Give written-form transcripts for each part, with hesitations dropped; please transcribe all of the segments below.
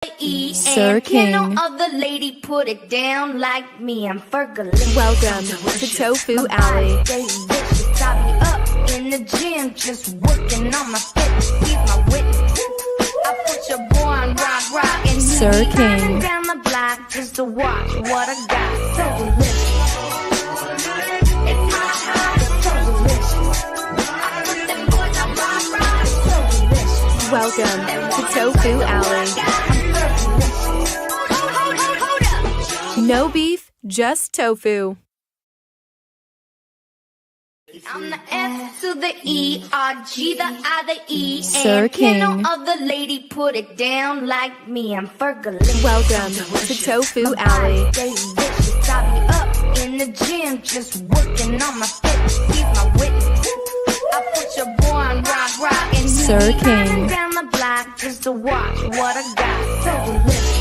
Sir King. Can no other lady put it down like me? I'm Fergalicious. Welcome to Tofu Alley. Delicious. I be up in the gym just working on my fitness. He's my witness. I put your boy on rock, and Sir he King. down the block just to watch what I got. So delicious. It's hot, it's so delicious. I put them boys on rock, so delicious. Welcome to Tofu Alley. No beef, just tofu. I'm the F to the E, R, G, the I, the E, Sir and can King. no other lady put it down like me? I'm Fergalicious. Welcome to Tofu Alley. Delicious. I be up in the gym just working on my fitness. He's my witness. I put your boy on rock, and Sir he King. down the block just to watch what I got. So delicious.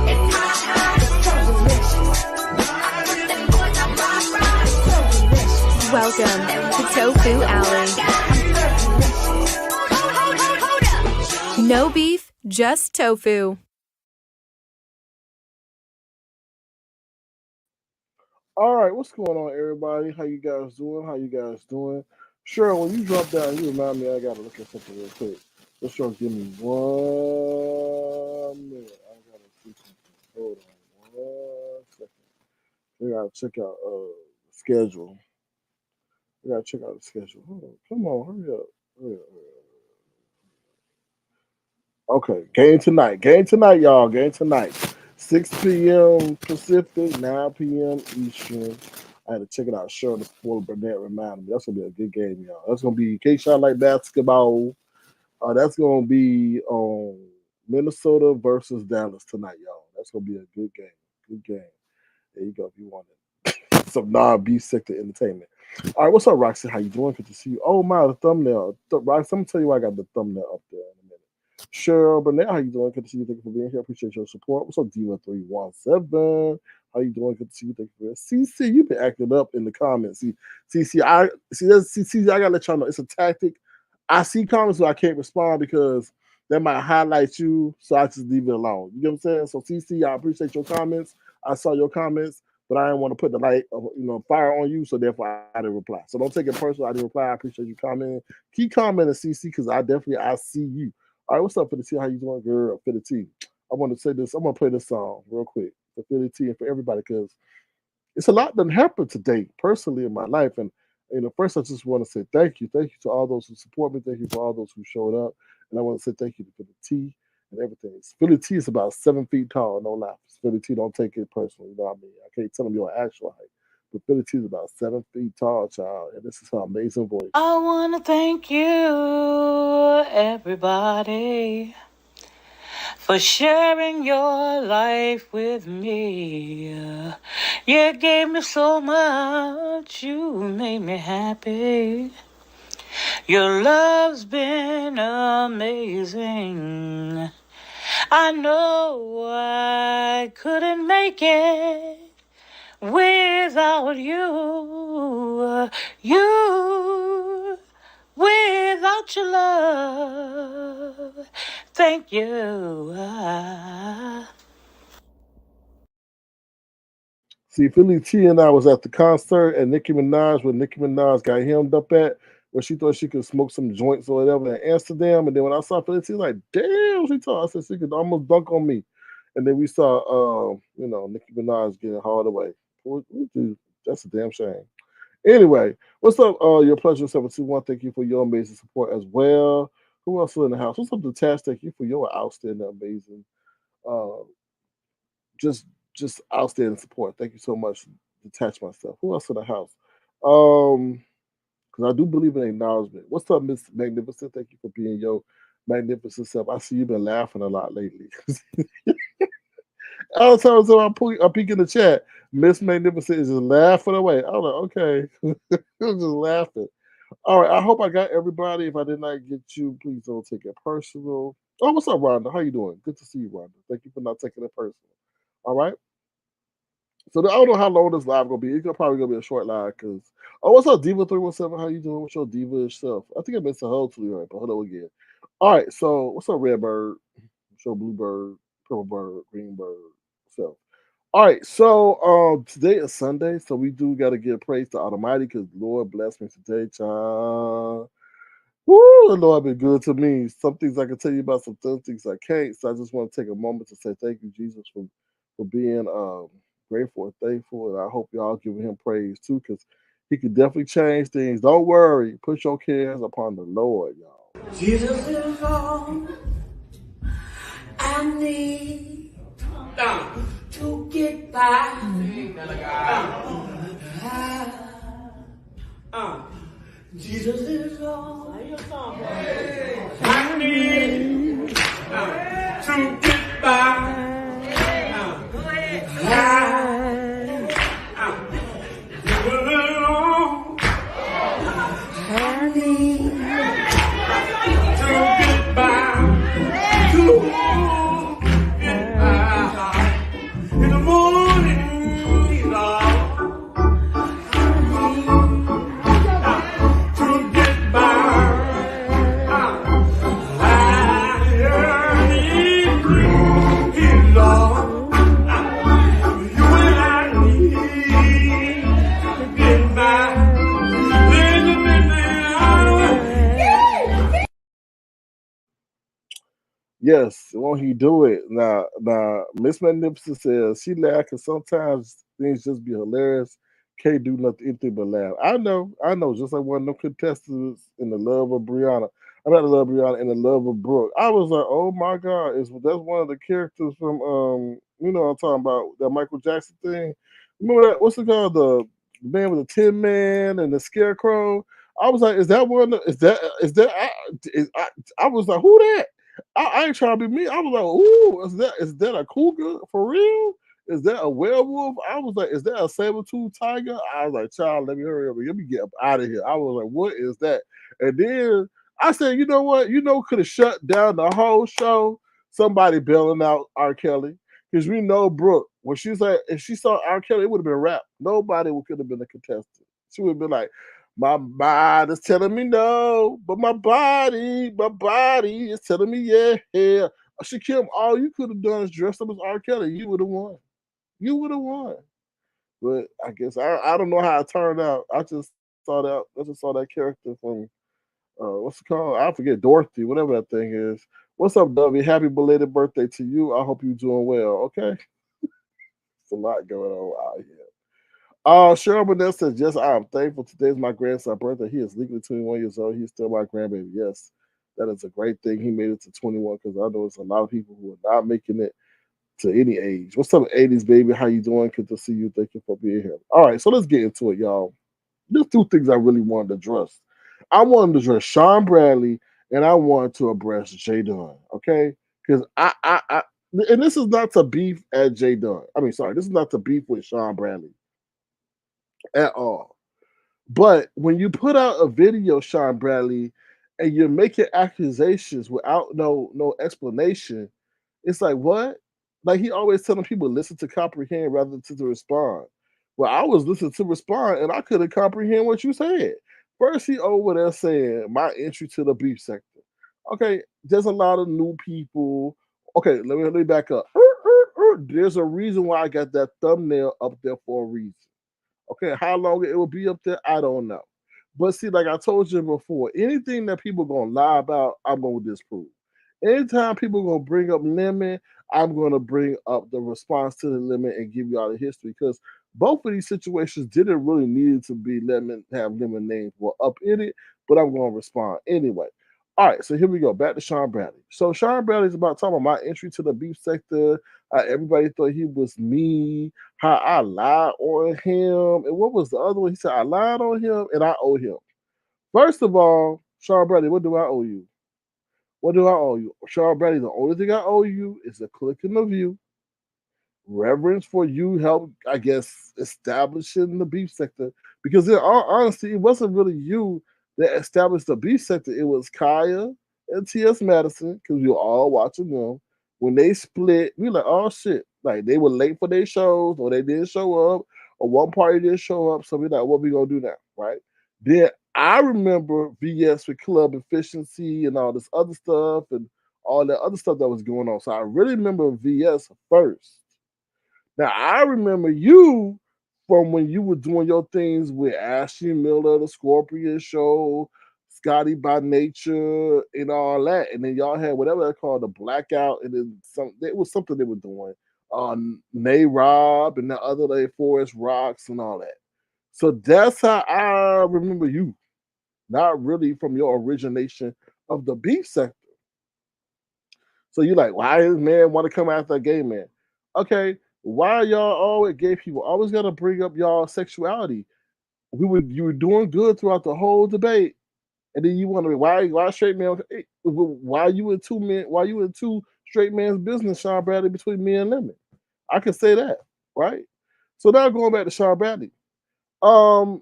It's hot, it's so delicious. I put them boys on rock, so delicious. Welcome to Tofu Alley. No beef, just tofu. All right, what's going on, everybody? How you guys doing? Sure, when you drop down, you remind me I gotta look at something real quick. Let's sure give me 1 minute. I gotta see something. Hold on 1 second. We gotta check out the schedule. Hold on. Come on, hurry up. Okay, game tonight, y'all. Game tonight. 6 p.m. Pacific, 9 p.m. Eastern. I had to check it out. Sure, the Florida Burnett reminded me. That's gonna be a good game, y'all. That's gonna be in case y'all like basketball. That's gonna be Minnesota versus Dallas tonight, y'all. That's gonna be a good game. Good game. There you go. If you want it. Some non-B sector entertainment. All right, what's up, Roxy? How you doing? Good to see you. Oh my, the thumbnail. Roxy, I'm gonna tell you why I got the thumbnail up there in a minute. Cheryl Burnett, how you doing? Good to see you. Thank you for being here. Appreciate your support. What's up, Diva317? How you doing? Good to see you. Thank you for CC. You've been acting up in the comments. CC, CC, I gotta let y'all know it's a tactic. I see comments, so I can't respond because that might highlight you, so I just leave it alone. You know what I'm saying? So CC, I appreciate your comments. I saw your comments, but I didn't want to put the light of fire on you, so therefore I didn't reply. So don't take it personal. I didn't reply. I appreciate you commenting. Keep commenting, CC, because I see you. All right, what's up, Philly T? How you doing, girl? Philly T. I want to say this. I'm gonna play this song real quick for Philly T and for everybody because it's a lot that happened today personally in my life. And first I just want to say thank you to all those who support me. Thank you for all those who showed up, and I want to say thank you to Philly T and everything. Philly T is about 7 feet tall, no lie. Philly T, don't take it personally. You know what I mean? I can't tell them your actual height. But Philly T is about 7 feet tall, child, and this is her amazing voice. I want to thank you, everybody, for sharing your life with me. You gave me so much, you made me happy. Your love's been amazing. I know I couldn't make it without you. Without your love. Thank you. See, Philly T and I was at the concert and Nicki Minaj, where Nicki Minaj got hemmed up at, where she thought she could smoke some joints or whatever in Amsterdam. And then when I saw Philly T, I was like, damn, she thought I said she could almost dunk on me. And then we saw, Nicki Minaj getting hauled away. That's a damn shame. Anyway, what's up? Your pleasure 721. Thank you for your amazing support as well. Who else is in the house? What's up, Detach? Thank you for your outstanding, amazing, uh, just just outstanding support. Thank you so much, Detach myself. Who else in the house? Because I do believe in acknowledgement. What's up, Miss Magnificent? Thank you for being your magnificent self. I see you've been laughing a lot lately. All the time, so I peek in the chat. Miss Magnificent is just laughing away. I'm like, okay, I'm just laughing. All right, I hope I got everybody. If I did not get you, please don't take it personal. Oh, what's up, Rhonda? How you doing? Good to see you, Rhonda. Thank you for not taking it personal. All right. So I don't know how long this live gonna be. It's probably gonna be a short live because. Oh, what's up, Diva317? How you doing? What's your diva self? I think I missed a whole to you, right? But hold on again. All right. So what's up, Redbird? show bluebird, purple bird, green bird. So, all right. So today is Sunday, so we do got to give praise to Almighty because Lord bless me today, child. Woo, the Lord been good to me. Some things I can tell you about, some things I can't. So I just want to take a moment to say thank you, Jesus, for being grateful and thankful. And I hope y'all giving him praise too, because he can definitely change things. Don't worry. Put your cares upon the Lord, y'all. Jesus is all I need to get by. Jesus is all I need to get by. I need to get by. To get by. In the morning, Lord, to get by. I need you, Lord. You and I need to get by. In the midnight hour. Yes, won't he do it? Now, Miss Magnificent says she laugh because sometimes things just be hilarious. Can't do nothing anything but laugh. I know. Just like one of them contestants in the love of Brianna. I'm not in love of Brianna in the love of Brooke. I was like, oh my god, is that's one of the characters from I'm talking about that Michael Jackson thing. Remember that? What's it called? The man with the Tin Man and the Scarecrow. I was like, is that one? I was like, who that? I ain't trying to be me. I was like, ooh, is that a cougar for real? Is that a werewolf? I was like, is that a saber-tooth tiger? I was like, child, let me hurry up. Let me get up out of here. I was like, what is that? And then I said, you know what? Could have shut down the whole show. Somebody bailing out R. Kelly. Because we know Brooke, when she's like, if she saw R. Kelly, it would have been rap. Nobody could have been a contestant. She would have been like, my mind is telling me no, but my body is telling me yeah. Yeah. Shakim, all you could have done is dress up as R. Kelly. You would have won. You would have won. But I guess I don't know how it turned out. I just saw that character from what's it called? I forget Dorothy, whatever that thing is. What's up, Dubby? Happy belated birthday to you. I hope you're doing well. Okay, it's a lot going on out here. Cheryl Burnett says, yes, I am thankful. Today's my grandson's birthday. He is legally 21 years old. He's still my grandbaby. Yes, that is a great thing. He made it to 21 because I know it's a lot of people who are not making it to any age. What's up, 80s baby? How you doing? Good to see you. Thank you for being here. All right, so let's get into it, y'all. There's two things I really wanted to address. I wanted to address Sean Bradley and I wanted to address Jay Dunn, okay? Because and this is not to beef at Jay Dunn. I mean, sorry, this is not to beef with Sean Bradley at all. But when you put out a video, Sean Bradley, and you're making accusations without no explanation, it's like what? Like he always telling people listen to comprehend rather than to respond. Well, I was listening to respond and I couldn't comprehend what you said. First, he over there saying my entry to the beef sector. Okay, there's a lot of new people. Okay, let me back up. There's a reason why I got that thumbnail up there for a reason. Okay, how long it will be up there, I don't know. But see, like I told you before, anything that people gonna lie about, I'm gonna disprove. Anytime people gonna bring up lemon, I'm gonna bring up the response to the lemon and give you all the history because both of these situations didn't really need to be lemon have lemon names were up in it, but I'm gonna respond anyway. All right, so here we go. Back to Sean Bradley. So Sean Bradley's about talking about my entry to the beef sector. Everybody thought he was me, how I lied on him. And what was the other one? He said, I lied on him and I owe him. First of all, Sean Bradley, what do I owe you? What do I owe you? Sean Bradley, the only thing I owe you is a click and a view, reverence for you help, I guess, establishing the beef sector. Because in all honesty, it wasn't really you that established the beef sector. It was Kaya and T.S. Madison, because we were all watching them. When they split, we were like, oh shit. Like they were late for their shows, or they didn't show up, or one party didn't show up. So we like, what we gonna do now? Right? Then I remember VS with Club Efficiency and all this other stuff and all that other stuff that was going on. So I really remember VS first. Now I remember you from when you were doing your things with Ashley Miller, the Scorpion Show, Scotty by Nature, and all that. And then y'all had whatever they called the Blackout, and then some. It was something they were doing. Nay Rob and the other day Forest Rocks and all that. So that's how I remember you. Not really from your origination of the beef sector. So you're like, why does man want to come after a gay man? Okay, why y'all always gay people always gotta bring up y'all sexuality? You were doing good throughout the whole debate, and then you wonder why straight man why you in two men why you in two straight man's business, Sean Bradley, between me and Lemon. I can say that, right? So now going back to Sean Bradley. Um,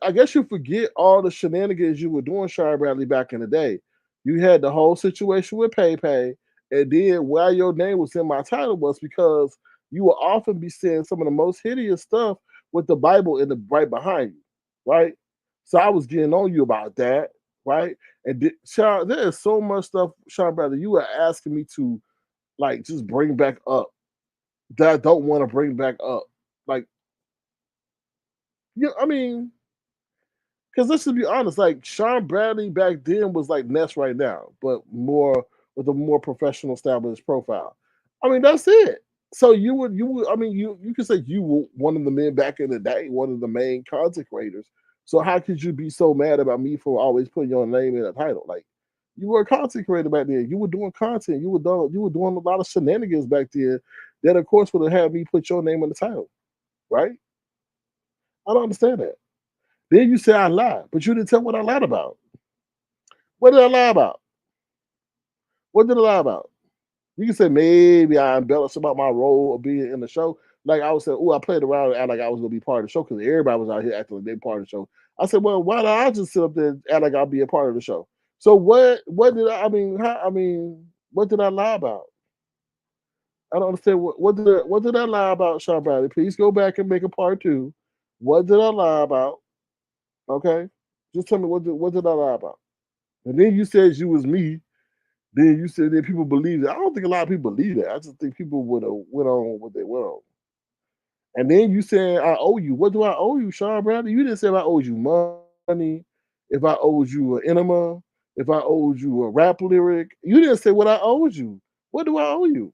I guess you forget all the shenanigans you were doing, Sean Bradley, back in the day. You had the whole situation with Pay Pay, and then why your name was in my title was because you will often be saying some of the most hideous stuff with the Bible in the right behind you, right? So I was getting on you about that, right? And Sean, there is so much stuff, Sean Bradley, you were asking me to like just bring back up that I don't want to bring back up. Like, I mean, because let's just be honest, like Sean Bradley back then was like Ness right now, but more with a more professional established profile. I mean, that's it. So you would I mean you could say you were one of the men back in the day, one of the main content creators. So how could you be so mad about me for always putting your name in a title? Like you were a content creator back then. You were doing content. You were doing a lot of shenanigans back then that of course would have had me put your name in the title, right? I don't understand that. Then you say I lied, but you didn't tell what I lied about. What did I lie about? What did I lie about? You can say maybe I embellished about my role of being in the show. Like I was saying, oh, I played around and act like I was gonna be part of the show because everybody was out here acting like they part of the show. I said, well, why don't I just sit up there and act like I'll be a part of the show? So what did what did I lie about? I don't understand what did I lie about, Sean Bradley? Please go back and make a part two. What did I lie about? Okay, just tell me what did I lie about? And then you said you was me. Then you said that people believe it. I don't think a lot of people believe that. I just think people would have went on what they went on. And then you said I owe you. What do I owe you, Sean Bradley? You didn't say if I owed you money, if I owed you an enema, if I owed you a rap lyric. You didn't say what I owed you. What do I owe you?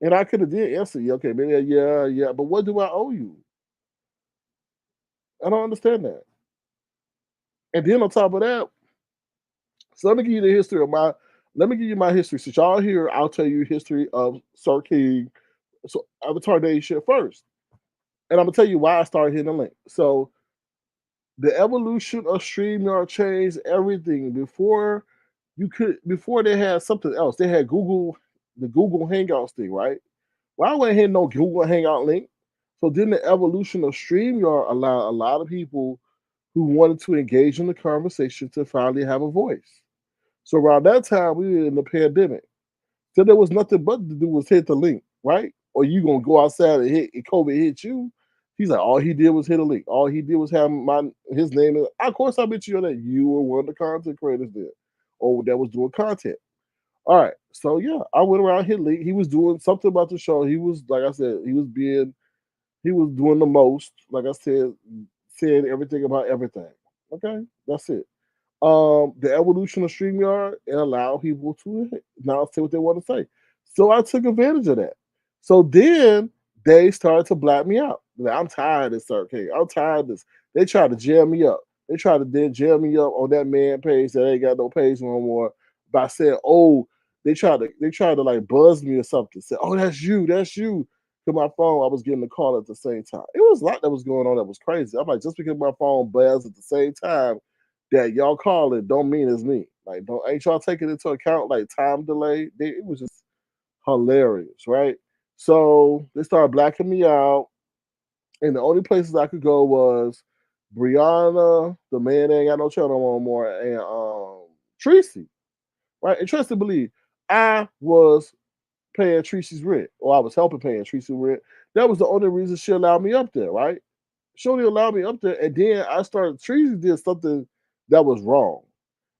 And I could have did answer you. Okay, maybe yeah. But what do I owe you? I don't understand that. And then on top of that, so let me give you the history of my. Let me give you my history. Since y'all here, I'll tell you history of Sir King. So Avatar Day shit first, and I'm gonna tell you why I started hitting the link. So the evolution of StreamYard changed everything. Before they had something else. They had the Google Hangouts thing, right? Well, I went ahead no Google Hangout link. So then the evolution of StreamYard allowed a lot of people who wanted to engage in the conversation to finally have a voice. So around that time, we were in the pandemic. So there was nothing but to do was hit the link, right? Or you gonna go outside and COVID hit you. He's like, all he did was hit a link. All he did was have his name. Of course, I bet you that you were one of the content creators there, or that was doing content. All right, so yeah, I went around hit link. He was doing something about the show. He was like I said, he was doing the most. Like I said, saying everything about everything. Okay, that's it. The evolution of StreamYard and allow people to now say what they want to say. So I took advantage of that. So then they started to black me out. Like, I'm tired of this, Sir King. I'm tired of this. They tried to jam me up. They tried to then jam me up on that man page that ain't got no page no more by saying, oh, they tried to like buzz me or something. Say, oh, that's you. To my phone, I was getting the call at the same time. It was a lot that was going on that was crazy. I'm like, just because my phone buzzed at the same time that y'all call it don't mean it's me. Like, don't ain't y'all taking into account like time delay? It was just hilarious, right? So they started blacking me out, and the only places I could go was Brianna, the man that ain't got no channel no more, and Tracy, right? And trust and believe, I was paying Tracy's rent, or I was helping paying Tracy's rent. That was the only reason she allowed me up there, right? She only allowed me up there, and then I started. Tracy did something that was wrong.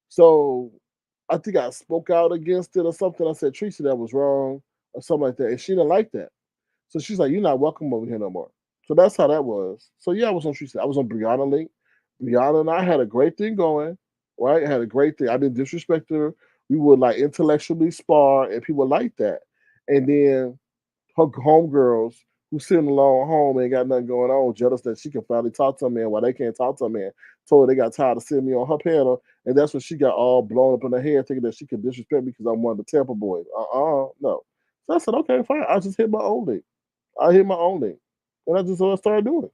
So I think I spoke out against it or something. I said, Tracy, that was wrong or something like that. And she didn't like that. So she's like, you're not welcome over here no more. So that's how that was. So yeah, I was on Tracy. I was on Brianna Link. Brianna and I had a great thing going, right? Had a great thing. I didn't disrespect her. We would like intellectually spar and people liked that. And then her homegirls who sitting alone at home ain't got nothing going on, jealous that she can finally talk to a man while they can't talk to a man. Told her they got tired of seeing me on her panel, and that's when she got all blown up in her head, thinking that she could disrespect me because I'm one of the Tampa boys. No. So I said, okay, fine. I just hit my own thing. I hit my own thing, and I just started doing it.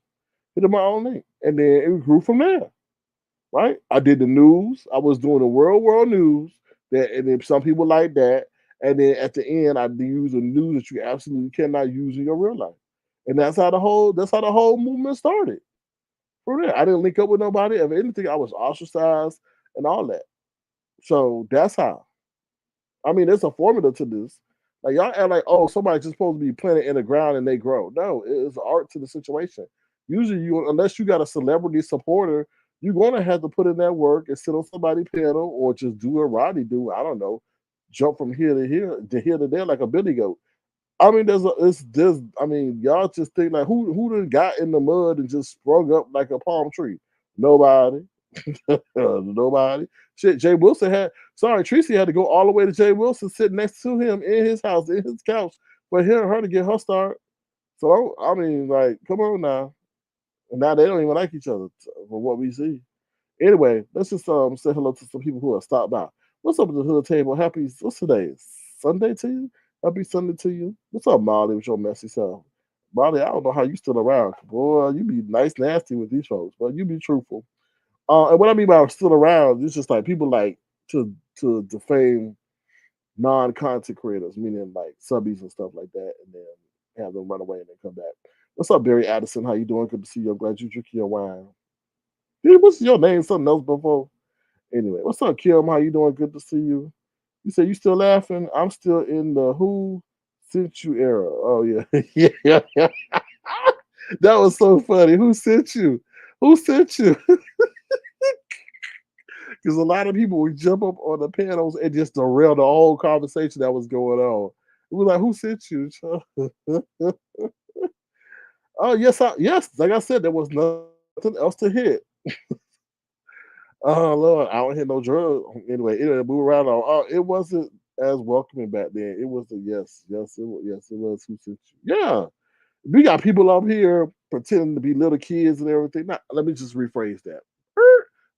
Hit my own thing, and then it grew from there. Right? I did the news. I was doing the world news. That and then some people like that. And then at the end, I use the news that you absolutely cannot use in your real life. And that's how the whole movement started. From there, I didn't link up with nobody. If anything, I was ostracized and all that. So that's how. I mean, there's a formula to this. Like y'all act like, oh, somebody's just supposed to be planted in the ground and they grow. No, it's art to the situation. Usually, you unless you got a celebrity supporter, you're gonna have to put in that work and sit on somebody's panel or just do a Roddy do. I don't know, jump from here to there like a billy goat. I mean, there's I mean, y'all just think like who done got in the mud and just sprung up like a palm tree? Nobody. Nobody. Shit, Jay Wilson had. Sorry, Tracy had to go all the way to Jay Wilson, sit next to him in his house, in his couch, for her to get her start. So I mean, like, come on now. And now they don't even like each other from what we see. Anyway, let's just say hello to some people who have stopped by. What's up with the hood table? Happy what's today? Sunday to you? Happy Sunday to you. What's up, Molly, with your messy self? Molly, I don't know how you still around. Boy, you be nice nasty with these folks, but you be truthful. And what I mean by still around, it's just like people like to defame non-content creators, meaning like subbies and stuff like that, and then have them run away and then come back. What's up, Barry Addison? How you doing? Good to see you. I'm glad you drink your wine. Dude, what's your name? Something else before? Anyway, what's up, Kim? How you doing? Good to see you. You say you still laughing? I'm still in the who sent you era. Oh yeah, yeah. That was so funny. Who sent you? Who sent you? Because a lot of people would jump up on the panels and just derail the whole conversation that was going on. It was like, who sent you? Oh yes, like I said, there was nothing else to hit. Oh Lord, I don't hit no drug. Anyway, move around. Oh, it wasn't as welcoming back then. It was a yes, it was who sent you. Yeah, we got people up here pretending to be little kids and everything. Now, let me just rephrase that.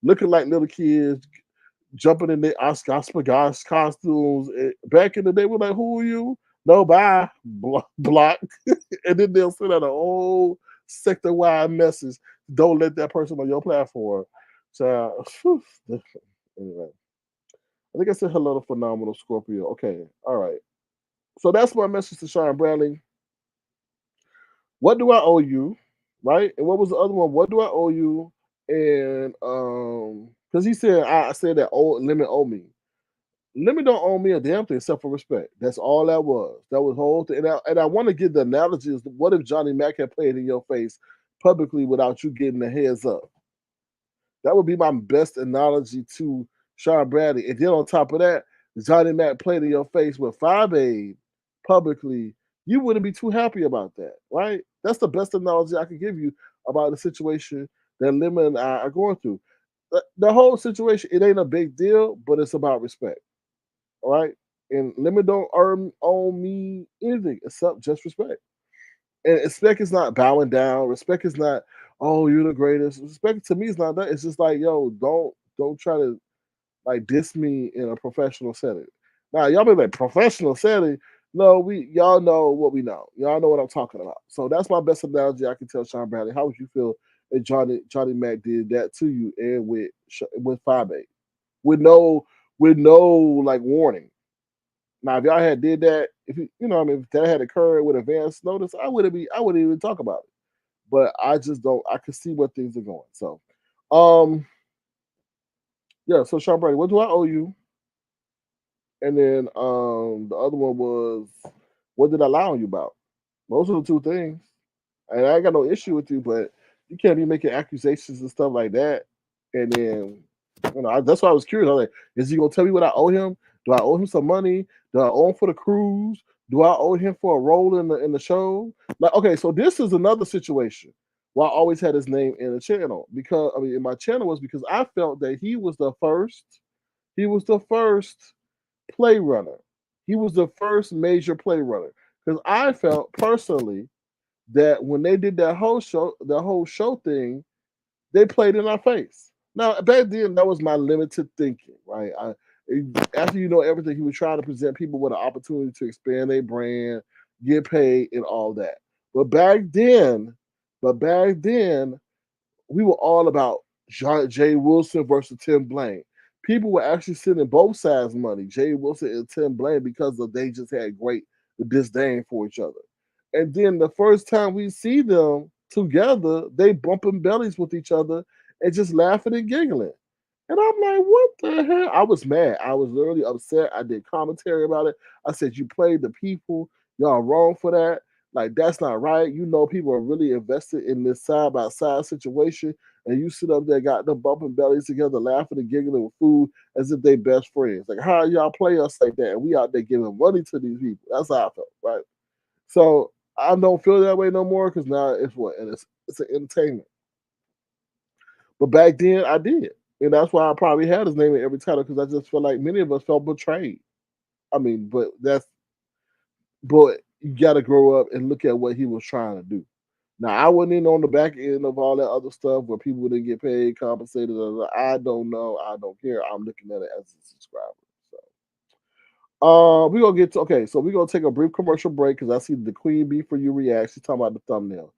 Looking like little kids, jumping in their Oscar gosh costumes. Back in the day, we're like, who are you? No, bye. Block. And then they'll send out a whole sector wide message. Don't let that person on your platform. So, anyway, I think I said hello to Phenomenal Scorpio. Okay, all right. So that's my message to Sean Bradley. What do I owe you? Right? And what was the other one? What do I owe you? And because he said I said that limit owe me. Lemmy don't owe me a damn thing except for respect. That's all that was. That was the whole thing. And I want to give the analogy is what if Johnny Mack had played in your face publicly without you getting the heads up? That would be my best analogy to Sean Bradley. And then on top of that, Johnny Mack played in your face with Five Aid publicly. You wouldn't be too happy about that, right? That's the best analogy I could give you about the situation that Lemon and I are going through. The whole situation, it ain't a big deal, but it's about respect. All right. And limit don't earn own me anything except just respect. And respect is not bowing down. Respect is not, oh, you're the greatest. Respect to me is not that. It's just like, yo, don't try to like diss me in a professional setting. Now y'all be like professional setting. No, we y'all know what we know. Y'all know what I'm talking about. So that's my best analogy I can tell Sean Bradley. How would you feel if Johnny Mac did that to you and with 5-8? With no like warning. Now, if y'all had did that, if I mean, if that had occurred with advance notice, I wouldn't even talk about it. But I just don't. I can see where things are going. So, um, yeah. So, Sean Brady, what do I owe you? And then the other one was, what did I lie on you about? Those are the two things. And I ain't got no issue with you, but you can't be making accusations and stuff like that, and then That's why I was curious. I was like, is he gonna tell me what I owe him? Do I owe him some money? Do I owe him for the cruise? Do I owe him for a role in the show? Like, okay, so this is another situation where I always had his name in the channel because I mean in my channel was because I felt that he was the first. He was the first play runner. He was the first major play runner because I felt personally that when they did that whole show thing, they played in our face. Now back then, that was my limited thinking, right? After you know everything, he was trying to present people with an opportunity to expand their brand, get paid, and all that. But back then, but back then, we were all about Jay Wilson versus Tim Blaine. People were actually sending both sides money, Jay Wilson and Tim Blaine, because of they just had great disdain for each other. And then the first time we see them together, they bumping bellies with each other and just laughing and giggling. And I'm like, what the hell? I was mad. I was literally upset. I did commentary about it. I said, you played the people. Y'all wrong for that. Like, that's not right. You know, people are really invested in this side by side situation. And you sit up there, got them bumping bellies together, laughing and giggling with food as if they best friends. Like, how y'all play us like that? And we out there giving money to these people. That's how I felt, right? So I don't feel that way no more because now it's what? And it's an entertainment. But back then I did. And that's why I probably had his name in every title because I just feel like many of us felt betrayed. I mean, but you gotta grow up and look at what he was trying to do. Now I wasn't in on the back end of all that other stuff where people didn't get paid, compensated. I don't know. I don't care. I'm looking at it as a subscriber. So we're gonna get to okay, so we're gonna take a brief commercial break because I see the Queen Bee for You react. She's talking about the thumbnail.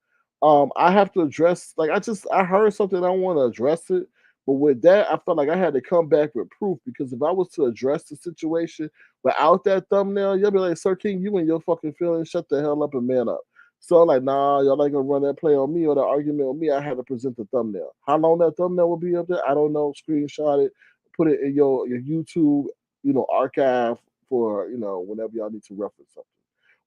I have to address like I heard something I want to address it, but with that I felt like I had to come back with proof because if I was to address the situation without that thumbnail, you'll be like, Sir King, you and your fucking feelings, shut the hell up and man up. So I'm like, nah, y'all ain't gonna run that play on me or that argument on me. I had to present the thumbnail. How long that thumbnail will be up there, I don't know. Screenshot it, put it in your YouTube, archive for whenever y'all need to reference something.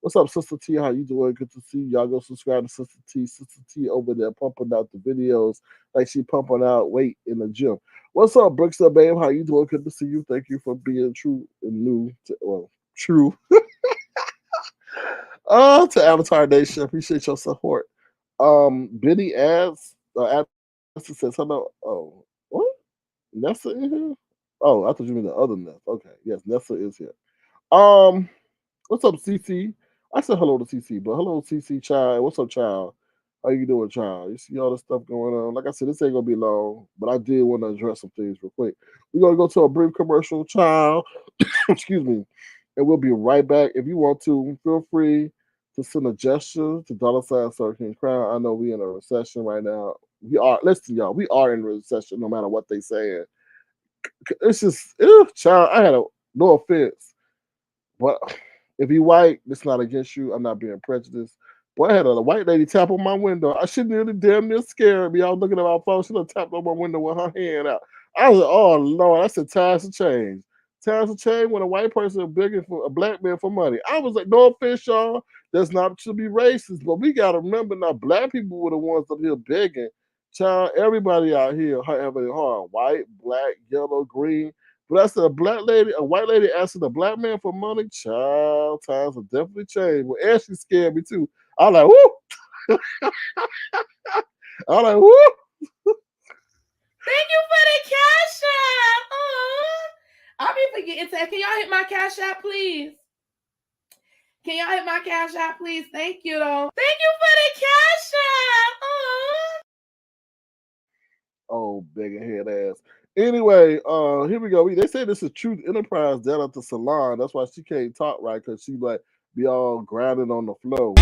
What's up, Sister T? How you doing? Good to see you. Y'all go subscribe to Sister T. Sister T over there pumping out the videos like she pumping out weight in the gym. What's up, Brooks up, babe? How you doing? Good to see you. Thank you for being true and new. True. To Avatar Nation. Appreciate your support. Benny asks, says, hello. Oh, what? Nessa in here? Oh, I thought you meant the other Nessa. Okay, yes, Nessa is here. What's up, CC? I said hello to CC, but hello, CC child. What's up, child? How you doing, child? You see all this stuff going on? Like I said, this ain't gonna be long, but I did want to address some things real quick. We're gonna go to a brief commercial, child. Excuse me, and we'll be right back. If you want to, feel free to send a gesture to $sign Crown. I know we in a recession right now. We are. Listen, y'all. We are in a recession, no matter what they saying. It's just, child. I had no offense. But if you white, it's not against you. I'm not being prejudiced. Boy, I had a white lady tap on my window. I should nearly damn near scared me. I was looking at my phone. She done tapped on my window with her hand out. I was like, oh Lord, I said times to change. Times to change when a white person is begging for a black man for money. I was like, no offense, y'all. That's not to be racist, but we gotta remember now black people were the ones up here begging. Child, everybody out here having it hard. White, black, yellow, green. But I said a white lady asking a black man for money, child, times have definitely changed. Well, Ashley scared me too. I was like, whoo! I was like, whoo! Thank you for the cash app. I'll be forgetting to. Can y'all hit my cash app, please? Can y'all hit my cash app, please? Thank you, though. Thank you for the cash app. Oh, big head ass. Anyway, here we go. They say this is Truth Enterprise down at the salon. That's why she can't talk right, because she like be all grounded on the floor.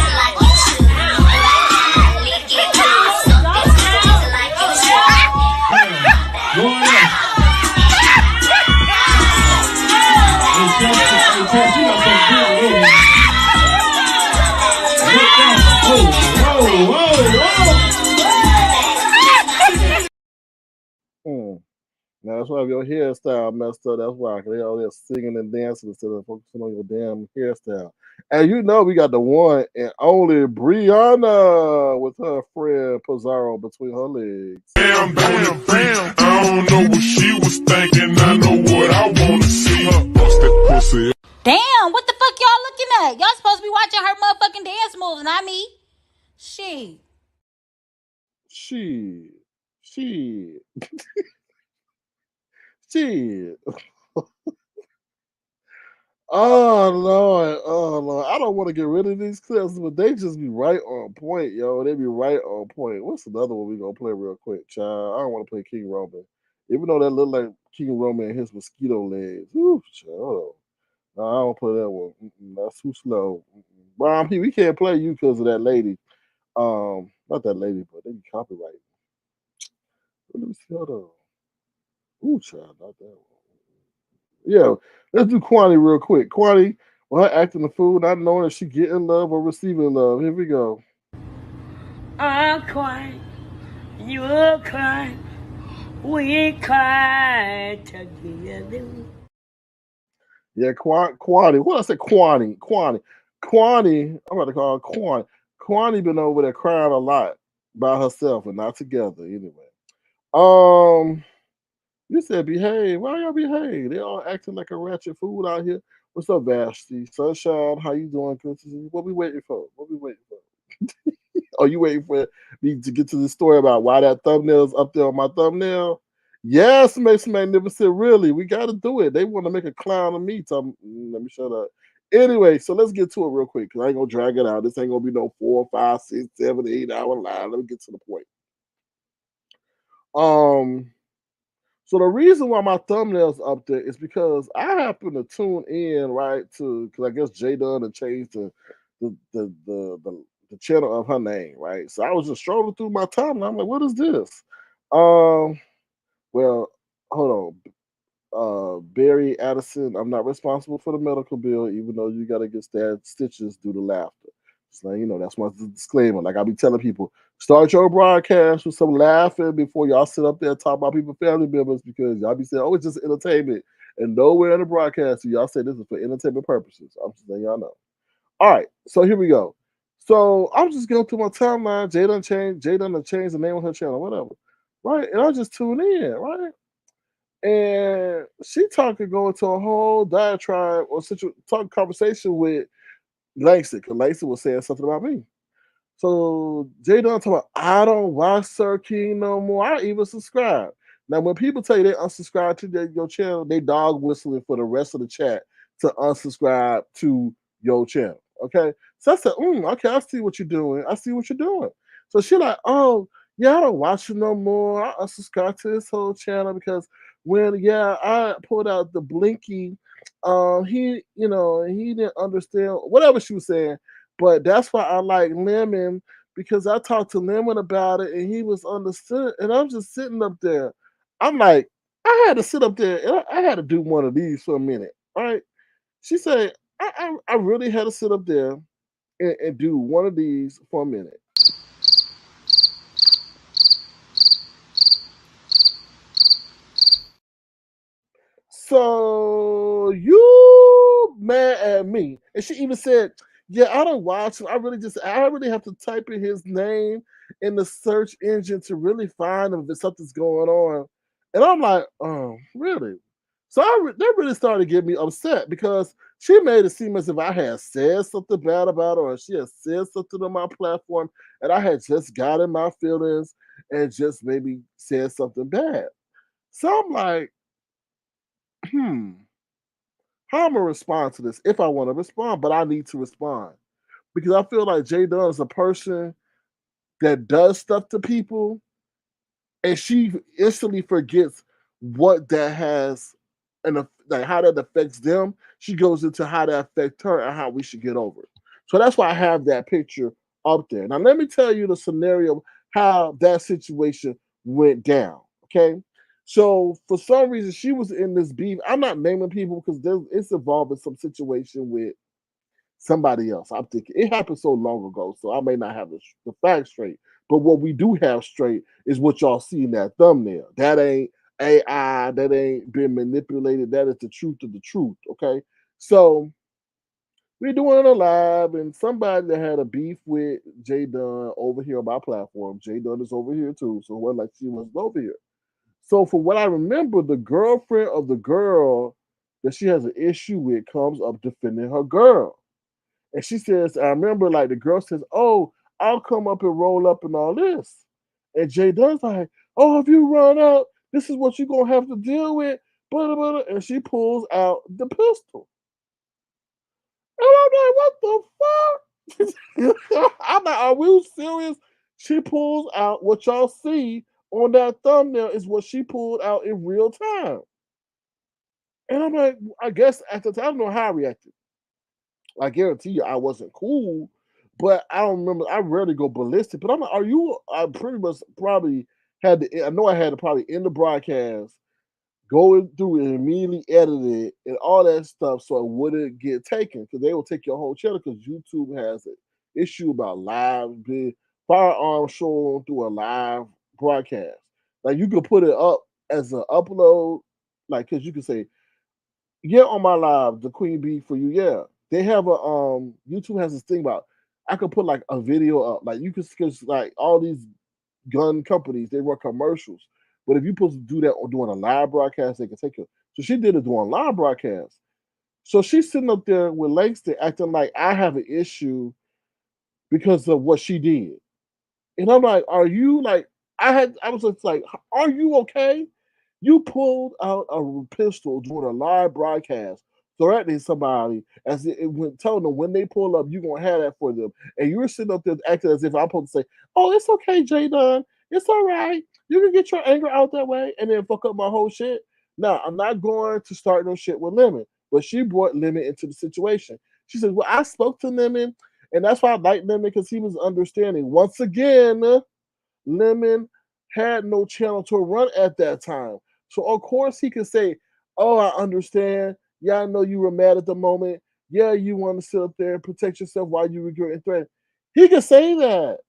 Now that's why your hairstyle messed up. That's why 'cause they all there singing and dancing instead of focusing on your damn hairstyle. And you know we got the one and only Brianna with her friend Pizarro between her legs. Bam, bam, bam. I don't know what she was thinking. I know what I wanna see. Bust that pussy. Damn, what the fuck y'all looking at? Y'all supposed to be watching her motherfucking dance moves, not me. Shit. She, she, she. Oh Lord, I don't want to get rid of these clips, but they just be right on point, yo. They be right on point. What's another one we gonna play real quick, child? I don't want to play King Roman, even though that look like King Roman and his mosquito legs. Ooh, child. No, I don't play that one. That's too slow. Brian P, we can't play you because of that lady. Not that lady, but they be copyright. Let me see. Hold on. Ooh, child, not that one. Yeah, let's do Quantity real quick. Quantity, well, her acting the fool, not knowing if she getting love or receiving love. Here we go. I'm crying, you're crying, we cry together. Yeah, Quantity. What I say, Quantity. I'm about to call her Quantity. Quantity been over there crying a lot by herself and not together. Anyway, um, you said behave. Why y'all behave? They all acting like a ratchet fool out here. What's up, Vashti? Sunshine, how you doing? Good to see you. What we waiting for? What we waiting for? Oh, you waiting for me to get to the story about why that thumbnail's up there on my thumbnail? Yes, Mason Magnificent. Really, we got to do it. They want to make a clown of me. Let me shut up. Anyway, so let's get to it real quick because I ain't gonna drag it out. This ain't gonna be no 4, 5, 6, 7, 8 hour line. Let me get to the point. Um, so the reason why my thumbnail's up there is because I happen to tune in right to because I guess Jay Dunn and changed the channel of her name, right? So I was just strolling through my timeline. I'm like, what is this? Um, well, hold on. Barry Addison, I'm not responsible for the medical bill, even though you gotta get stabbed stitches due to laughter. So that's my disclaimer. Like I be telling people, start your broadcast with some laughing before y'all sit up there and talk about people's family members because y'all be saying, oh, it's just entertainment. And nowhere in the broadcast do y'all say this is for entertainment purposes. I'm just letting y'all know. All right, so here we go. So I'm just going through my timeline. Jay done changed the name of her channel, whatever. Right? And I just tune in, right? And she talking going to a whole diatribe or talk conversation with Langston, because Langston was saying something about me. So Jay Dunn talking about I don't watch Sir King no more. I even subscribe. Now when people tell you they unsubscribe to your channel, they dog whistling for the rest of the chat to unsubscribe to your channel. Okay. So I said, okay, I see what you're doing. I see what you're doing. So she like, oh, yeah, I don't watch you no more. I unsubscribe to this whole channel because when I pulled out the blinky, he didn't understand whatever she was saying. But that's why I like Lemon because I talked to Lemon about it and he was understood. And I'm just sitting up there. I'm like, I had to sit up there and I had to do one of these for a minute. All right. She said, I really had to sit up there and do one of these for a minute. So you mad at me? And she even said, "Yeah, I don't watch him. I really have to type in his name in the search engine to really find him if something's going on." And I'm like, "Oh, really?" So that really started to get me upset because she made it seem as if I had said something bad about her, or she had said something on my platform, and I had just got in my feelings and just maybe said something bad. So I'm like, how am I gonna respond to this if I want to respond? But I need to respond because I feel like Jay Dunn is a person that does stuff to people, and she instantly forgets what that has and like how that affects them. She goes into how that affects her and how we should get over it. So that's why I have that picture up there. Now let me tell you the scenario how that situation went down. Okay. So for some reason she was in this beef. I'm not naming people because it's involved in some situation with somebody else. I'm thinking it happened so long ago, so I may not have the facts straight. But what we do have straight is what y'all see in that thumbnail. That ain't AI that ain't been manipulated. That is the truth of the truth. Okay, so we're doing a live, and somebody that had a beef with Jay Dunn over here on my platform. Jay Dunn is over here too, so it wasn't like she wasn't over here. So, for what I remember, the girlfriend of the girl that she has an issue with comes up defending her girl. And she says, I remember like the girl says, "Oh, I'll come up and roll up and all this." And Jay Dunn's like, "Oh, if you run up, this is what you're gonna have to deal with. Blah, blah, blah." And she pulls out the pistol. And I'm like, what the fuck? I'm like, are we serious? She pulls out what y'all see on that thumbnail is what she pulled out in real time. And I'm like, I guess at the time, I don't know how I reacted. I guarantee you I wasn't cool, but I don't remember. I rarely go ballistic, but I'm like, are you? I pretty much probably had to, I know I had to probably end the broadcast, go through it and immediately edit it and all that stuff so it wouldn't get taken because they will take your whole channel because YouTube has an issue about live big firearms shown through a live broadcast. Like you could put it up as an upload, like because you can say, "Yeah, on my live, the Queen Bee for you." Yeah, they have a YouTube has this thing about I could put like a video up, like you could because like all these gun companies they run commercials, but if you supposed to do that or doing a live broadcast, they can take it. So she did it doing live broadcast. So she's sitting up there with Langston acting like I have an issue because of what she did, and I'm like, are you like? I was just like, are you okay? You pulled out a pistol during a live broadcast, threatening somebody as it went, telling them when they pull up, you're gonna have that for them. And you're sitting up there acting as if I'm supposed to say, "Oh, it's okay, Jay Dunn. It's all right. You can get your anger out that way," and then fuck up my whole shit. Now, I'm not going to start no shit with Lemon, but she brought Lemon into the situation. She said, "Well, I spoke to Lemon, and that's why I like Lemon because he was understanding." Once again, Lemon had no channel to run at that time. So of course he can say, "Oh, I understand. Yeah, I know you were mad at the moment. Yeah, you want to sit up there and protect yourself while you were getting threatened." He can say that,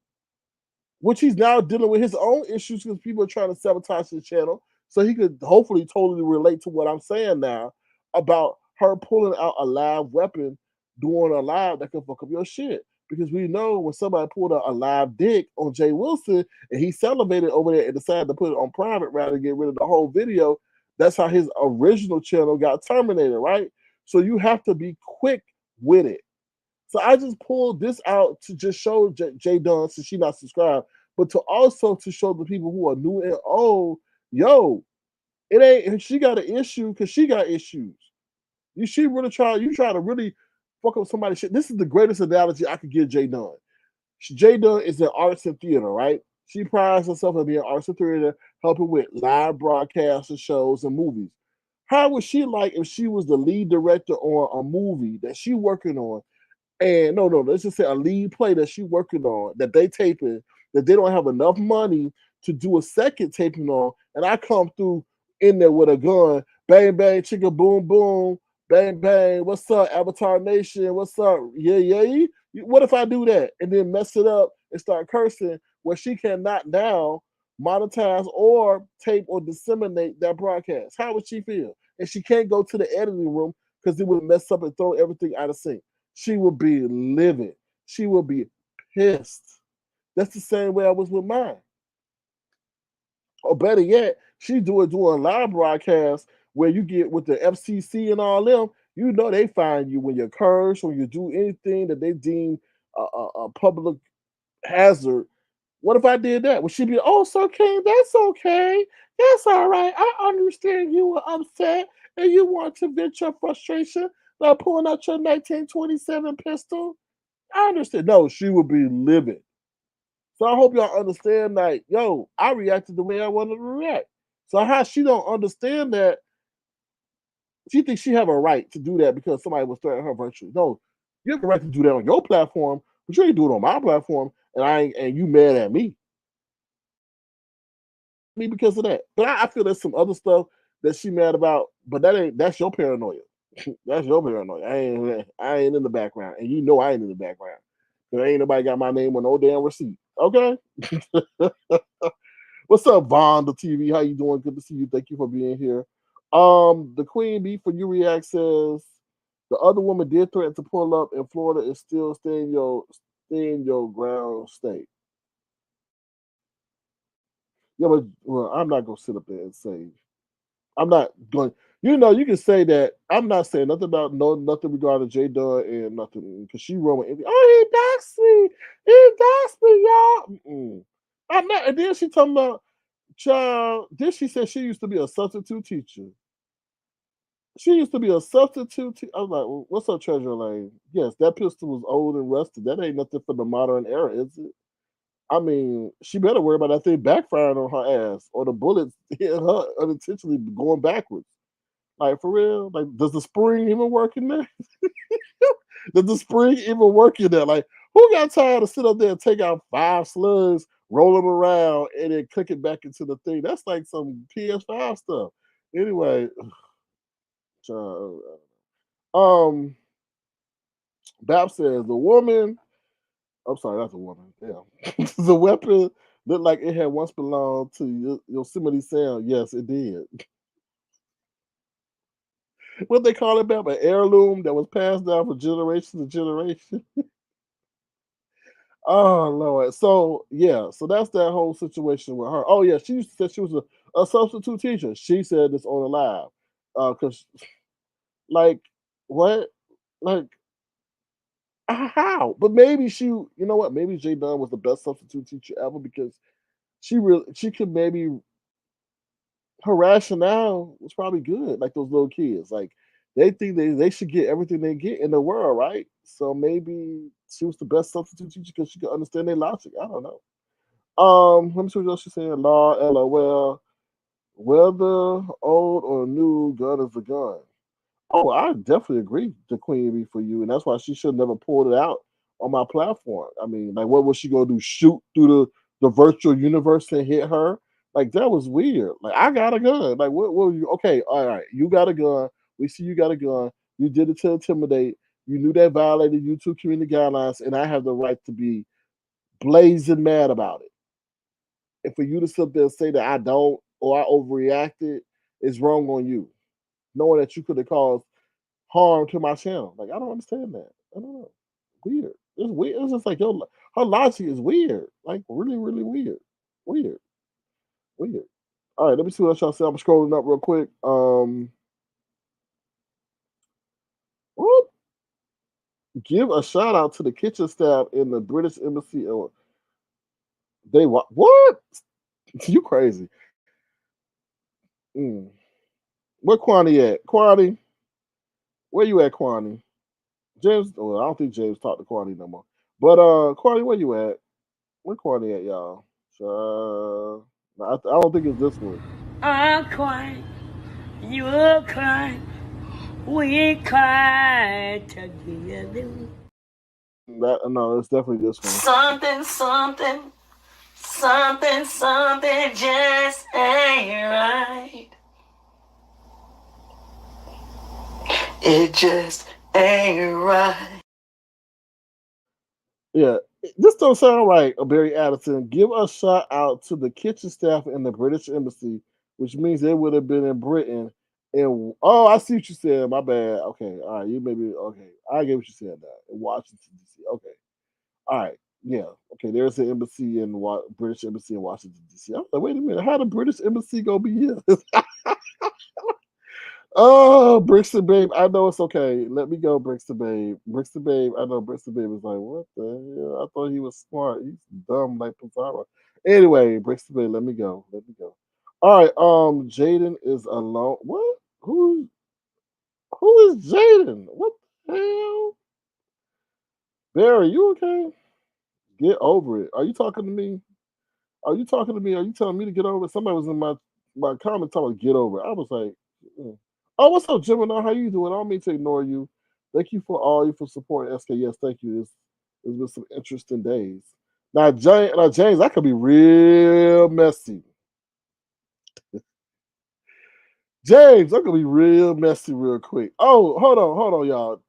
which he's now dealing with his own issues because people are trying to sabotage his channel. So he could hopefully totally relate to what I'm saying now about her pulling out a live weapon doing a live that can fuck up your shit. Because we know when somebody pulled out a live dick on Jay Wilson and he salivated over there and decided to put it on private rather than get rid of the whole video, that's how his original channel got terminated, right? So you have to be quick with it. So I just pulled this out to just show Jay Dunn, since she not subscribed, but to also to show the people who are new and old, yo, it ain't she got an issue because she got issues. She really try to really fuck up somebody's shit. This is the greatest analogy I could give Jay Dunn. Jay Dunn is in arts and theater, right? She prides herself on being arts and theater, helping with live broadcasts and shows and movies. How would she like if she was the lead director on a movie that she working on and no, let's just say a lead play that she working on that they taping that they don't have enough money to do a second taping on, and I come through in there with a gun, bang bang, chicka boom boom, bang bang. What's up, Avatar Nation? What's up? Yeah, yeah. What if I do that and then mess it up and start cursing where she cannot now monetize or tape or disseminate that broadcast? How would she feel? And she can't go to the editing room because it would mess up and throw everything out of sync. She would be livid. She would be pissed. That's the same way I was with mine. Or better yet, she doing a live broadcast where you get with the FCC and all them. You know they find you when you curse or you do anything that they deem a public hazard. What if I did that? Would she be, "Oh, Sir King, that's okay. That's all right. I understand you were upset and you want to vent your frustration by pulling out your 1927 pistol. I understand." No, she would be livid. So I hope y'all understand that, yo, I reacted the way I wanted to react. So how she don't understand that, she thinks she have a right to do that because somebody was threatening her virtually. No, you have a right to do that on your platform, but you ain't do it on my platform, and you mad at me because of that. But I feel there's some other stuff that she mad about, but that's your paranoia. That's your paranoia. I ain't in the background, and you know I ain't in the background. There ain't nobody got my name on no damn receipt. Okay. What's up, Vaughn, the TV? How you doing? Good to see you. Thank you for being here. The Queen Bee for You React says the other woman did threaten to pull up in Florida and still stay in your ground state. Yeah, but well, I'm not gonna sit up there and say I'm not going. You know, you can say that. I'm not saying nothing about nothing regarding Jay Dunn and nothing because she wrote me. Oh, he doxed me, y'all. I'm not. And then she talking about child. Then she said she used to be a substitute teacher. She used to be a substitute. I was like, well, what's up, Treasure Lane? Yes, that pistol was old and rusted. That ain't nothing for the modern era, is it? I mean, she better worry about that thing backfiring on her ass or the bullets hitting her unintentionally going backwards. Like for real? Like, does the spring even work in there? Does the spring even work in there? Like, who got time to sit up there and take out 5 slugs, roll them around, and then click it back into the thing? That's like some PS5 stuff. Anyway, um, Bap says the woman. I'm sorry, that's a woman. Yeah, the weapon looked like it had once belonged to Yosemite Sam. Yes, it did. What they call it, Bap? An heirloom that was passed down from generation to generation. Oh Lord. So yeah, so that's that whole situation with her. Oh yeah, she used to say she was a substitute teacher. She said this on the live. Cause like what? Like how? But maybe you know what? Maybe Jay Dunn was the best substitute teacher ever because she could maybe her rationale was probably good, like those little kids. Like they think they should get everything they get in the world, right? So maybe she was the best substitute teacher because she could understand their logic. I don't know. Let me see what else she's saying. Law, LOL. Whether old or new, gun is a gun. Oh, I definitely agree to Queen Bee for you, and that's why she should never pulled it out on my platform. I mean, like, what was she gonna do? Shoot through the virtual universe and hit her? Like that was weird. Like I got a gun. Like what were you? Okay, all right, you got a gun. We see you got a gun. You did it to intimidate. You knew that violated YouTube community guidelines, and I have the right to be blazing mad about it. And for you to sit there and say that I don't or I overreacted is wrong on you, knowing that you could have caused harm to my channel. Like I don't understand that. I don't know. Weird. It's weird. It's just like her logic is weird. Like really, really weird. Weird. Weird. All right, let me see what y'all say. I'm scrolling up real quick. Whoop. Give a shout out to the kitchen staff in the British Embassy. They what? You crazy? Mm. Where Kwani at? Kwani, where you at, Kwani? James, well, I don't think James talked to Kwani no more. But Kwani, where you at? Where Kwani at, y'all? I don't think it's this one. I'm crying, you're crying, we cry together. No, it's definitely this one. Something just ain't right. It just ain't right. Yeah, this don't sound right, Barry Addison. Give a shout out to the kitchen staff in the British Embassy, which means they would have been in Britain. And oh, I see what you said. My bad. Okay, all right, you maybe okay. I get what you said now in Washington D.C. Okay, all right, yeah, okay. There's an embassy in British Embassy in Washington D.C. I was like, wait a minute, how the British Embassy gonna be here? Oh, Brixton Babe. I know it's okay. Let me go, Brixton Babe. Brixton Babe. I know Brixton Babe was like, what the hell? I thought he was smart. He's dumb like Pizarro. Anyway, Brixton Babe, let me go. Let me go. All right. Jaden is alone. What? Who is Jaden? What the hell? Barry, you okay? Get over it. Are you talking to me? Are you talking to me? Are you telling me to get over it? Somebody was in my comment talking about get over it. I was like, mm. Oh, what's up, Gemini? How you doing? I don't mean to ignore you. Thank you for all you for supporting SKS. Thank you. It's been some interesting days. James, that could be real messy. James, that could be real messy real quick. Oh, hold on, y'all.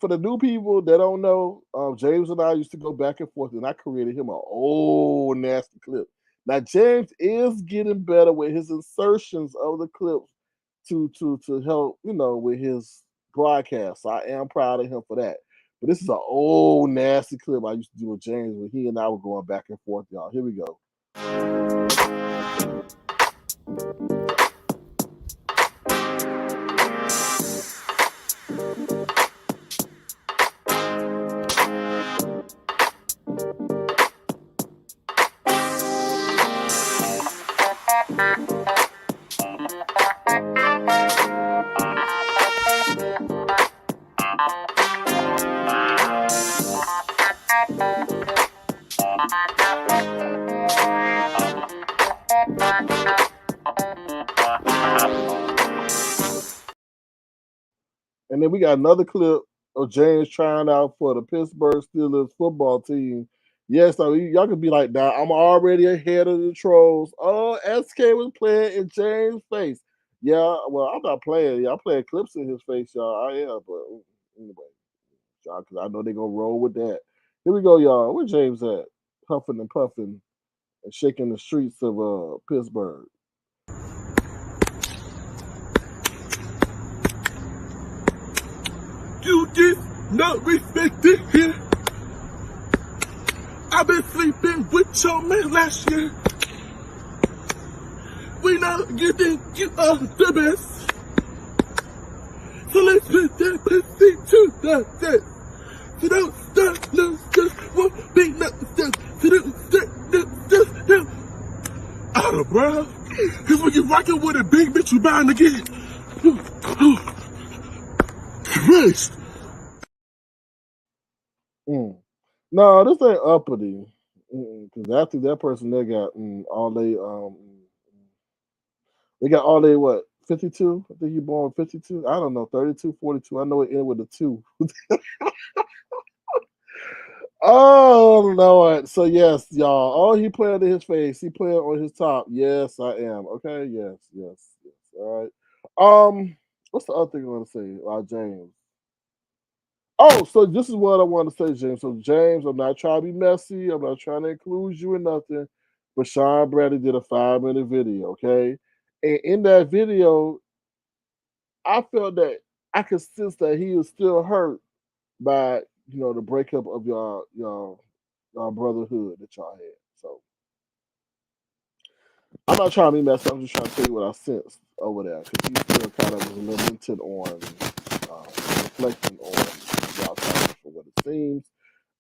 For the new people that don't know, James and I used to go back and forth, and I created him an old nasty clip. Now James is getting better with his insertions of the clips to help, with his broadcast. So I am proud of him for that. But this is an old nasty clip I used to do with James when he and I were going back and forth, y'all. Here we go. And then we got another clip of James trying out for the Pittsburgh Steelers football team. Yes, so y'all could be like, now I'm already ahead of the trolls. Oh, SK was playing in James' face. Yeah, well, I'm not playing. Y'all playing clips in his face, y'all. I am, but anyway, y'all, because I know they're going to roll with that. Here we go, y'all. Where James at? Huffing and puffing and shaking the streets of Pittsburgh. You did not respect it here. I've been sleeping with your man last year. We know you think you are the best. So let's put that pussy to the test. So don't stop, no, just won't be nothing. So don't stop, just no. Out of breath. Cause when you rockin' with a big bitch, you bound to get. Christ. No, this ain't uppity. Because after that person, they got all they what 52. I think you born 52. I don't know 32, 42. I know it ended with a 2. Oh Lord. So yes, y'all. Oh, he playing in his face. He playing on his top. Yes, I am. Okay. Yes. All right. What's the other thing I want to say about James? Oh, so this is what I want to say, James. So, James, I'm not trying to be messy. I'm not trying to include you in nothing. But Sean Bradley did a 5-minute video, okay? And in that video, I felt that I could sense that he was still hurt by, the breakup of y'all brotherhood that y'all had. So, I'm not trying to be messy. I'm just trying to tell you what I sensed over there because he still kind of was limited on reflecting on y'all talking for what it seems.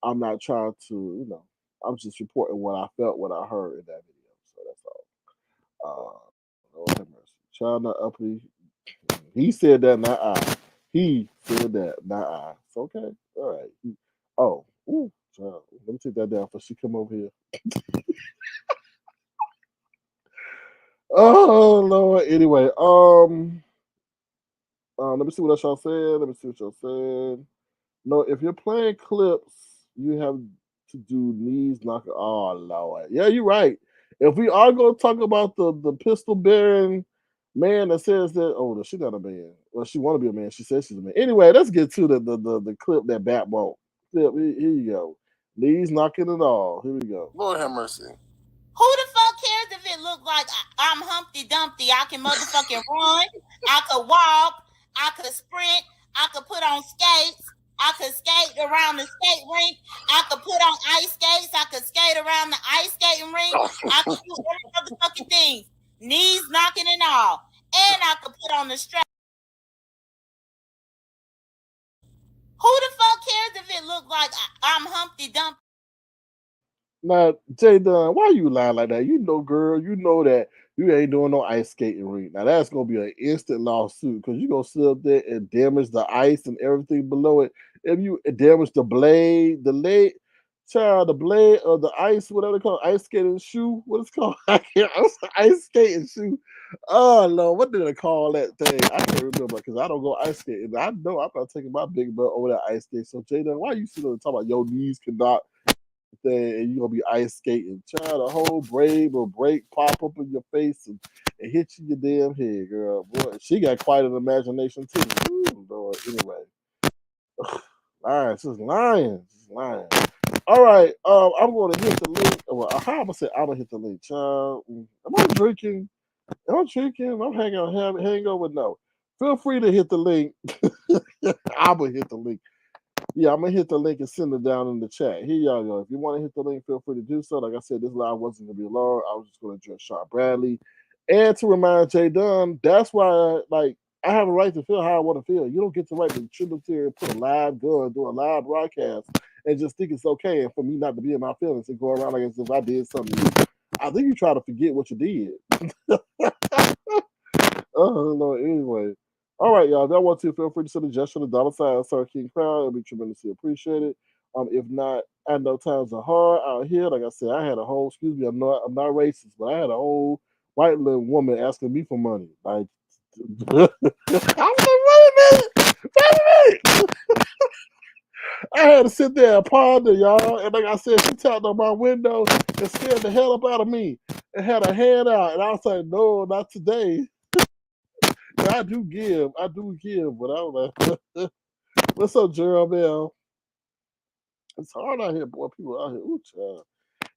I'm not trying to, I'm just reporting what I felt, what I heard in that video. So that's all. Lord have mercy. Child not uppity. He said that, not I. He said that, not I. It's okay. All right. Oh, ooh, child. Let me take that down before she come over here. Oh Lord. Anyway, let me see what else y'all said. No, if you're playing clips, you have to do knees knocking. Oh Lord, yeah, you're right. If we are gonna talk about the pistol bearing man that says that, oh, no, she's not a man. Well, she want to be a man. She says she's a man. Anyway, let's get to the clip that Bat won't. Clip. Here you go. Knees knocking it all. Here we go. Lord have mercy. Who the fuck cares if it look like I'm Humpty Dumpty? I can motherfucking run. I could walk. I could sprint. I could put on skates. I could skate around the skate rink. I could put on ice skates. I could skate around the ice skating rink. I could do every motherfucking thing. Knees knocking and all. And I could put on the strap. Who the fuck cares if it look like I'm Humpty Dumpty? Now, Jay Dunn, why you lying like that? You know, girl, you know that you ain't doing no ice skating rink. Now that's gonna be an instant lawsuit because you gonna sit up there and damage the ice and everything below it. If you damage the blade, the blade of the ice, whatever they call it, ice skating shoe. What it's called? Ice skating shoe. Oh no, what did they call that thing? I can't remember because I don't go ice skating. I know I'm not taking my big butt over that ice skate. So Jay Dunn, why you sitting there talking about your knees cannot thing and you're gonna be ice skating. Child, a whole braid or break pop up in your face and hit you in your damn head, girl. Boy, she got quite an imagination too. Ooh, Lord. Anyway. Lying, she's lying. All right. I'm gonna hit the link. Oh, well, how am I say I'm gonna hit the link, child? Am I drinking? Am I drinking? I'm hanging on hangover. No. Feel free to hit the link. I'm gonna hit the link. Yeah, I'm gonna hit the link and send it down in the chat. Here y'all go. If you want to hit the link, feel free to do so. Like I said, this live wasn't gonna be long. I was just gonna address Sean Bradley. And to remind Jay Dunn, that's why I have a right to feel how I want to feel. You don't get the right to tributary and put a live gun, do a live broadcast, and just think it's okay and for me not to be in my feelings and go around like as if I did something. I think you try to forget what you did. Oh Lord, anyway. All right, y'all. If y'all want to, feel free to send a gesture to $ Sir King Crown. It'll be tremendously appreciated. If not, I know times are hard out here. Like I said, I had a whole, excuse me, I'm not racist, but I had a whole white little woman asking me for money. Like I was like, wait a minute. I had to sit there and ponder, y'all. And like I said, she tapped on my window and scared the hell up out of me and had her hand out. And I was like, no, not today. I do give, but I was like, what's up, Gerald Bell? It's hard out here, boy. People out here, ooh, child.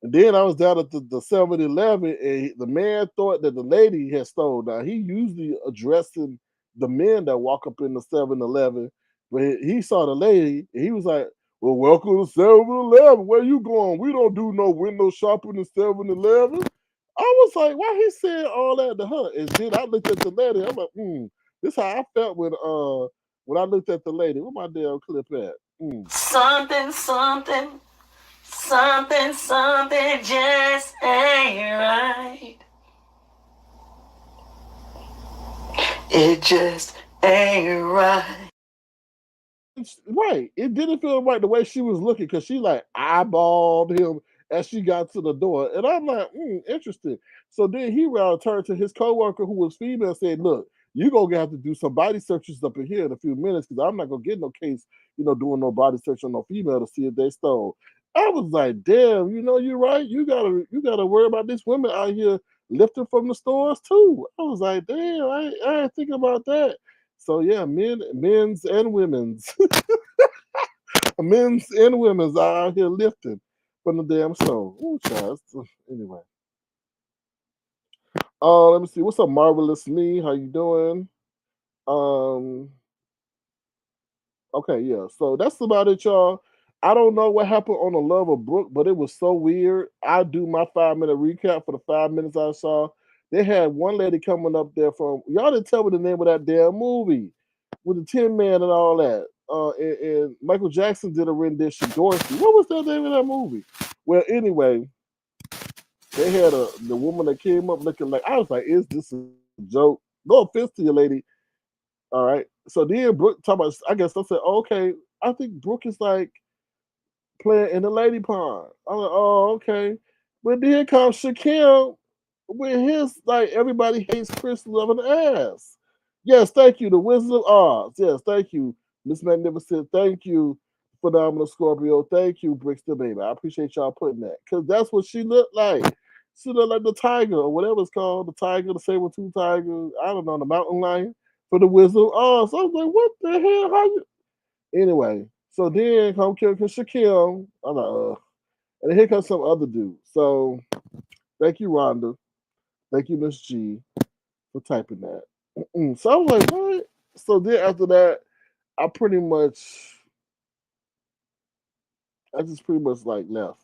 And then I was down at the 7-Eleven, and the man thought that the lady had stolen. Now, he usually addressing the men that walk up in the 7-Eleven, but he saw the lady, and he was like, well, welcome to 7-Eleven. Where you going? We don't do no window shopping in 7-Eleven. I was like, why he said all that to her? And then I looked at the lady. I'm like, this how I felt when I looked at the lady. Where my damn clip at? Something, something, something, something just ain't right. It just ain't right. Right. It didn't feel right the way she was looking because she like eyeballed him as she got to the door. And I'm like, interesting. So then he turned to his coworker who was female and said, look, you're going to have to do some body searches up in here in a few minutes because I'm not going to get no case, doing no body search on no female to see if they stole. I was like, damn, you're right. You gotta worry about these women out here lifting from the stores too. I was like, damn, I ain't thinking about that. So yeah, men's and women's, men's and women's are out here lifting from the damn soul. Ooh, child. Anyway, let me see. What's up, marvelous me? How you doing? Um, Okay, yeah. So that's about it, y'all. I don't know what happened on the Love of Brooke, but it was so weird. I do my 5 minute recap for the 5 minutes I saw. They had one lady coming up there from y'all didn't tell me the name of that damn movie with the Tin Man and all that. And Michael Jackson did a rendition. Dorothy. What was the name of that movie? Well, anyway, they had the woman that came up looking like I was like, is this a joke? No offense to you, lady. All right. So then Brooke talk about I guess I said, okay, I think Brooke is like playing in the lady pond. I'm like, oh, okay. But then comes Shaquille with his like everybody hates Chris loving ass. Yes, thank you. The Wizard of Oz. Yes, thank you. Miss Magnificent. Thank you. Phenomenal Scorpio. Thank you, Bricks the Baby. I appreciate y'all putting that. Cause that's what she looked like. She looked like the tiger or whatever it's called. The tiger, the saber-tooth tiger. I don't know, the mountain lion for the Wizard of Oz. So I was like, what the hell? How you anyway? So then come Shaquille. I'm like, and then here comes some other dude. So thank you, Rhonda. Thank you, Miss G, for typing that. So I was like, what? So then after that, I just pretty much like left.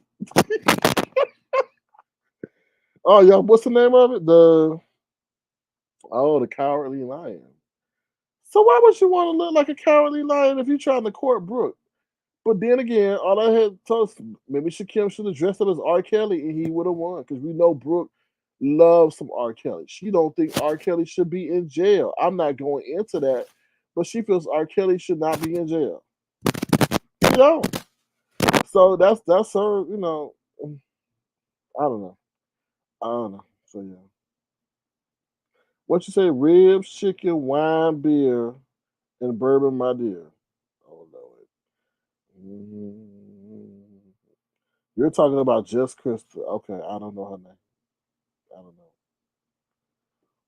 Oh, y'all, what's the name of it? The Cowardly Lion. So why would you want to look like a cowardly lion if you're trying to court Brooke? But then again, all I had told maybe Shaquille should have dressed up as R. Kelly and he would have won because we know Brooke loves some R. Kelly. She don't think R. Kelly should be in jail. I'm not going into that, but she feels R. Kelly should not be in jail. She don't. So that's her. I don't know. I don't know. So yeah. What you say? Ribs, chicken, wine, beer, and bourbon, my dear. Oh Lord. Mm-hmm. You're talking about Just Crystal. Okay, I don't know her name. I don't know.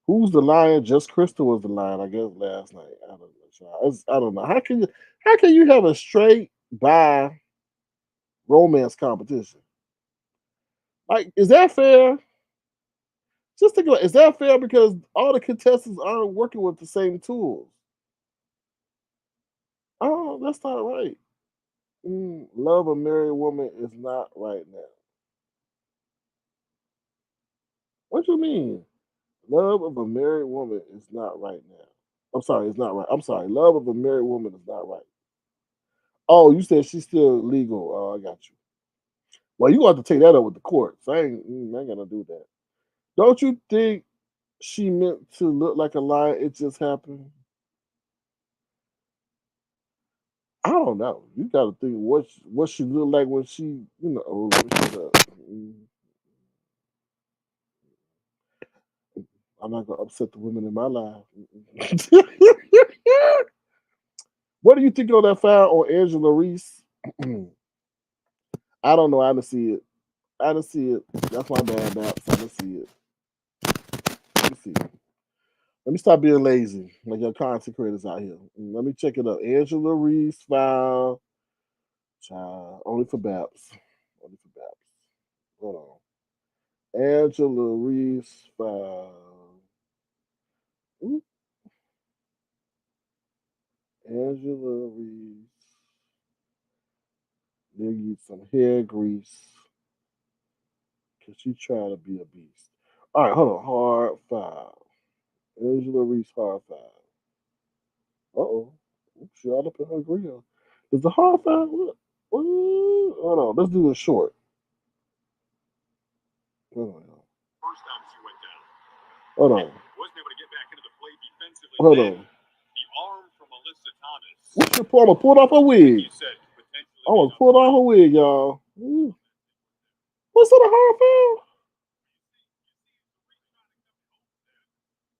Who's the lion? Just Crystal was the lion, I guess, last night. I don't know. I don't know. How can you have a straight by romance competition? Like, is that fair? Just think about, is that fair? Because all the contestants aren't working with the same tools. Oh, that's not right. Love a married woman is not right now. What you mean? Love of a married woman is not right now. I'm sorry, it's not right. I'm sorry. Love of a married woman is not right. Oh, you said she's still legal. Oh, I got you. Well, you got to take that up with the courts. I ain't gonna do that. Don't you think she meant to look like a lion? It just happened. I don't know. You got to think what she looked like when she, Oh, let me shut up. I'm not gonna upset the women in my life. What do you think of that foul on Angela Reese? I don't know. I didn't see it. I didn't see it. That's my bad, Baps. I didn't see it. Let me see. Let me stop being lazy, like your content creators out here. Let me check it up. Angela Reese foul. Child, only for Baps. Only for Baps. Hold on. Angela Reese foul. Ooh, Angela Reese. They need some hair grease because she trying to be a beast. All right, hold on. Hard foul. Angela Reese hard foul. Uh oh. She all up in her grill. Is the hard foul? Hold on. Let's do it short. Hold on. Hold on. Hold on. What's your pull? I'm gonna pull it off her wig. I was pulled off her wig, y'all. What's that, a hard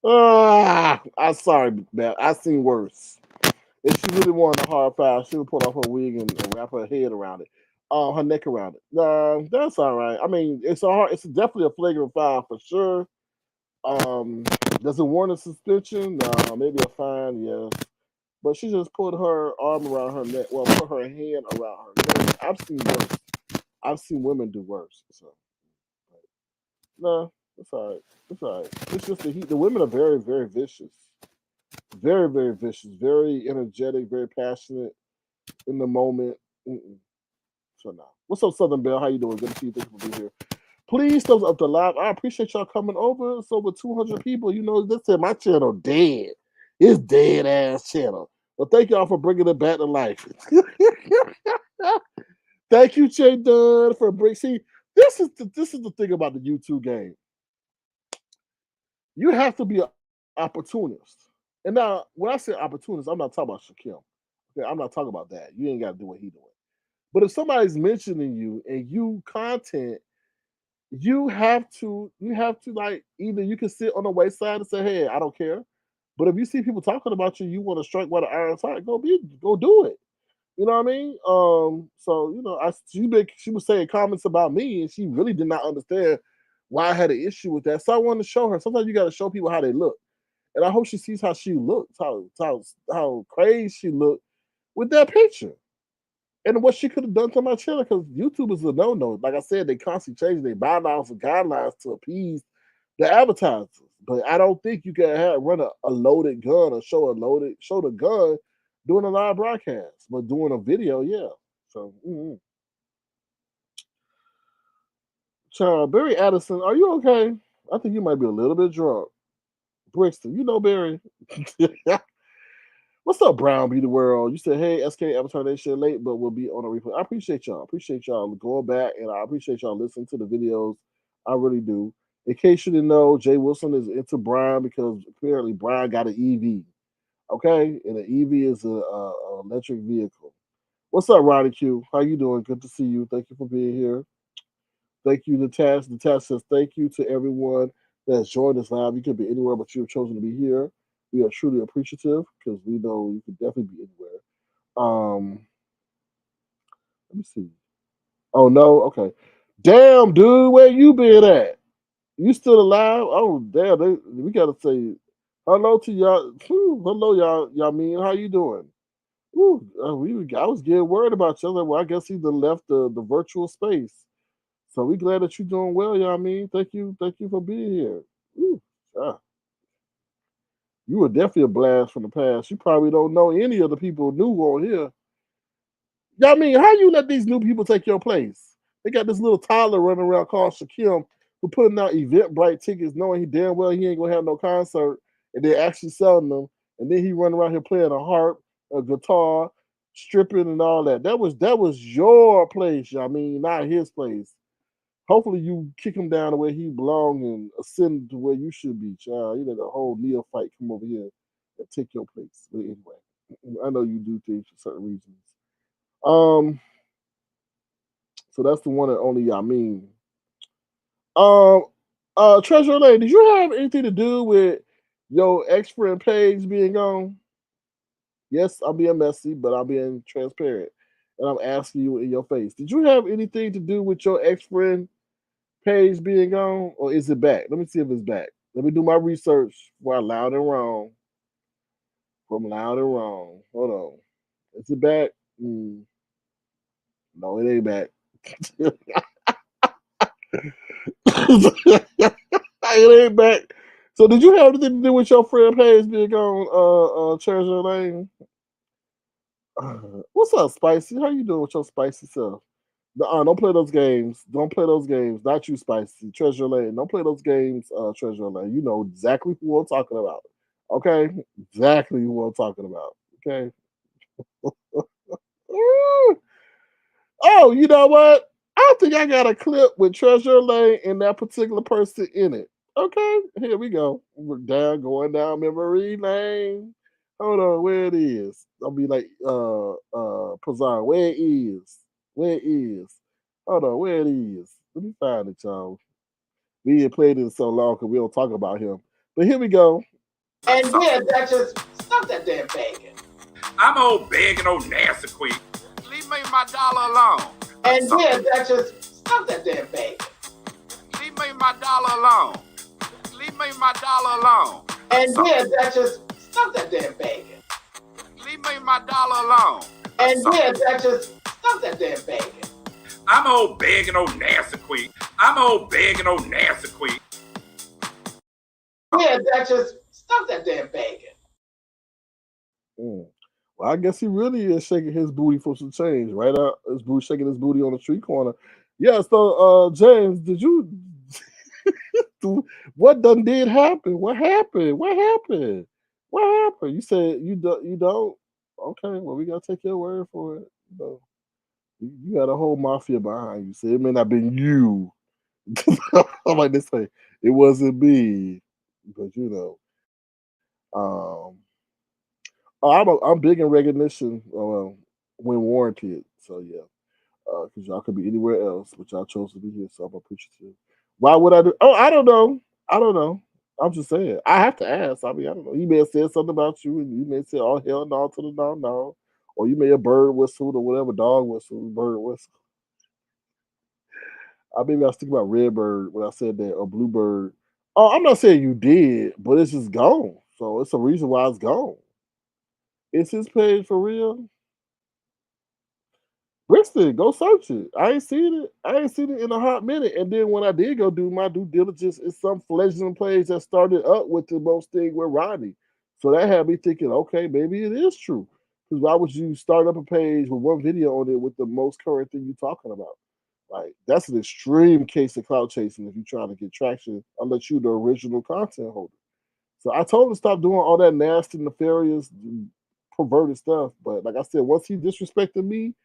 foul? I'm sorry, man. I seen worse. If she really wanted a hard foul, she would pull off her wig and wrap her head around it, her neck around it. Nah, that's all right. I mean, it's definitely a flagrant foul for sure. Um, does it warrant a suspension? No, maybe a fine, yes. But she just put her arm around her neck. Well, put her hand around her neck. I've seen worse. I've seen women do worse. So, no, it's all right. It's all right. It's just the heat. The women are very, very vicious. Very, very vicious. Very energetic. Very passionate in the moment. Mm-mm. So now, what's up, Southern Belle? How you doing? Good to see you. Thank you for being here. Please thumbs up the live. I appreciate y'all coming over. It's over 200 people. You know, this said my channel dead. It's dead ass channel. But thank y'all for bringing it back to life. Thank you, Jay Dunn, for bringing. See, this is the thing about the YouTube game. You have to be an opportunist. And now, when I say opportunist, I'm not talking about Shaquille. Okay, I'm not talking about that. You ain't got to do what he doing. But if somebody's mentioning you and you content, you have to like either you can sit on the wayside and say, hey, I don't care. But if you see people talking about you, you want to strike while the iron's hot, go do it. You know what I mean? So she was saying comments about me, and she really did not understand why I had an issue with that. So I wanted to show her. Sometimes you got to show people how they look, and I hope she sees how she looks, how crazy she looked with that picture, and what she could have done to my channel. Because YouTube is a no. Like I said, they constantly change their bylaws and guidelines to appease the advertisers. But I don't think you can run a loaded gun or show the gun doing a live broadcast, but doing a video, yeah. So, Child, Barry Addison, are you okay? I think you might be a little bit drunk. Brixton, you know Barry. What's up, Brown Beauty World? You said, hey, SK Avatar, they shit late, but we'll be on a replay. I appreciate y'all. Appreciate y'all going back, and I appreciate y'all listening to the videos. I really do. In case you didn't know, Jay Wilson is into Brian because apparently Brian got an EV. Okay, and an EV is a electric vehicle. What's up, Ronnie Q? How you doing? Good to see you. Thank you for being here. Thank you, Natasha. Natasha says thank you to everyone that's joined us live. You could be anywhere, but you have chosen to be here. We are truly appreciative because we know you could definitely be anywhere. Let me see. Oh no, okay. Damn, dude, where you been at? You still alive? Oh damn, we gotta say hello to y'all. Hello, y'all mean. How you doing? I was getting worried about you. I was like, well, I guess he done left the virtual space. So we glad that you're doing well, y'all. I mean, thank you for being here. Ooh, ah, you were definitely a blast from the past. You probably don't know any of the people new on here. Y'all mean, how you let these new people take your place? They got this little toddler running around called Shaquem who putting out Eventbrite tickets, knowing he damn well he ain't gonna have no concert, and they're actually selling them. And then he run around here playing a harp, a guitar, stripping, and all that. That was your place. I mean, not his place. Hopefully, you kick him down to where he belongs and ascend to where you should be, child. You let a whole neophyte come over here and take your place. But anyway, I know you do things for certain reasons. Um, so that's the one and only Yamin. Um, Treasure Lane, did you have anything to do with your ex friend Paige being gone? Yes, I'm being messy, but I'm being transparent, and I'm asking you in your face. Did you have anything to do with your ex friend Paige being gone, or is it back? Let me see if it's back. Let me do my research for loud and wrong. From loud and wrong. Hold on. Is it back? No, it ain't back. It ain't back. So did you have anything to do with your friend Paige being on Treasure Lane? What's up, Spicy? How you doing with your spicy self? Don't play those games. Don't play those games. Not you, Spicy. Treasure Lane. Don't play those games, Treasure Lane. You know exactly who I'm talking about. Okay? Exactly who I'm talking about. Okay? Oh, you know what? I think I got a clip with Treasure Lane and that particular person in it. Okay, here we go. We're going down memory lane. Hold on, where it is? I'll be like Pazar, where it is. Where it is. Hold on, where it is. Let me find it, y'all. We ain't played it in so long because we don't talk about him. But here we go. And yeah, Duchess, stop that damn begging. I'm old begging old nasty queen. Leave me my dollar alone. And yeah, Duchess, stop that damn begging. Leave me my dollar alone. Leave me my dollar alone. And yeah, Duchess, stop that damn begging. Leave me my dollar alone. And yeah, Duchess, stop that damn begging. I'm old begging old nasty queen. I'm old begging old nasty queen. Yeah, Duchess, stop that damn begging. Well, I guess he really is shaking his booty for some change, right? His booty shaking his booty on the street corner. Yeah. So, James, did you? What done did happen? What happened? What happened? What happened? You said you don't. You don't. Okay. Well, we gotta take your word for it. You got a whole mafia behind you. So it may not have been you. I'm like this way. It wasn't me, but Um, I'm big in recognition when warranted. So yeah, because y'all could be anywhere else, but y'all chose to be here, so I'm appreciative. Why would I do? Oh, I don't know. I don't know. I'm just saying. I have to ask. I mean, I don't know. You may have said something about you, and you may say, "Oh hell no to the no no," or you may have bird whistled or whatever, dog whistle, bird whistle. I maybe I was thinking about Redbird when I said that, or Bluebird. Oh, I'm not saying you did, but it's just gone. So it's a reason why it's gone. Is his page for real? Brixton, go search it. I ain't seen it. I ain't seen it in a hot minute. And then when I did go do my due diligence, it's some fledgling page that started up with the most thing with Rodney. So that had me thinking, okay, maybe it is true. Because why would you start up a page with one video on it with the most current thing you're talking about? Like that's an extreme case of clout chasing if you're trying to get traction, unless you're the original content holder. So I told him to stop doing all that nasty, nefarious, perverted stuff. But like I said, once he disrespected me,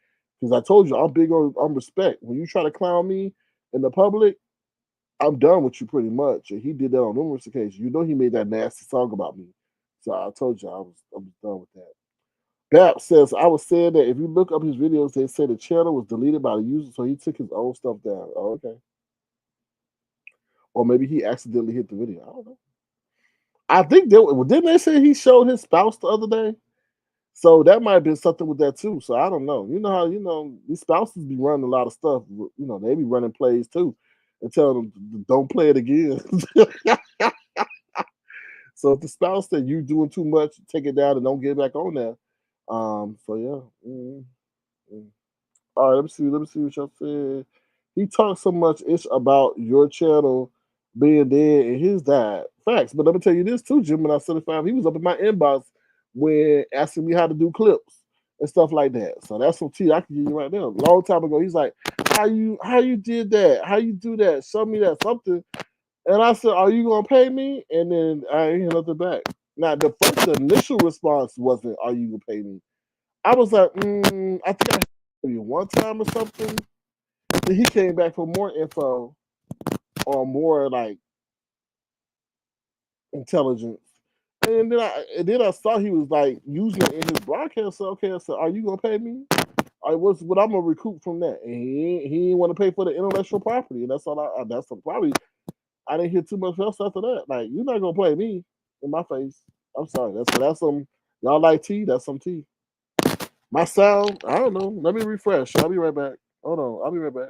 because I told you I'm big on respect. When you try to clown me in the public, I'm done with you pretty much. And he did that on numerous occasions. You know he made that nasty song about me. So I told you I was done with that. Bap says I was saying that if you look up his videos, they say the channel was deleted by the user, so he took his own stuff down. Oh, okay. Or maybe he accidentally hit the video. I don't know. I think didn't they say he showed his spouse the other day? So that might have been something with that too. So I don't know. You know how these spouses be running a lot of stuff. They be running plays too, and tell them don't play it again. So if the spouse said you doing too much, take it down and don't get back on there. So yeah. Mm. All right. Let me see. Let me see what y'all said. He talks so much ish about your channel being dead and his died. Facts. But let me tell you this too, Gemini 75. He was up in my inbox when asking me how to do clips and stuff like that. So that's some tea I can give you right now. A long time ago, he's like, how you did that? How you do that? Show me that something. And I said, are you gonna pay me? And then I ain't hear nothing back. Now the initial response wasn't, are you gonna pay me? I was like, I think I maybe one time or something. Then he came back for more info on more like intelligence. And then I saw he was like using it in his broadcast. So okay, I said, are you gonna pay me? I was what I'm gonna recoup from that. And he didn't want to pay for the intellectual property. And that's all that's probably I didn't hear too much else after that. Like, you're not gonna play me in my face. I'm sorry. That's some y'all like tea, that's some tea. My sound, I don't know. Let me refresh. I'll be right back. Hold on, I'll be right back.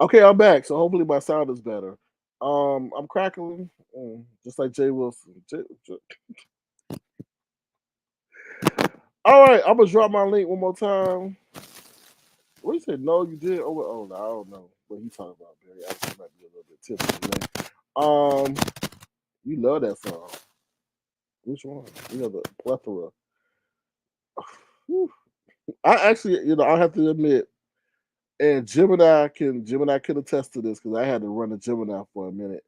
Okay, I'm back. So hopefully my sound is better. I'm crackling, just like Jay Wilson. All right, I'm gonna drop my link one more time. What you said? No, you did. Oh, no, I don't know what he talking about, Barry. I think it might be a little bit tipsy today. You love that song. Which one? You know the plethora. Whew. I actually, I have to admit, and Gemini could attest to this because I had to run a Gemini for a minute.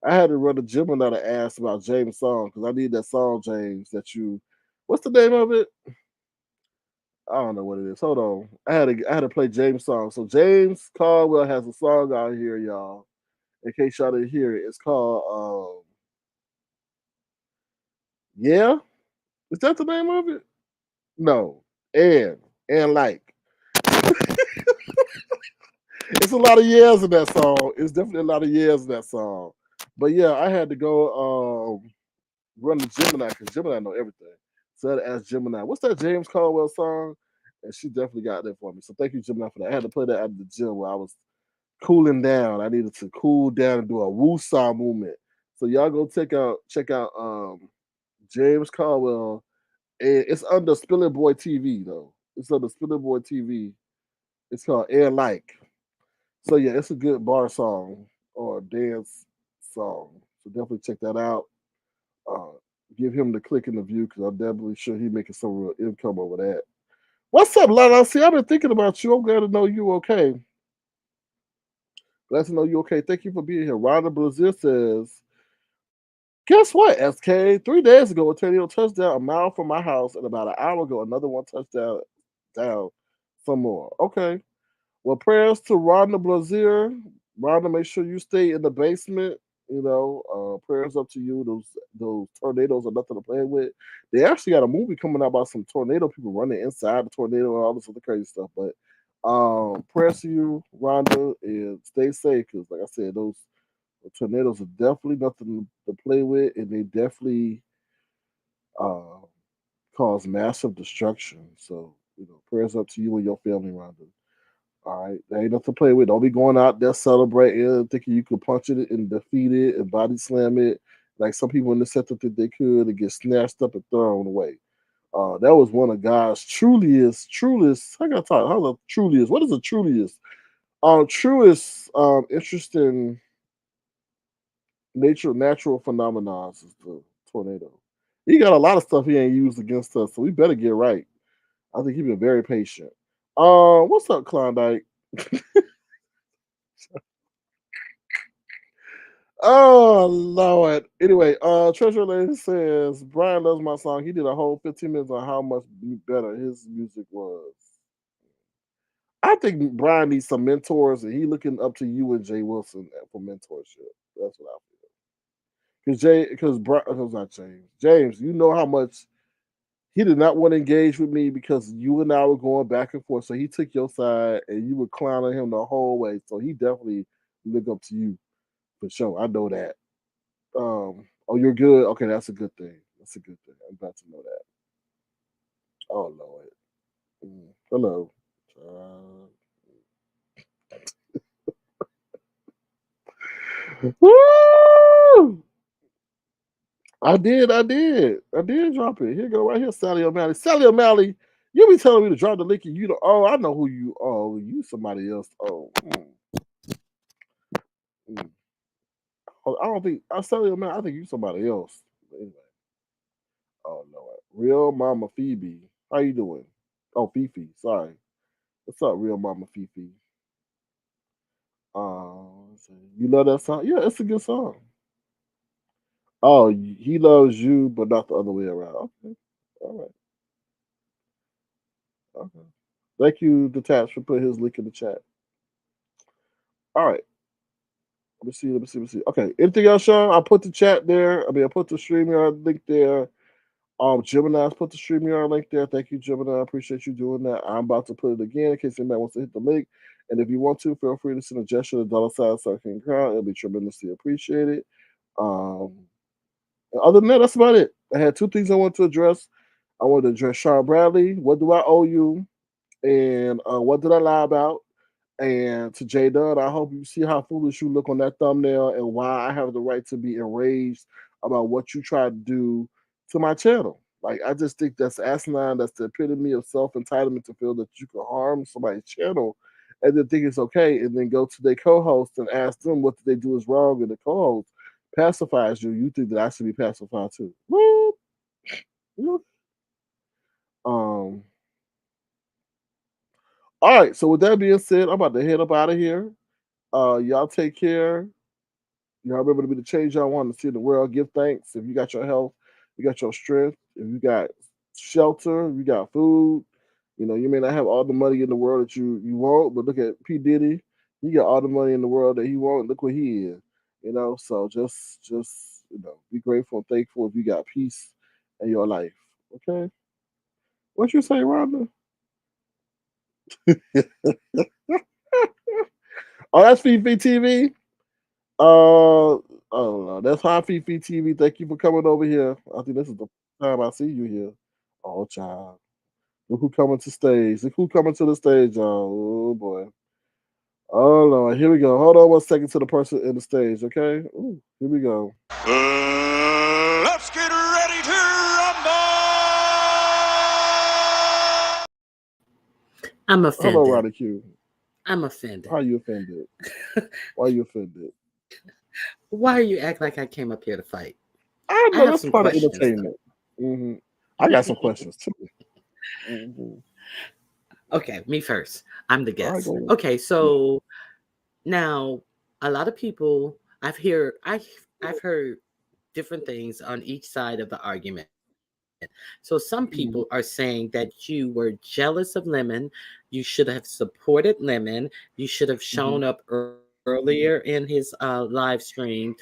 I had to run a Gemini to ask about James' song because I need that song, James. What's the name of it? I don't know what it is. Hold on. I had to play James' song. So James Caldwell has a song out here, y'all. In case y'all didn't hear it, it's called Yeah. Is that the name of it? No. And like. It's a lot of years in that song. It's definitely a lot of years in that song. But yeah, I had to go run the Gemini because Gemini know everything. So I had to ask Gemini, what's that James Caldwell song? And she definitely got that for me. So thank you, Gemini, for that. I had to play that at the gym where I was cooling down. I needed to cool down and do a woo-saw movement. So y'all go check out James Caldwell. And it's under Spiller Boy TV though. It's under Spiller Boy TV. It's called Air Like. So yeah, it's a good bar song or dance song. So definitely check that out. Uh, give him the click in the view because I'm definitely sure he's making some real income over that. What's up, Lala? See, I've been thinking about you. I'm glad to know you okay. Glad to know you okay. Thank you for being here. Rhonda Brazil says, guess what, SK? 3 days ago, a tornado touchdown a mile from my house, and about an hour ago, another one touchdown down some more. Okay. Well, prayers to Rhonda Blazier. Rhonda, make sure you stay in the basement. Prayers up to you. Those tornadoes are nothing to play with. They actually got a movie coming out about some tornado people running inside the tornado and all this other crazy stuff. But prayers to you, Rhonda, and stay safe because, like I said, those tornadoes are definitely nothing to play with, and they definitely uh, cause massive destruction. So, prayers up to you and your family, Rhonda. All right, there ain't nothing to play with. Don't be going out there celebrating, thinking you could punch it and defeat it and body slam it, like some people in the sector think they could, and get snatched up and thrown away. That was one of God's truest. I gotta talk. How the truliest? What is a truliest? Truest, interesting natural phenomena is the tornado. He got a lot of stuff he ain't used against us, so we better get right. I think he been very patient. What's up, Klondike? Oh Lord. Anyway, Treasure Lady says Brian loves my song. He did a whole 15 minutes on how much better his music was. I think Brian needs some mentors, and he looking up to you and Jay Wilson for mentorship. That's what I feel. Because not James. James, you know how much he did not want to engage with me because you and I were going back and forth. So he took your side, and you were clowning him the whole way. So he definitely look up to you for sure. I know that. Oh, you're good. Okay, that's a good thing. That's a good thing. I'm glad to know that. Oh Lord. Hello. Woo! I did drop it. Here you go, right here, Sally O'Malley. Sally O'Malley, you be telling me to drop the link and you don't. Oh, I know who you. Oh, you somebody else. Oh, mm. Oh, I don't think I Sally O'Malley. I think you somebody else. But anyway, oh no, real Mama Phoebe. How you doing? Oh, Fifi. Sorry. What's up, real Mama Fifi? Let's see. You love that song? Yeah, it's a good song. Oh, he loves you, but not the other way around. Okay, all right. Okay. Thank you, Detached, for putting his link in the chat. All right. Let me see. Let me see. Let me see. Okay. Anything else, Sean? I put the chat there. I put the StreamYard link there. Gemini's put the StreamYard link there. Thank you, Gemini. I appreciate you doing that. I'm about to put it again in case anybody wants to hit the link. And if you want to, feel free to send a gesture to $sign Circling Crown. It'll be tremendously appreciated. Um, Other than that, that's about it. I had two things I want to address. I want to address Sean Bradley. What do I owe you? And what did I lie about? And to Jay Dunn, I hope you see how foolish you look on that thumbnail and why I have the right to be enraged about what you tried to do to my channel. Like, I just think that's asinine. That's the epitome of self entitlement to feel that you can harm somebody's channel and then think it's okay and then go to their co host and ask them what they do is wrong and the co host pacifies you. You think that I should be pacified too. Well, you know, um, all right. So, with that being said, I'm about to head up out of here. Y'all take care. Y'all remember to be the change y'all want to see in the world. Give thanks. If you got your health, you got your strength, if you got shelter, if you got food, you may not have all the money in the world that you want, but look at P. Diddy. He got all the money in the world that he want. Look what he is. So just be grateful and thankful if you got peace in your life. Okay? What you say, Rhonda? Oh, that's Fifi TV? I don't know. That's High Fifi TV. Thank you for coming over here. I think this is the first time I see you here. Oh, child. Look who coming to stage. Look who coming to the stage, y'all. Oh, boy. Oh, Lord. Here we go. Hold on 1 second to the person in the stage, okay? Ooh, here we go. Let's get ready to rumble! I'm Hello, offended. Roddy Q. I'm offended. How you offended? Why you offended? Why you act like I came up here to fight? I I know have that's some part of questions, entertainment. I got some questions, too. though. Okay, me first. I'm the All right, guest. go ahead. Okay, so now a lot of people I've heard different things on each side of the argument. So some people are Mhm, saying that you were jealous of Lemon, you should have supported Lemon, you should have shown mhm, up earlier in his live stream,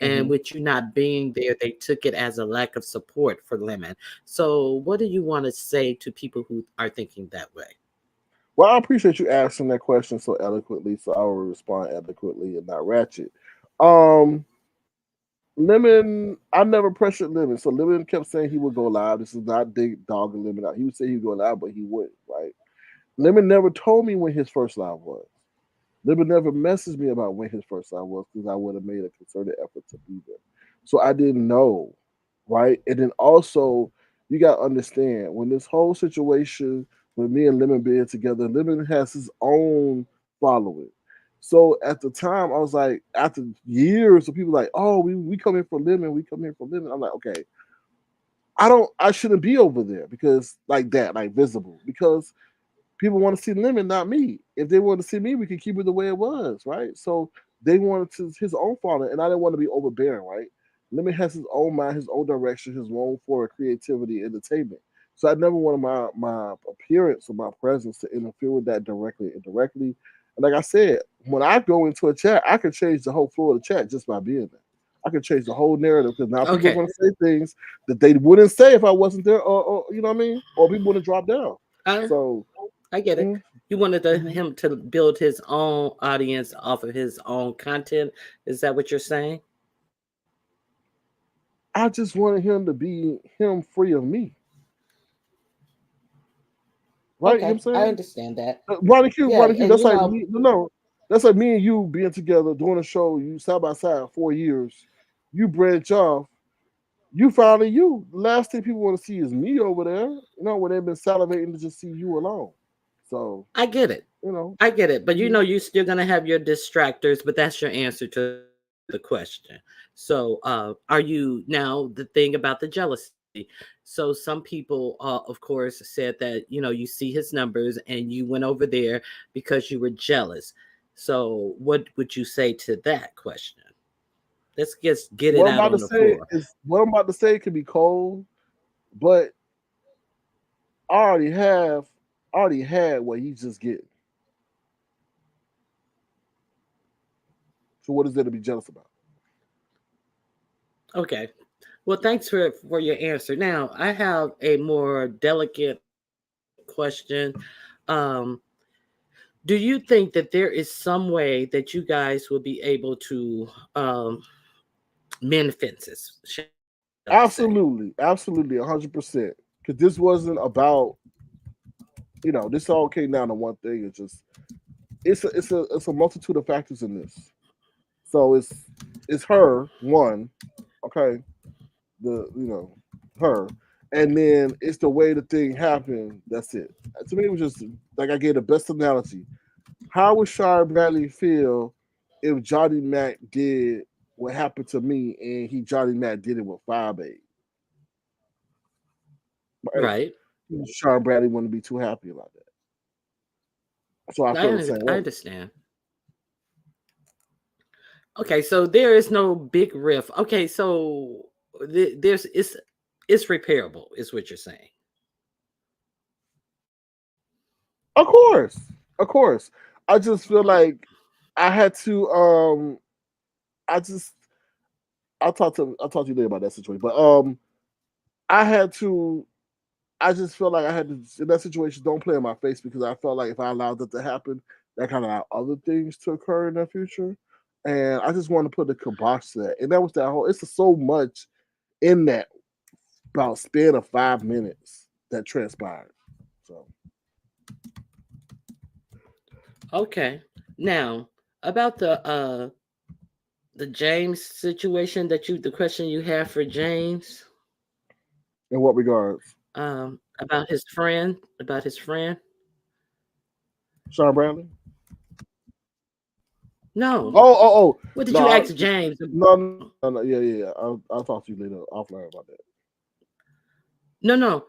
and with you mhm. not being there, they took it as a lack of support for Lemon. So what do you want to say to people who are thinking that way? Well, I appreciate you asking that question so eloquently, so I will respond eloquently and not ratchet. Um, Lemon, I never pressured Lemon, so Lemon kept saying he would go live. This is not dig dogging Lemon out. He would say he'd go live, but he wouldn't. Right? Lemon never told me when his first live was. Lemon never messaged me about when his first live was because I would have made a concerted effort to be there. So I didn't know, right? And then also, you got to understand when this whole situation with me and Lemon being together, Lemon has his own following. So at the time, I was like, after years of people like, oh, we come in for Lemon, we come in for Lemon. I'm like, okay, I shouldn't be over there because like that, like visible, because people want to see Lemon, not me. If they want to see me, we could keep it the way it was, right? So they wanted to his own father, and I didn't want to be overbearing, right? Lemon has his own mind, his own direction, his own for creativity, entertainment. So I never wanted my appearance or my presence to interfere with that directly or indirectly. And like I said, when I go into a chat, I can change the whole flow of the chat just by being there. I can change the whole narrative because now people are Okay. going to say things that they wouldn't say if I wasn't there, or you know what I mean, or people would have dropped down. I So I get it. mm, You wanted mhm. him to build his own audience off of his own content. Is that what you're saying? I just wanted him to be him free of me. Right? You know what I'm Okay, I saying? understand that. Ronnie Q, Yeah, Ronnie Q, and that's you like know, me. No, no. That's like me and you being together doing a show. You side by side 4 years. You branch off. You finally you. The last thing people want to see is me over there. You know when they've been salivating to just see you alone. So I get it. you know. I get it. But you know, Mhm. you're still gonna have your distractors, but that's your answer to the question. So are you now the thing about the jealousy? So some people of course said that, you know, you see his numbers and you went over there because you were jealous. So what would you say to that question? Let's just get it What I'm out about to on the say floor. is what I'm about to say could be cold, but I already had what he's just getting. So what is there to be jealous about? Okay. Well, thanks for your answer. Now, I have a more delicate question. Um, do you think that there is some way that you guys will be able to mend fences, shall I say? Absolutely, absolutely, 100%. Because this wasn't about this all came down to one thing. It's just it's a multitude of factors in this. So it's her one, okay, her, and then it's the way the thing happened. That's it. To me, it was just like I gave the best analogy. How would Shire Bradley feel if Johnny Mac did what happened to me and Johnny Mac did it with 5A? Right? Right. Shire Bradley wouldn't be too happy about that. So I feel the same I way. understand. Okay, so there is no big rift. Okay, so there's it's repairable, is what you're saying. Of course. Of course. I just feel like I had to I just I'll talk to you later about that situation. But I had to I just felt like I had to in that situation don't play in my face because I felt like if I allowed that to happen, that kind of allowed other things to occur in the future. And I just wanted to put the kibosh to that. And that was that whole it's so much in that about span of 5 minutes that transpired. So Okay. Now, about the James situation the question you have for James, in what regards? about his friend. Sean Bradley? No. Oh, oh, oh. What did No, you ask James? no. Yeah, yeah, yeah. I'll talk to you later offline about that. No, no.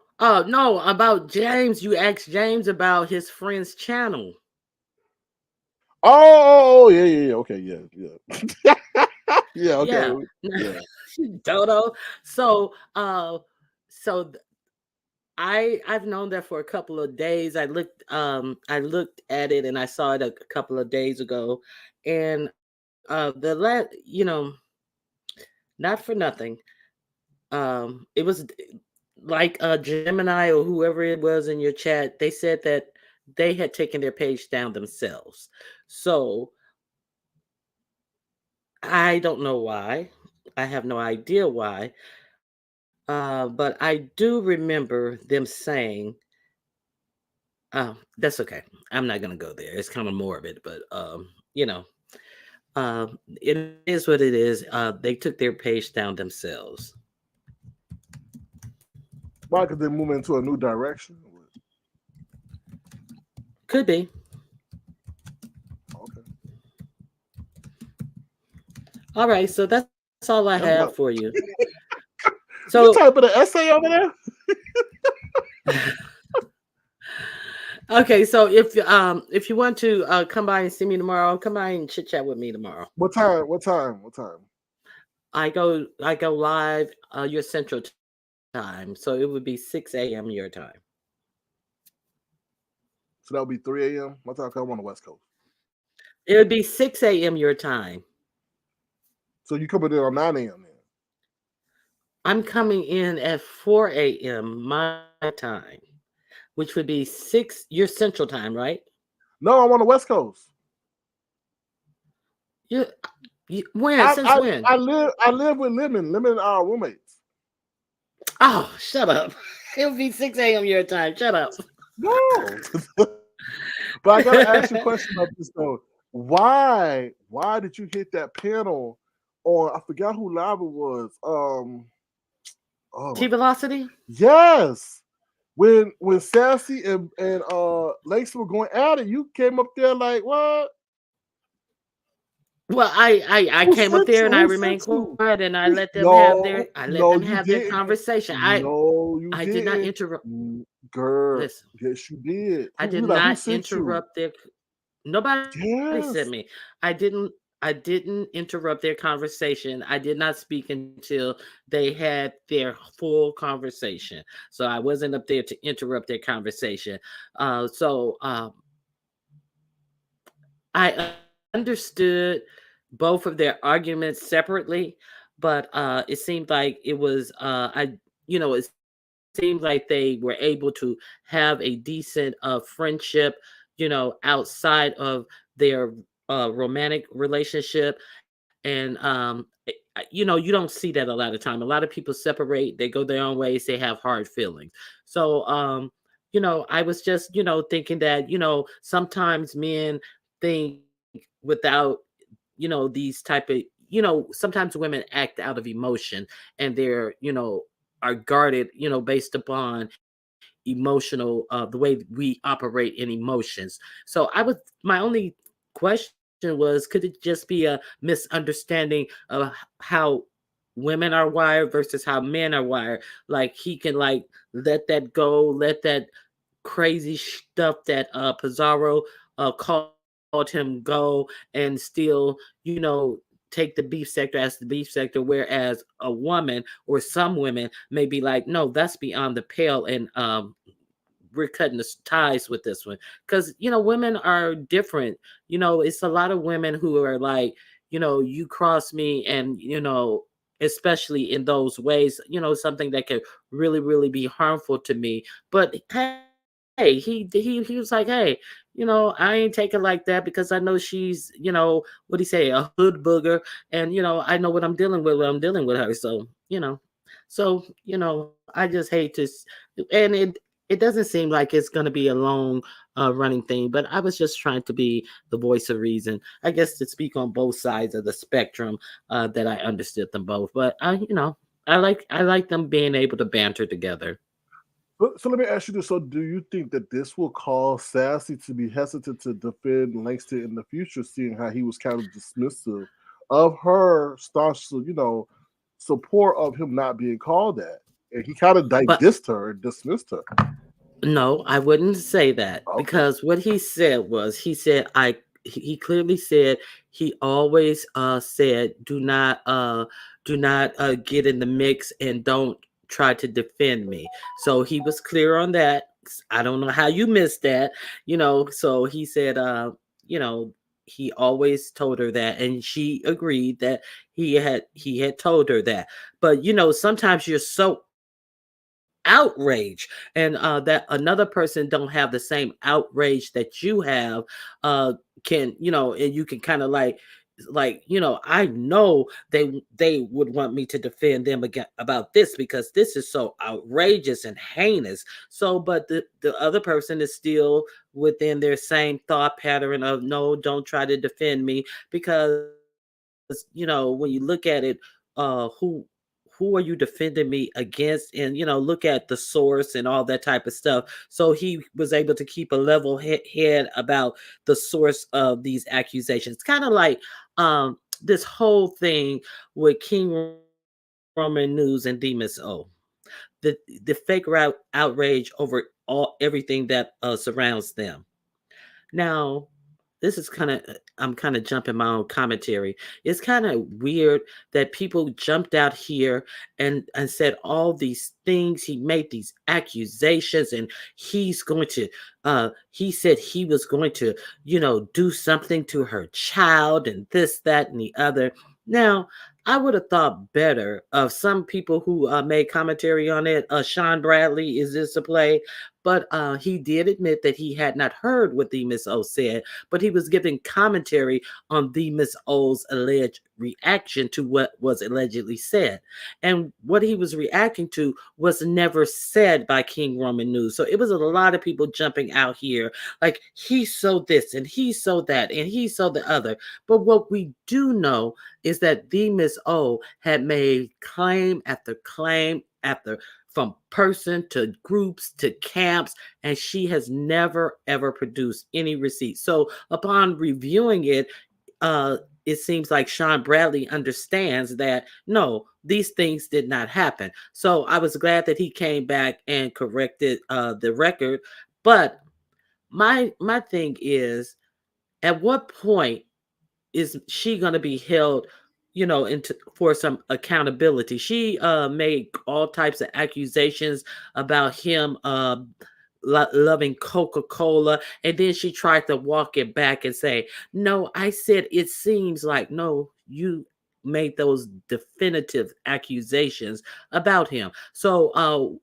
No, about James. You asked James about his friend's channel. Oh, yeah, yeah, yeah. Okay, yeah, yeah. Yeah, okay. Yeah. Yeah. Dodo. So so th- I've known that for a couple of days. I looked at it and I saw it a couple of days ago. And not for nothing. It was like Gemini or whoever it was in your chat, they said that they had taken their page down themselves. So I don't know why. I have no idea why. But I do remember them saying, that's okay. I'm not gonna go there. It's kind of morbid, but it is what it is. They took their page down themselves. Why? Because they're moving into a new direction. Could be. Okay. All right, so that's all I have That's for about you. So you typing an essay over there? okay, so if you want to come by and see me tomorrow, come by and chit chat with me tomorrow. What time? What time? What time? I go live your central time, so it would be 6 a.m. your time. So that'll be 3 a.m. What time? 'Cause I'm on the West Coast. It would be 6 a.m. your time. So you coming in on 9 a.m. then? I'm coming in at 4 a.m. my time, which would be 6 your central time, right? No, I'm on the West Coast. You, when? Since when? I live with Lemon. Lemon and our roommates. Oh, shut up. It'll be 6 a.m. your time. Shut up. No. But I gotta ask you a question about this though. why did you hit that panel on? I forgot who live it was. Oh T Velocity? yes. When Sassy and Lacey were going at it, you came up there like what? Well, I Who came up sent there you? and I Who sent remained quiet you? and I let them have their No, I let no, them you have their didn't. conversation. No, you I did not didn't. interrupt. Girl, Listen, yes, you did. I You did like who not sent you? interrupt their. Nobody sent Yes. me. I didn't. I didn't interrupt their conversation. I did not speak until they had their full conversation. So I wasn't up there to interrupt their conversation. I understood both of their arguments separately, but it seemed like it was it seemed like they were able to have a decent friendship, outside of their romantic relationship. And you don't see that a lot of time. A lot of people separate, they go their own ways, they have hard feelings. So I was just thinking that sometimes men think without these type of sometimes women act out of emotion, and they're are guarded based upon emotional the way we operate in emotions. So my only question was, could it just be a misunderstanding of how women are wired versus how men are wired? Like he can like let that go, let that crazy stuff that Pizarro called him go, and still take the beef sector as the beef sector, whereas a woman or some women may be like, no, that's beyond the pale, and we're cutting the ties with this one. Because women are different. It's a lot of women who are like, you cross me, and especially in those ways, something that could really really be harmful to me. But hey, he was like, hey, I ain't take it like that, because I know she's, what do you say, a hood booger, and I know what I'm dealing with when I'm dealing with her. So I just hate to and it doesn't seem like it's going to be a long running thing, but I was just trying to be the voice of reason, I guess, to speak on both sides of the spectrum, that I understood them both. But I like them being able to banter together. So let me ask you this. So do you think that this will cause Sassy to be hesitant to defend Langston in the future, seeing how he was kind of dismissive of her staunch, support of him not being called that? And he kind of like But dissed her and dismissed her. no, I wouldn't say that, Okay. because what he said was, he clearly said, he always said, do not get in the mix, and don't try to defend me. So he was clear on that. I don't know how you missed that. So he said, you know he always told her that, and she agreed that he had told her that. But sometimes you're so outrage, and that another person don't have the same outrage that you have, uh and you can kind of like, I know they would want me to defend them again about this, because this is so outrageous and heinous. So but the other person is still within their same thought pattern of, no, don't try to defend me, because when you look at it, who are you defending me against? And look at the source and all that type of stuff. So he was able to keep a level head about the source of these accusations. Kind of like this whole thing with King Roman News and Demas O, the fake outrage over everything that surrounds them. Now, this is kind of, I'm kind of jumping my own commentary. It's kind of weird that people jumped out here and said all these things. He made these accusations, and he said he was going to, do something to her child, and this, that, and the other. Now, I would have thought better of some people who made commentary on it. Sean Bradley, is this a play? But he did admit that he had not heard what the Miss O said, but he was giving commentary on the Miss O's alleged reaction to what was allegedly said. And what he was reacting to was never said by King Roman News. So it was a lot of people jumping out here like he sold this and he sold that and he sold the other. But what we do know is that the Miss O had made claim after claim after, from person to groups to camps, and she has never ever produced any receipts. So upon reviewing it, it seems like Sean Bradley understands that no, these things did not happen. So I was glad that he came back and corrected the record. But my thing is, at what point is she going to be held, into for some accountability? She made all types of accusations about him loving Coca-Cola, and then she tried to walk it back and say, no, I said it seems like. No, you made those definitive accusations about him. So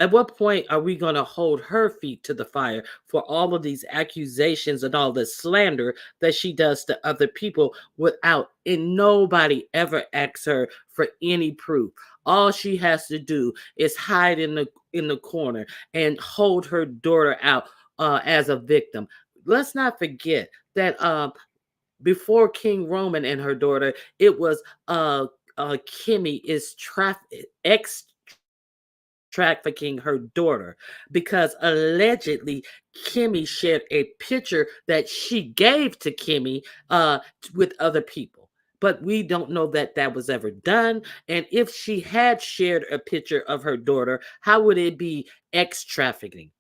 at what point are we going to hold her feet to the fire for all of these accusations and all the slander that she does to other people without, and nobody ever asks her for any proof? All she has to do is hide in the corner and hold her daughter out as a victim. Let's not forget that before King Roman and her daughter, it was Kimmy is ex trafficking her daughter, because allegedly Kimmy shared a picture that she gave to Kimmy with other people. But we don't know that that was ever done. And if she had shared a picture of her daughter, how would it be ex trafficking?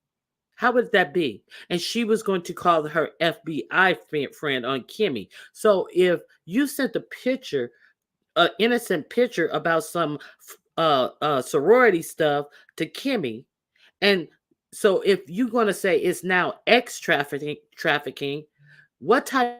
How would that be? And she was going to call her FBI friend on Kimmy. So if you sent a picture, an innocent picture about some sorority stuff to Kimmy, and so if you're going to say it's now ex trafficking, what type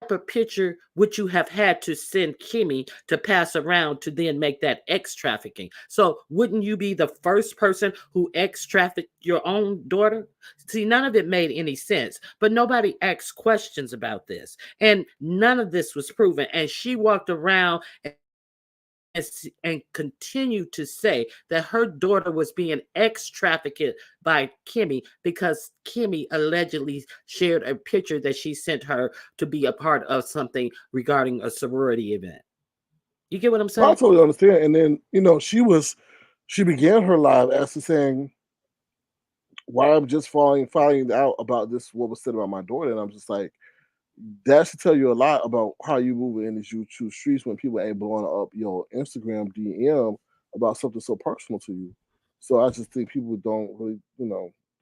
of picture would you have had to send Kimmy to pass around to then make that ex trafficking? So wouldn't you be the first person who ex trafficked your own daughter? See, none of it made any sense, but nobody asked questions about this, and none of this was proven. And she walked around and continued to say that her daughter was being ex trafficked by Kimmy because Kimmy allegedly shared a picture that she sent her to be a part of something regarding a sorority event. You get what I'm Well, I saying? totally understand. And then, she began her live as to saying, why I'm just finding out about this, what was said about my daughter. And I'm just like, that should tell you a lot about how you move in these YouTube streets when people ain't blowing up your Instagram DM about something so personal to you. So I just think people don't really,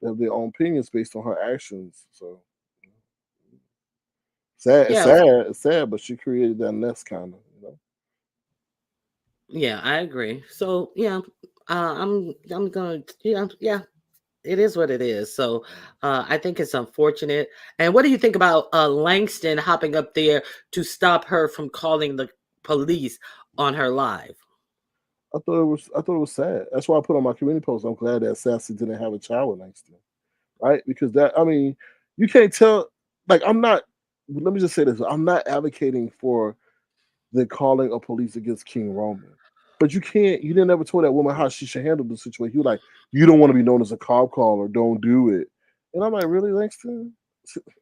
have their own opinions based on her actions. So sad, it's Yeah, sad, it's sad, but she created that nest kind of. yeah, I agree. So yeah, I'm gonna, yeah, it is what it is. So I think it's unfortunate. And what do you think about Langston hopping up there to stop her from calling the police on her live? I thought it was sad. That's why I put on my community post. I'm glad that Sassy didn't have a child with Langston, right? Because you can't tell. Like, I'm not. Let me just say this: I'm not advocating for the calling of police against King Roman, but you can't. You didn't ever told that woman how she should handle the situation. You like, you don't want to be known as a cop caller. Don't do it. And I'm like, really, Langston?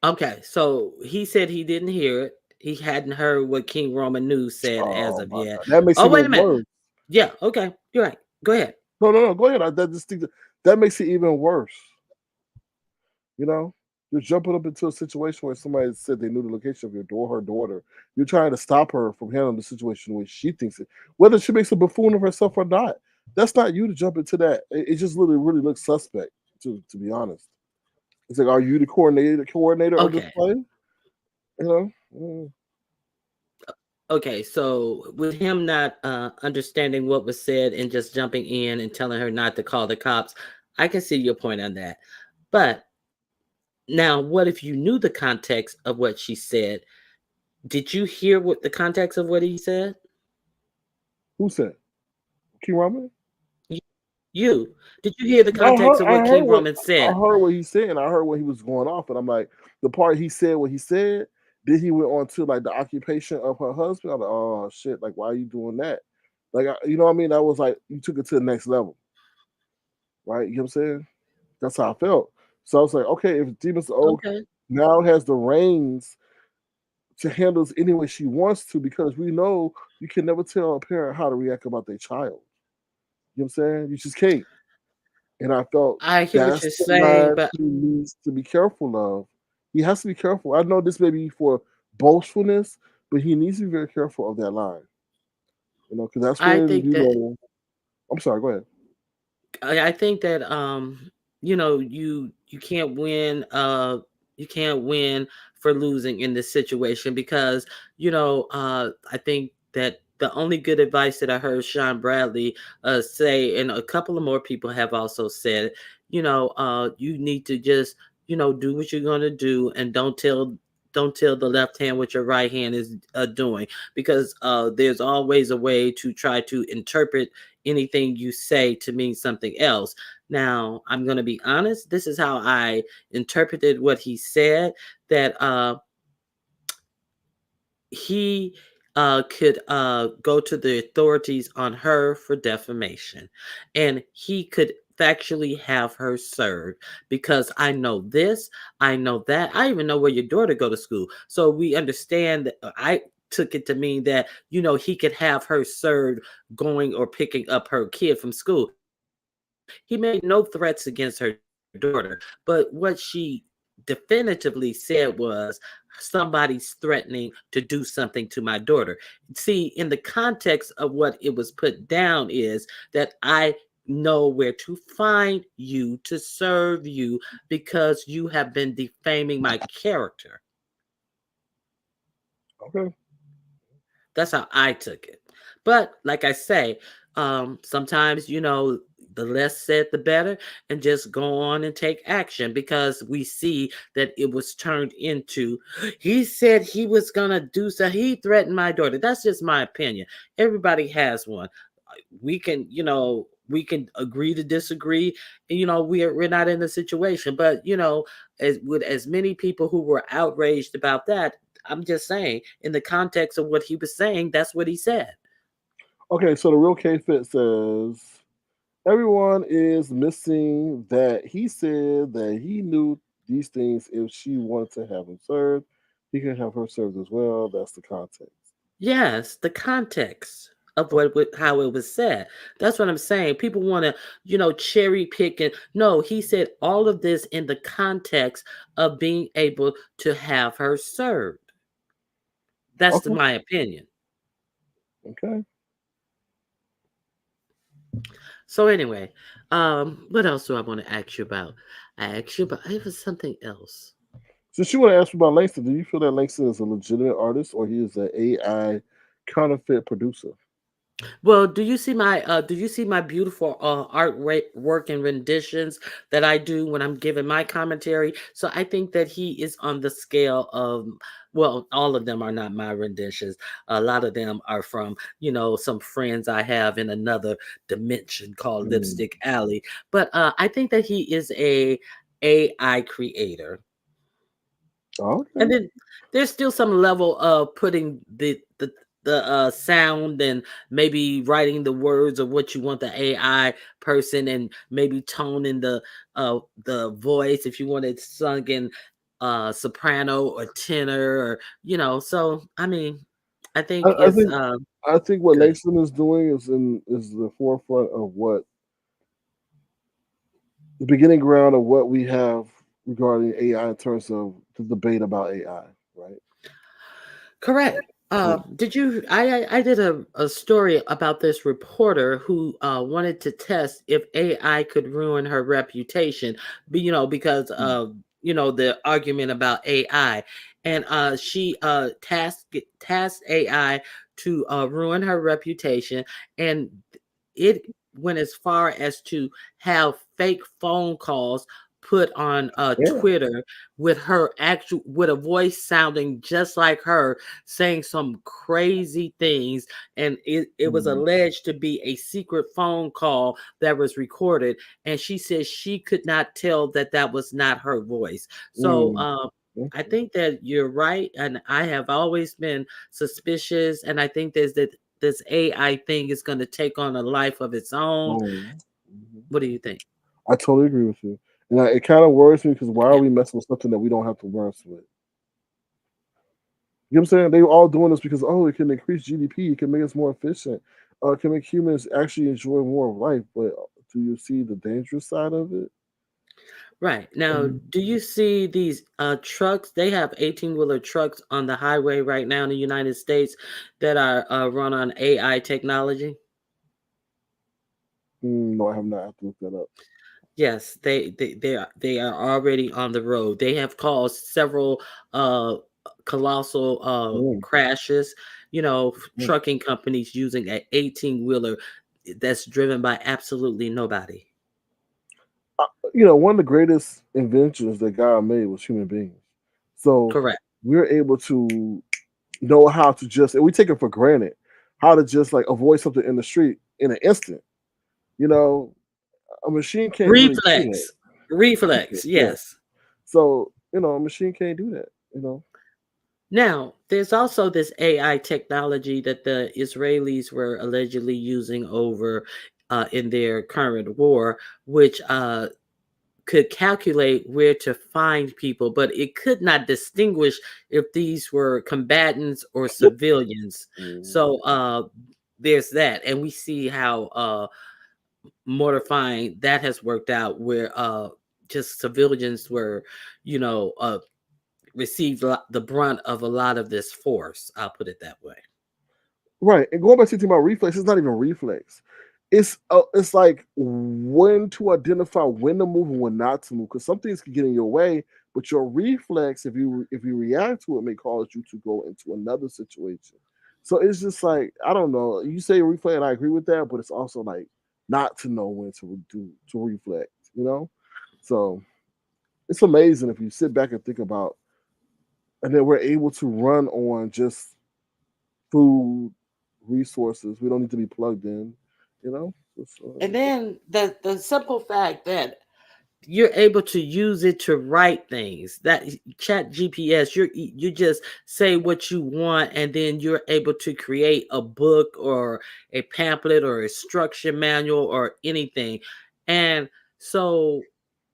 Okay, so he said he didn't hear it. He hadn't heard what King Roman News said as Oh of my yet. god, that makes it Oh, wait a even minute. worse. Yeah, okay. You're right. Go ahead. No, no, no. Go ahead. That just think that makes it even worse. You know, you're jumping up into a situation where somebody said they knew the location of her daughter. You're trying to stop her from handling the situation the way she thinks it, whether she makes a buffoon of herself or not. That's not you to jump into that. It just literally really looks suspect. To be honest, it's like, are you the coordinator of this Okay. play? You know, mm. Okay, so with him not understanding what was said and just jumping in and telling her not to call the cops, I can see your point on that. But now, what if you knew the context of what she said? Did you hear what the context of what he said? Who said King Ramen? You. Did you hear the I heard, context of I what heard King what Roman I said? heard what he said, and I heard what he was going off, and I'm like, the part he said what he said, then he went on to like the occupation of her husband. I'm like, oh shit, like why are you doing that? Like, you know what I mean? That was like you took it to the next level, right? You know what I'm saying? That's how I felt. So I was like, okay, if Demons O Okay. now has the reins to handle this any way she wants to, because we know you can never tell a parent how to react about their child. You know what I'm saying? You just can't. And I felt I hear what that's you're the saying, line but he needs to be careful of. He has to be careful. I know this may be for boastfulness, but he needs to be very careful of that line. Because that's I when think that I'm sorry. Go ahead. I think that you can't win for losing in this situation because I think that the only good advice that I heard Sean Bradley say, and a couple of more people have also said, you need to just do what you're going to do and don't tell the left hand what your right hand is doing, because there's always a way to try to interpret anything you say to mean something else. Now, I'm going to be honest. This is how I interpreted what he said, that he could go to the authorities on her for defamation, and he could factually have her served, because I know this, I know that, I even know where your daughter go to school. So we understand that I took it to mean that he could have her served going or picking up her kid from school. He made no threats against her daughter, but what she definitively said was, somebody's threatening to do something to my daughter. See, in the context of what it was put down is that I know where to find you to serve you because you have been defaming my character. Okay. That's how I took it. But like I say, sometimes, the less said, the better, and just go on and take action, because we see that it was turned into, he said he was going to do so. He threatened my daughter. That's just my opinion. Everybody has one. We can agree to disagree, and we're not in the situation, but as with as many people who were outraged about that, I'm just saying, in the context of what he was saying, that's what he said. Okay, so the real K Fit says everyone is missing that he said that he knew these things. If she wanted to have him served, he could have her served as well. That's the context. Yes, the context of Oh, how it was said. That's what I'm saying. People want to, cherry pick, and no, he said all of this in the context of being able to have her served. That's okay. my opinion. Okay. So anyway, what else do I want to ask you about? I asked you about, it was something else. Since you want to ask me about Langston, do you feel that Langston is a legitimate artist or he is an AI counterfeit producer? Well, do you see my beautiful work and renditions that I do when I'm giving my commentary? So I think that he is on the scale of, well, all of them are not my renditions. A lot of them are from, some friends I have in another dimension called Mm. Lipstick Alley. But I think that he is a AI creator. And Okay. then there's still some level of putting the sound, and maybe writing the words of what you want the AI person, and maybe toning the voice if you want it sung in soprano or tenor, or so I mean, I think I it's think I think what good. Langston is doing is the forefront of what the beginning ground of what we have regarding AI in terms of the debate about AI, right? Correct. Yeah. Did you? I did a story about this reporter who wanted to test if AI could ruin her reputation, because Mm. of the argument about AI, and she tasked AI to ruin her reputation, and it went as far as to have fake phone calls put on Yeah. Twitter with her actual with a voice sounding just like her, saying some crazy things, and it was Mhm. alleged to be a secret phone call that was recorded, and she said she could not tell that that was not her voice. So Mm. I Okay. think that you're right, and I have always been suspicious, and I think there's that this AI thing is going to take on a life of its own. Mhm. Mhm. What do you think? I totally agree with you. And it kind of worries me because why are Yeah. we messing with something that we don't have to mess with? You know what I'm saying? They were all doing this because it can increase GDP, it can make us more efficient, it can make humans actually enjoy more of life. But do you see the dangerous side of it? Right. Now, Mhm. do you see these trucks? They have 18-wheeler trucks on the highway right now in the United States that are run on AI technology. No, I have not. I have to look that up. Yes, they are already on the road. They have caused several uh colossal Mm, crashes. mm. Trucking companies using an 18-wheeler that's driven by absolutely nobody. Uh, one of the greatest inventions that God made was human beings. So Correct. we're able to know how to just, and we take it for granted, how to just like avoid something in the street in an instant. You know, a machine can't really do that. Reflex. Reflex. Yeah. Yes. So, a machine can't do that. Now, there's also this AI technology that the Israelis were allegedly using over in their current war, which could calculate where to find people, but it could not distinguish if these were combatants or civilians. Mm. So there's that, and we see how mortifying that has worked out, where just civilians were, you know, uh, received the brunt of a lot of this force. I'll put it that way. Right. And going back to the thing about reflex, it's not even reflex. It's like when to identify when to move and when not to move. Because some things can get in your way, but your reflex, if you react to it, may cause you to go into another situation. So it's just like, I don't know. You say reflex, and I agree with that, but it's also like not to know when to reflect, you know? So it's amazing if you sit back and think about, and then we're able to run on just food, resources. We don't need to be plugged in. You know. And then the simple fact that you're able to use it to write things, that chat gps, you just say what you want, and then you're able to create a book or a pamphlet or a structure manual or anything. And so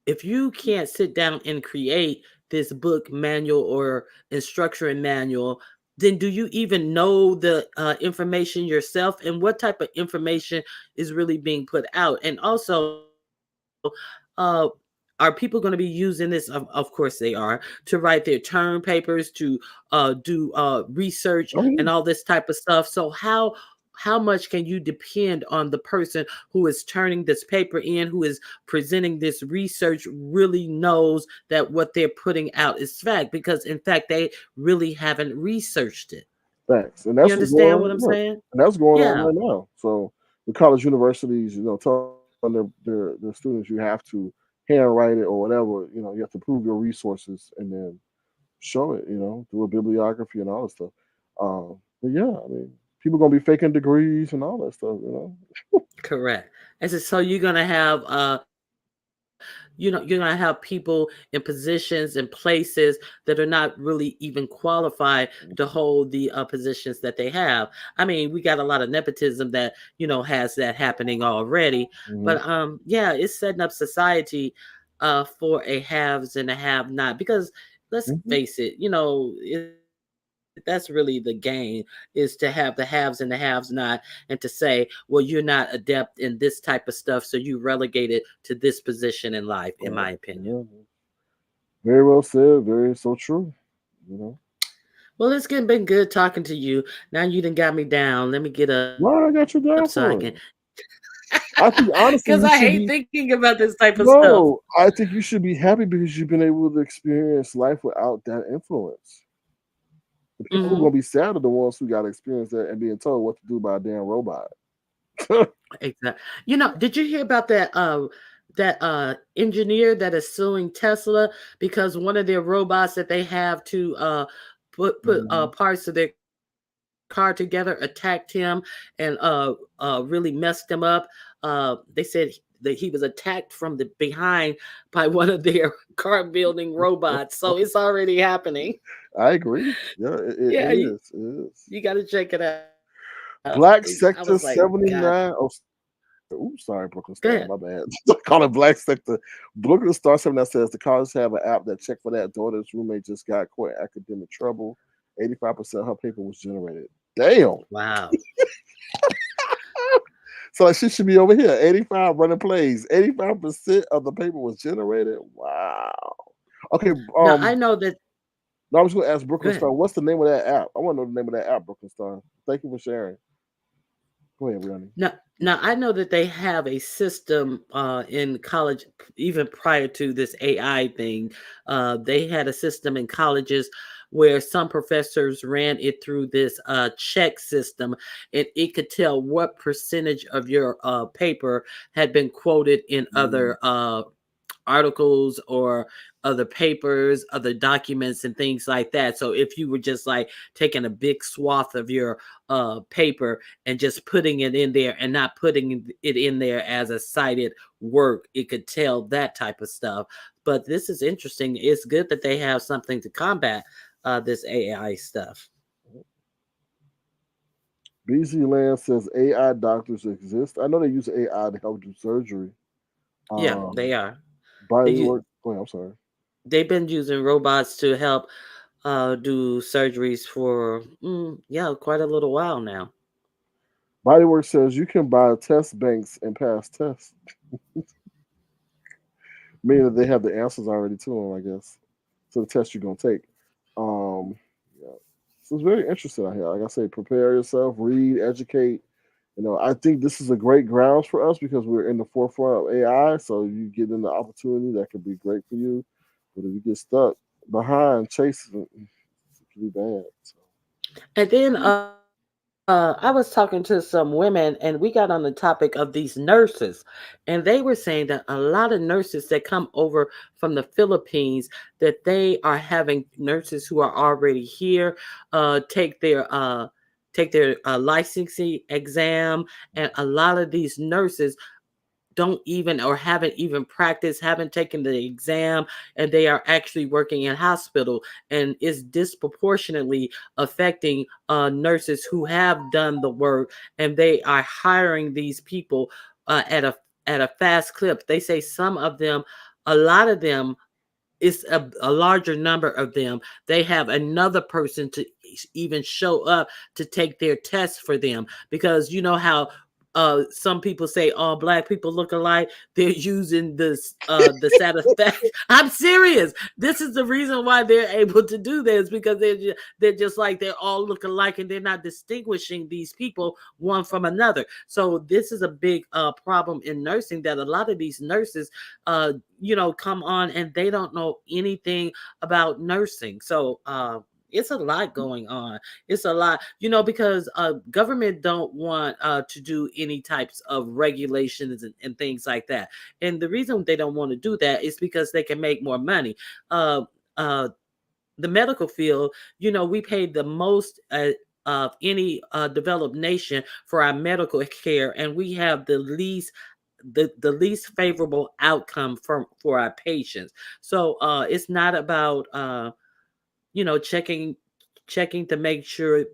if you can't sit down and create this book manual or instruction manual, then do you even know the information yourself, and what type of information is really being put out? And also, are people going to be using this? Of course they are, to write their term papers, to do research Oh and yeah. all this type of stuff. So how much can you depend on the person who is turning this paper in, who is presenting this research, really knows that what they're putting out is fact? Because in fact, they really haven't researched it. Facts, and You that's what's going understand what on. I'm Look, saying? and that's going on Yeah, right now. So the college universities, telling their students you have to handwrite it or whatever. You have to prove your resources and then show it. Do a bibliography and all that stuff. But yeah, I mean, people gonna be faking degrees and all that stuff. correct. And so you're gonna have you're gonna have people in positions and places that are not really even qualified to hold the positions that they have. I mean, we got a lot of nepotism that has that happening already. Mm-hmm. But yeah, it's setting up society for a haves and a have not. Because let's Hmm. face it, that's really the game, is to have the haves and the haves not, and to say, well, you're not adept in this type of stuff, so you relegated to this position in life, in my opinion. Yeah, very well said. Very so true. You know. Well, it's been good talking to you. Now you done got me down. Let me get up so I Why I can, got you down for? I think because I honestly hate you should thinking be. about this type of stuff. No, I think you should be happy because you've been able to experience life without that influence. The people who are Hmm. gonna be sad are the ones who got to experience that and being told what to do by a damn robot. Exactly. Did you hear about that? engineer that is suing Tesla because one of their robots that they have to put parts of their car together attacked him and really messed him up. They said that he was attacked from the behind by one of their car building robots. So it's already happening. I agree. Yeah, it Yeah, is. It is. you got to check it out. I was Black like, Sector God, 79. Oh, oops, sorry, Brooklyn go Star. ahead. My bad. I call it Black Sector. Brooklyn Star 79 says the college have an app that checked for that daughter's roommate just got caught in academic trouble. 85% of her paper was generated. Damn. Wow. So she should be over here. 85 running plays. 85% of the paper was generated. Wow. Okay. Now I know that. No, I was going to ask Go Brooklyn ahead. Star, what's the name of that app? I want to know the name of that app, Brooklyn Star. Thank you for sharing. Go ahead, Brianna. Now I know that they have a system in college, even prior to this AI thing. They had a system in colleges where some professors ran it through this check system, and it could tell what percentage of your paper had been quoted in other articles or other papers, other documents, and things like that. So if you were just like taking a big swath of your paper and just putting it in there and not putting it in there as a cited work, it could tell that type of stuff. But this is interesting. It's good that they have something to combat this AI stuff. BZ Land says AI doctors exist. I know they use AI to help do surgery. Yeah, they are. They Body u- work. Oh, I'm sorry. they've been using robots to help do surgeries for quite a little while now. Bodywork says you can buy test banks and pass tests, meaning that they have the answers already to them, I guess. So the test you're gonna take. Um, yeah. So it's very interesting out here. Like I say, prepare yourself, read, educate. I think this is a great grounds for us because we're in the forefront of AI. So you get in the opportunity that could be great for you. But if you get stuck behind chasing it, it can be bad. So. And then I was talking to some women, and we got on the topic of these nurses, and they were saying that a lot of nurses that come over from the Philippines, that they are having nurses who are already here take their licensing exam, and a lot of these nurses don't even or haven't even practiced, haven't taken the exam, and they are actually working in hospital, and is disproportionately affecting nurses who have done the work, and they are hiring these people at a fast clip. They say some of them, a lot of them, it's a larger number of them. They have another person to even show up to take their tests for them, because you know how some people say all black people look alike. They're using this the satisfaction. I'm serious. This is the reason why they're able to do this, because they're just like they all look alike, and they're not distinguishing these people one from another. So this is a big problem in nursing, that a lot of these nurses come on and they don't know anything about nursing. So it's a lot going on. It's a lot, because government don't want to do any types of regulations and things like that. And the reason they don't want to do that is because they can make more money. Uh, uh, the medical field, we pay the most of any developed nation for our medical care, and we have the least favorable outcome for our patients. So it's not about checking to make sure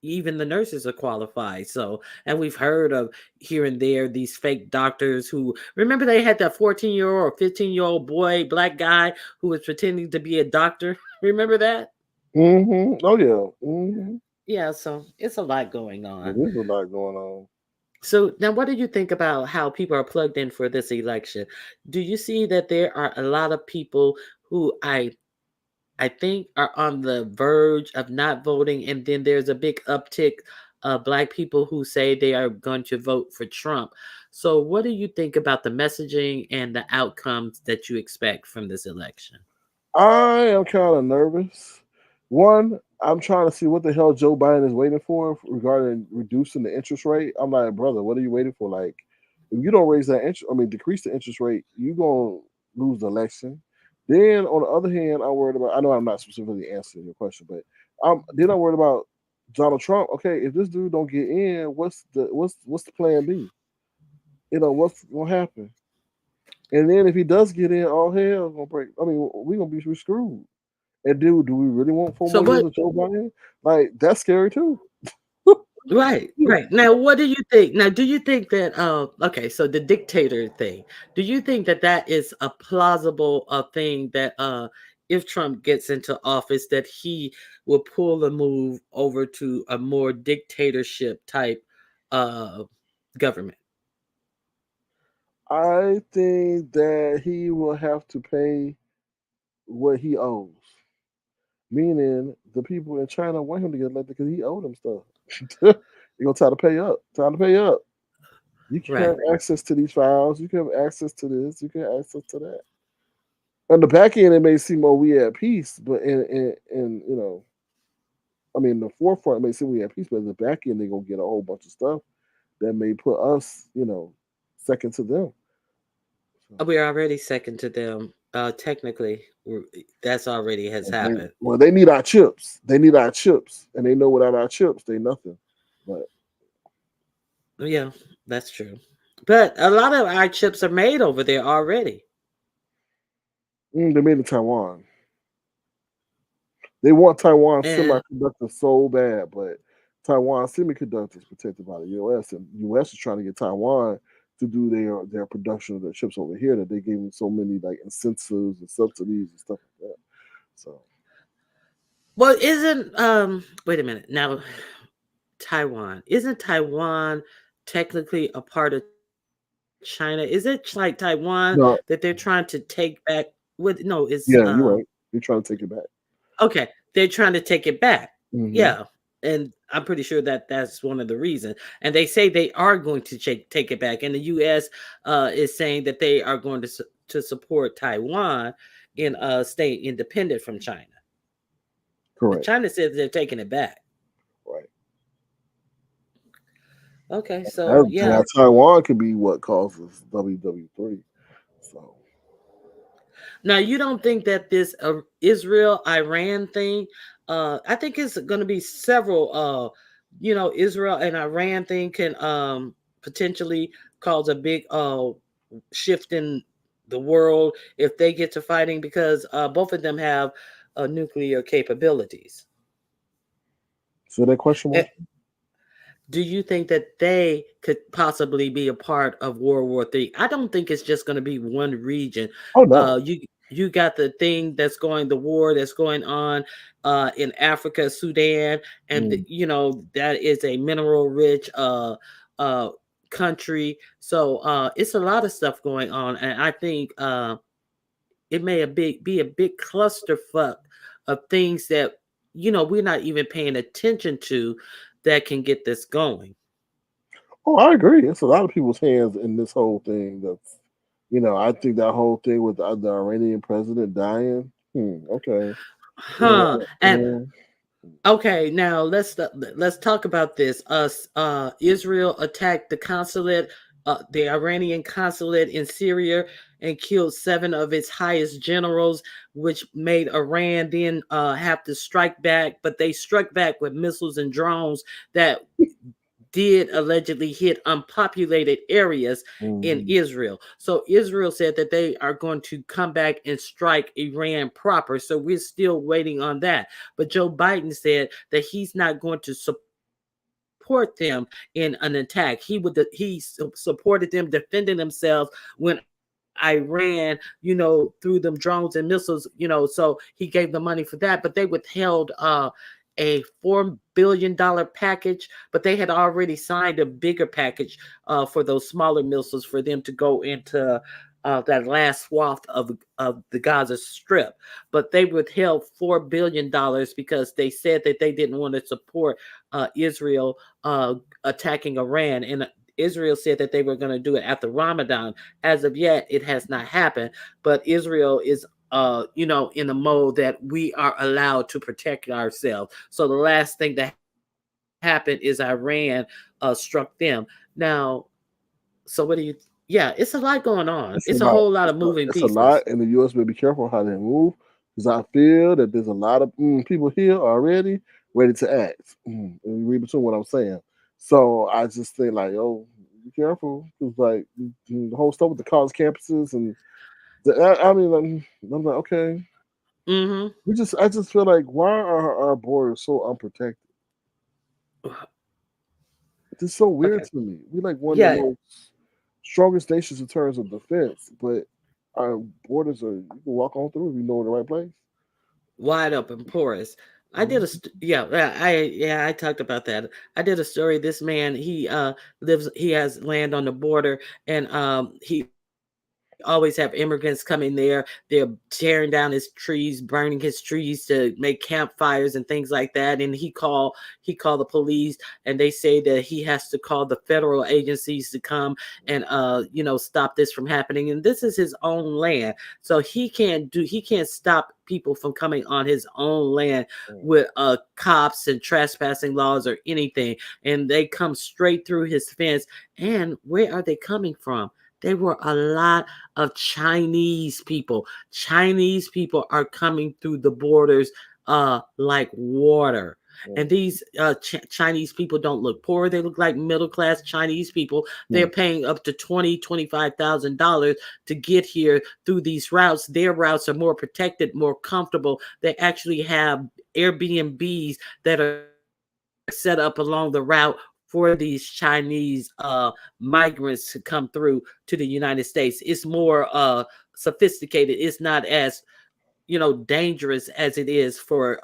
even the nurses are qualified. So, and we've heard of here and there these fake doctors who, remember, they had that 14-year-old or 15-year-old boy, black guy, who was pretending to be a doctor. Remember that? Oh yeah. Yeah, so it's a lot going It on. is a lot going on. So now, what do you think about how people are plugged in for this election? Do you see that there are a lot of people who I think are on the verge of not voting, and then there's a big uptick of black people who say they are going to vote for Trump? So what do you think about the messaging and the outcomes that you expect from this election? I am kind of nervous. One, I'm trying to see what the hell Joe Biden is waiting for regarding reducing the interest rate. I'm like, brother, what are you waiting for? Like, If you don't raise that interest, I mean, decrease the interest rate, you're gonna lose the election. Then on the other hand, I'm worried about. I know I'm not specifically answering your question, but I'm worried about Donald Trump. Okay, if this dude don't get in, what's the plan B? What's gonna happen? And then if he does get in, all hell gonna break. I mean, we gonna be screwed. And do we really want four So more years what? of Joe Biden? Like that's scary too. Right, right. Now, what do you think? Now, do you think that okay, so the dictator thing, do you think that that is a plausible thing that if Trump gets into office that he will pull a move over to a more dictatorship type uh government? I think that he will have to pay what he owes. Meaning the people in China want him to get elected because he owed them stuff. You're gonna try to pay up. Time to pay up. You can have Right. access to these files. You can have access to this. You can have access to that. On the back end, it may seem oh we at peace, but in I mean the forefront it may seem we at peace, but in the back end they're gonna get a whole bunch of stuff that may put us second to them. So, We're already second to them. Technically, that's already has happened. well, they need our chips. They need our chips, and they know without our chips, they nothing. But Yeah, that's true. But a lot of our chips are made over there already. they made in Taiwan. They want Taiwan And semiconductors so bad, but Taiwan semiconductors protected by the U.S. and U.S. is trying to get Taiwan to do their production of their chips over here that they gave them so many like incentives and subsidies and stuff like that. So well, isn't wait a minute. Now Taiwan. Isn't Taiwan technically a part of China? Is it like Taiwan that they're trying no, to take back? What no, it's yeah, you're right. You're trying to take it back. okay. They're trying to take it back. Hmm. Yeah. And I'm pretty sure that that's one of the reasons. And they say they are going to take it back. And the U.S. Is saying that they are going to support Taiwan in staying independent from China. Correct. China says they're taking it back. Right. Okay, so That, yeah. now Taiwan could be what causes WW3. So Now you don't think that this Israel Iran thing? I think it's going to be several. Israel and Iran thing can potentially cause a big shift in the world if they get to fighting because both of them have nuclear capabilities. so that question Eh, was Do you think that they could possibly be a part of World War III? I don't think it's just going to be one region. oh no. You got the war that's going on in Africa, Sudan, and Mm. that is a mineral rich uh country. So it's a lot of stuff going on, and I think it may be a big clusterfuck of things that we're not even paying attention to that can get this going. Oh, I agree. It's a lot of people's hands in this whole thing. That's, I think that whole thing with the Iranian president dying. Okay. Huh. You And okay, now let's talk about this. Israel attacked the Iranian consulate in Syria, and killed 7 of its highest generals, which made Iran then have to strike back. But they struck back with missiles and drones that did allegedly hit unpopulated areas in Mhm. Israel. So Israel said that they are going to come back and strike Iran proper. So we're still waiting on that. But Joe Biden said that he's not going to support them in an attack. Supported them defending themselves when Iran, threw them drones and missiles, so he gave the money for that, but they withheld a $4 billion package, but they had already signed a bigger package for those smaller missiles for them to go into that last swath of the Gaza Strip. But they withheld $4 billion because they said that they didn't want to support Israel attacking Iran. And Israel said that they were going to do it after Ramadan. As of yet, it has not happened. But Israel is in a mode that we are allowed to protect ourselves. So the last thing that happened is Iran struck them. Now, So what do you? Yeah, it's a lot going on. It's a It's a lot. whole lot of moving It's a lot, pieces. and the U.S. better be careful how they move, because I feel that there's a lot of people here already ready to act. And you read between what I'm saying. So I just think like, oh, be careful, because like the whole stuff with the college campuses and I mean, I'm like, okay, Mm-hmm. I just feel like, why are our borders so unprotected? It's just so weird Okay. to me. We like one of the Yeah, most strongest nations in terms of defense, but our borders are, you can walk on through if you know the right place. wide open, porous. I did a Mhm. I talked about that. I did a story. This man, he has land on the border, and he always have immigrants coming there. They're tearing down his trees, burning his trees to make campfires and things like that. And he called the police, and they say that he has to call the federal agencies to come and stop this from happening. And this is his own land, so he can't stop people from coming on his own land with cops and trespassing laws or anything. And they come straight through his fence. And where are they coming from? There were a lot of Chinese people. Chinese people are coming through the borders like water. And these Chinese people don't look poor. They look like middle class Chinese people. They're paying up to $25,000 to get here through these routes. Their routes are more protected, more comfortable. They actually have Airbnbs that are set up along the route for these Chinese migrants to come through to the United States. It's more sophisticated. It's not as dangerous as it is for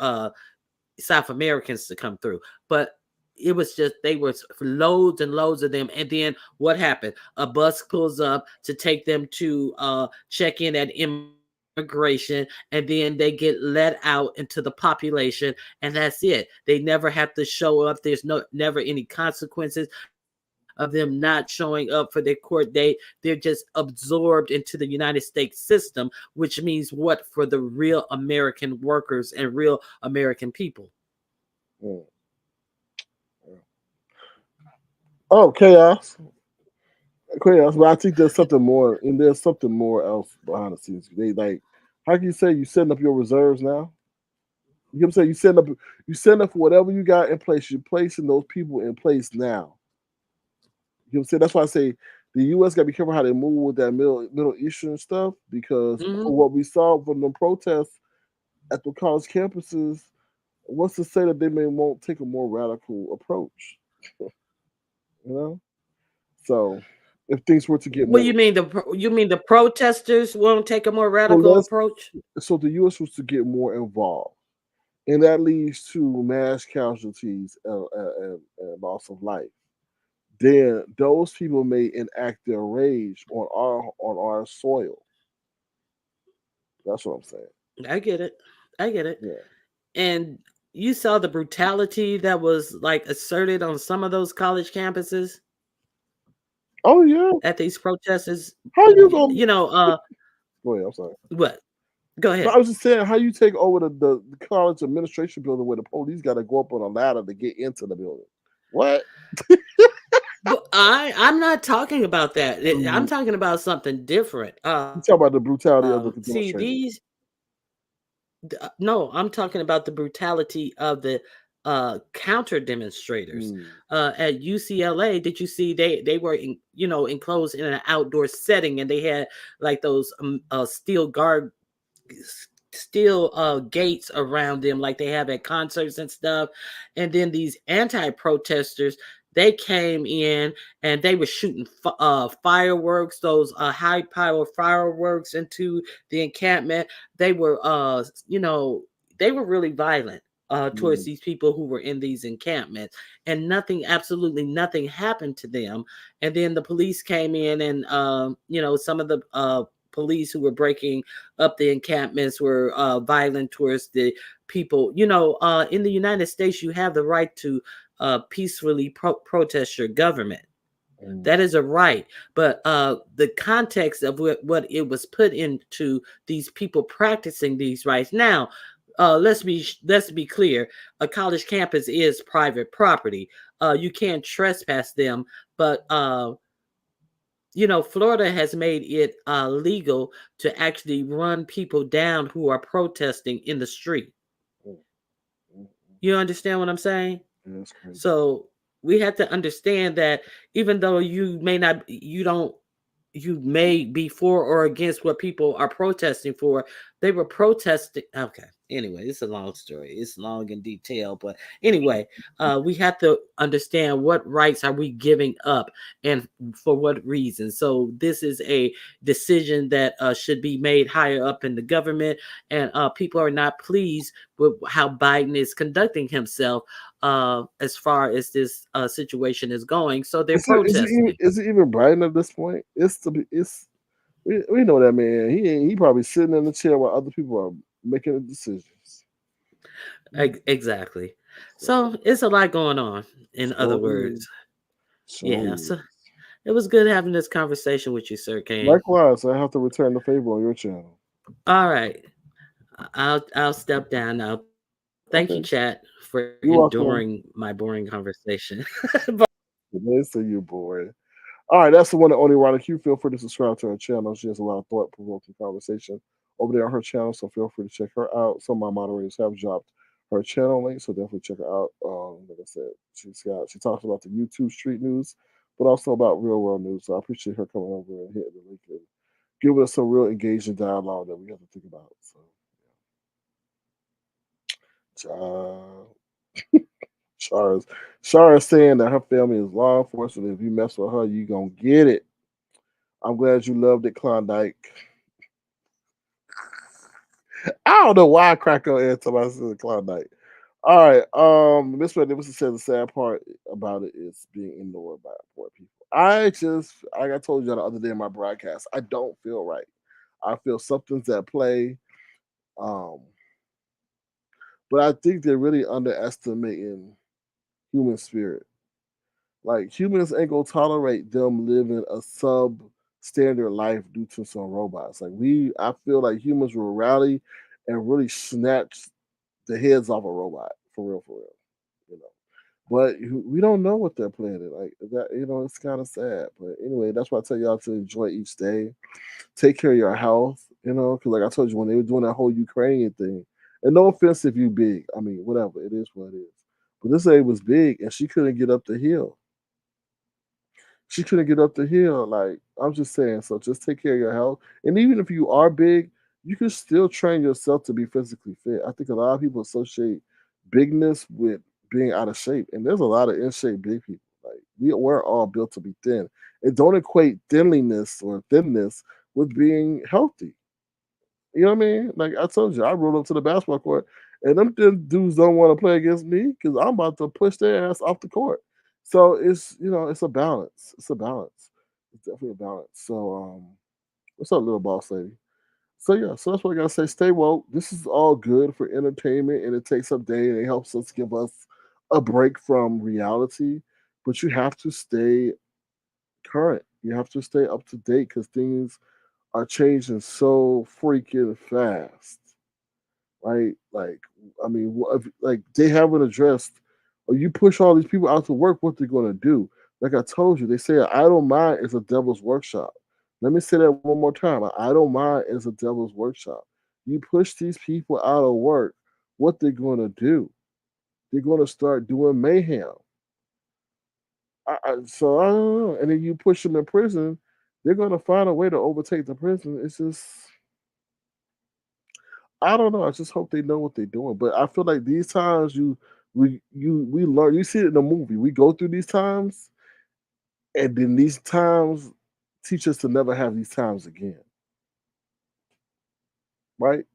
South Americans to come through. But it was just, they were loads and loads of them. And then what happened? A bus pulls up to take them to check in at immigration, and then they get let out into the population, and that's it. They never have to show up. There's never any consequences of them not showing up for their court date. They're just absorbed into the United States system, which means what for the real American workers and real American people. Mm. Oh, chaos. But I think there's something more, and there's something more else behind the scenes. They like, how can you say you setting up your reserves now? You know what I'm saying? You setting up for whatever you got in place. You're placing those people in place now. You know what I'm saying? That's why I say the U.S. got to be careful how they move with that Middle Eastern stuff, because Hmm. for what we saw from the protests at the college campuses, what's to say that they may won't take a more radical approach? You know, so if things were to get What more, you mean the protesters won't take a more so radical let's approach? so the U.S. was to get more involved, and that leads to mass casualties and loss of life. Then those people may enact their rage on our soil. That's what I'm saying. I get it. I get it. Yeah. And you saw the brutality that was like asserted on some of those college campuses Oh yeah. at these protesters. How you gonna You know, go ahead? I'm sorry. what? Go No, ahead. I was just saying how you take over the college administration building where the police got to go up on a ladder to get into the building. What? But I'm not talking about that. I'm Mhm. talking about something different. You talk about the brutality of the See, demonstrators. no, I'm talking about the brutality of the counter demonstrators Mm, at UCLA. Did you see they were enclosed in an outdoor setting, and they had like those steel gates around them like they have at concerts and stuff. And then these anti-protesters, they came in and they were shooting fireworks, those high power fireworks into the encampment. They were they were really violent towards mm, these people who were in these encampments, and absolutely nothing happened to them. And then the police came in, and some of the police who were breaking up the encampments were violent towards the people. In the United States, you have the right to peacefully protest your government. mm, That is a right. But the context of what it was put into these people practicing these rights. Now, let's be clear. A college campus is private property. You can't trespass them, but Florida has made it legal to actually run people down who are protesting in the street. Mm, mm, You understand what I'm saying? yeah, that's crazy. So we have to understand that even though you may be for or against what people are protesting for, they were protesting. Okay. Anyway, it's a long story. It's long in detail, but anyway, we have to understand what rights are we giving up and for what reason. So this is a decision that should be made higher up in the government, and people are not pleased with how Biden is conducting himself as far as this situation is going. So they're protesting. Is it even Brighton at this point? We know that man. He probably sitting in the chair while other people are making the decisions. Exactly. So, So it's a lot going on, in other so is. words. So Yeah. So is. it was good having this conversation with you, Sir Kane. Likewise, I have to return the favor on your channel. All right. I'll step down now. Thank you, chat, Okay. for You're enduring welcome. my boring conversation. Nice to you, boy. All right, that's the one and only Ronnie Q. Feel free to subscribe to her channel. She has a lot of thought provoking conversation over there on her channel, so feel free to check her out. Some of my moderators have dropped her channel link, so definitely check her out. Like I said, she talks about the YouTube street news, but also about real world news. So I appreciate her coming over and hitting the link and giving us some real engaging dialogue that we have to think about. So, yeah. Shara is saying that her family is law enforcement. If you mess with her, you gonna get it. I'm glad you loved it, Klondike. I don't know why I crack up every time I see the Klondike. All right. Miss Magnificent said the sad part about it is being ignored by poor people. Like I told you the other day in my broadcast, I don't feel right. I feel something's at play. Um, but I think they're really underestimating human spirit. Like humans ain't gonna tolerate them living a substandard life due to some robots. I feel like humans will rally and really snatch the heads off a robot for real. You know, but we don't know what they're planning. Like that, it's kind of sad. But anyway, that's why I tell y'all to enjoy each day. Take care of your health. Because like I told you when they were doing that whole Ukrainian thing, and no offense if you big, I mean whatever it is, what it is. But this lady was big and she couldn't get up the hill. She couldn't get up the hill. Like I'm just saying, so just take care of your health. And even if you are big, you can still train yourself to be physically fit. I think a lot of people associate bigness with being out of shape, and there's a lot of in shape big people. Like we're all built to be thin, and don't equate thinliness or thinness with being healthy. You know what I mean? Like I told you, I rolled up to the basketball court, and them thin dudes don't want to play against me because I'm about to push their ass off the court. So it's a balance. It's a balance. It's definitely a balance. So what's up, little boss lady? So yeah, so that's what I gotta say. Stay woke. This is all good for entertainment, and it takes up day, and it helps us give us a break from reality. But you have to stay current. You have to stay up to date because things are changing so freaking fast, right? Like, I mean, like they haven't addressed, or you push all these people out to work, what they're going to do. Like I told you, they say an idle mind is a devil's workshop. Let me say that one more time. An idle mind is a devil's workshop. You push these people out of work, what they're going to do? They're going to start doing mayhem. So I don't know. And then you push them in prison, they're going to find a way to overtake the prison. It's just I don't know. I just hope they know what they're doing. But I feel like these times we learn. You see it in the movie. We go through these times, and then these times teach us to never have these times again. Right?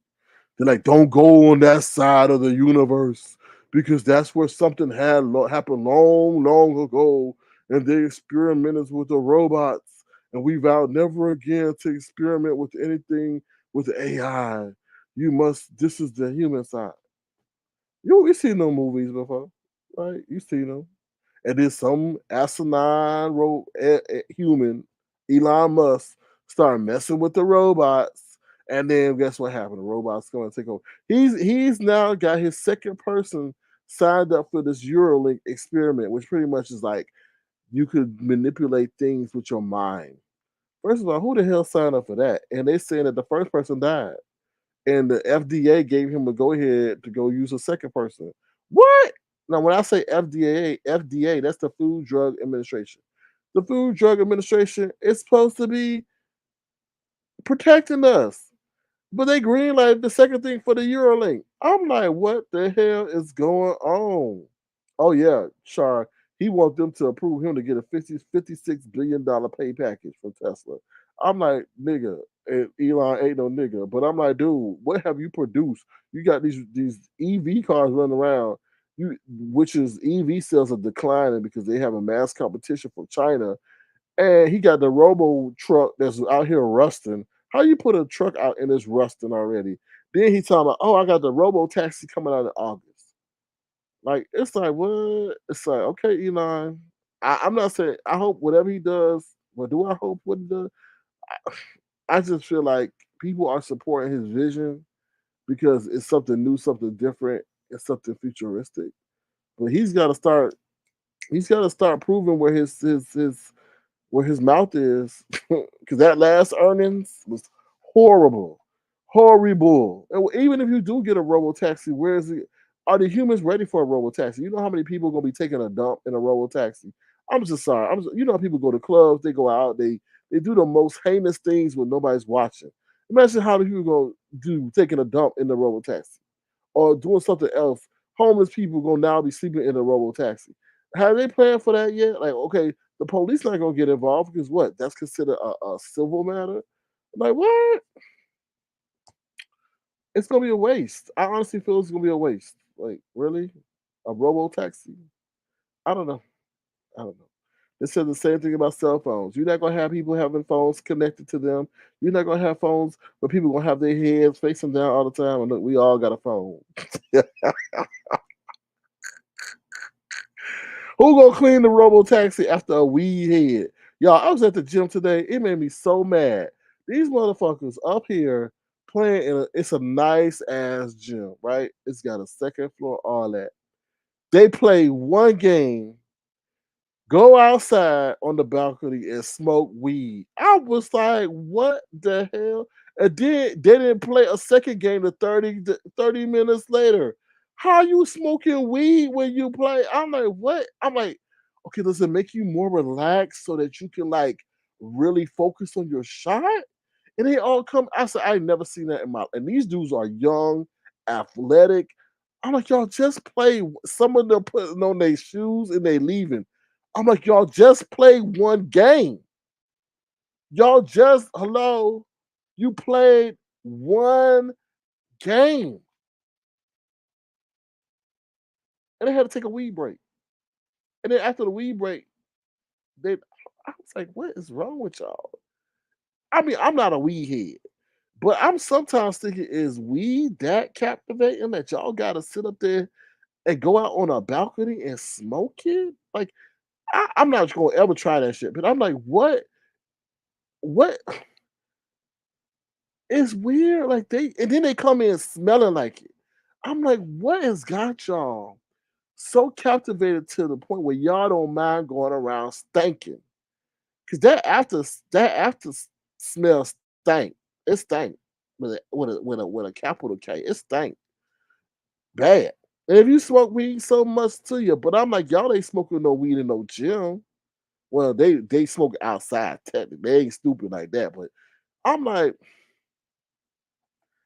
They're like, don't go on that side of the universe because that's where something had happened long, long ago, and they experimented with the robots, and we vowed never again to experiment with anything with AI. You must. This is the human side. We seen no movies before, right? You seen them, and then some asinine human, Elon Musk, start messing with the robots, and then guess what happened? The robots going to take over. He's now got his second person signed up for this Neuralink experiment, which pretty much is like you could manipulate things with your mind. First of all, who the hell signed up for that? And they saying that the first person died, and the FDA gave him a go ahead to go use a second person. What? Now, when I say FDA, that's the Food Drug Administration. The Food Drug Administration is supposed to be protecting us. But they green light the second thing for the Eurolink. I'm like, what the hell is going on? Oh yeah, Char. He wants them to approve him to get a $56 billion pay package from Tesla. I'm like, nigga, and Elon ain't no nigga. But I'm like, dude, what have you produced? You got these EV cars running around, which is EV sales are declining because they have a mass competition from China, and he got the robo truck that's out here rusting. How you put a truck out and it's rusting already? Then he talking about, oh, I got the robo taxi coming out in August. Like, it's like, what? It's like, okay, Elon. I'm not saying I hope whatever he does. But do I hope what he does? I just feel like people are supporting his vision because it's something new, something different, it's something futuristic. But he's got to start. He's got to start proving where his mouth is, because that last earnings was horrible, horrible. And even if you do get a robo taxi, where is it? Are the humans ready for a robo taxi? You know how many people are gonna be taking a dump in a robo taxi? I'm just sorry. You know how people go to clubs, they go out, they do the most heinous things when nobody's watching. Imagine how the people gonna do taking a dump in the robo taxi or doing something else. Homeless people gonna now be sleeping in a robo taxi. Have they planned for that yet? Like, okay, the police not gonna get involved because what? That's considered a civil matter. Like what? It's gonna be a waste. I honestly feel it's gonna be a waste. Like really, a robo taxi? I don't know. I don't know. They said the same thing about cell phones. You're not gonna have people having phones connected to them. You're not gonna have phones where people gonna have their heads facing down all the time. And look, we all got a phone. Who gonna clean the robo taxi after a weed head? Y'all, I was at the gym today. It made me so mad. These motherfuckers up here playing it's a nice ass gym, right? It's got a second floor, all that. They play one game, go outside on the balcony and smoke weed. I was like, what the hell? And then they didn't play a second game to 30 minutes later. How you smoking weed when you play? I'm like, what? I'm like, okay, does it make you more relaxed so that you can like really focus on your shot? And they all come. I said, I ain't never seen that in my. And these dudes are young, athletic. I'm like, y'all just play. Some of them putting on their shoes and they leaving. I'm like, y'all just play one game. Y'all just hello. You played one game, and they had to take a weed break. And then after the weed break, they. I was like, what is wrong with y'all? I mean, I'm not a weed head. But I'm sometimes thinking, is weed that captivating that y'all gotta sit up there and go out on a balcony and smoke it? Like, I'm not gonna ever try that shit. But I'm like, what is weird? Like and then they come in smelling like it. I'm like, what has got y'all so captivated to the point where y'all don't mind going around stinking? Cause that after smell stank. It stank with a capital K. It stank bad. And if you smoke weed, so much to you. But I'm like, y'all ain't smoking no weed in no gym. Well, they smoke outside technically. They ain't stupid like that. But I'm like,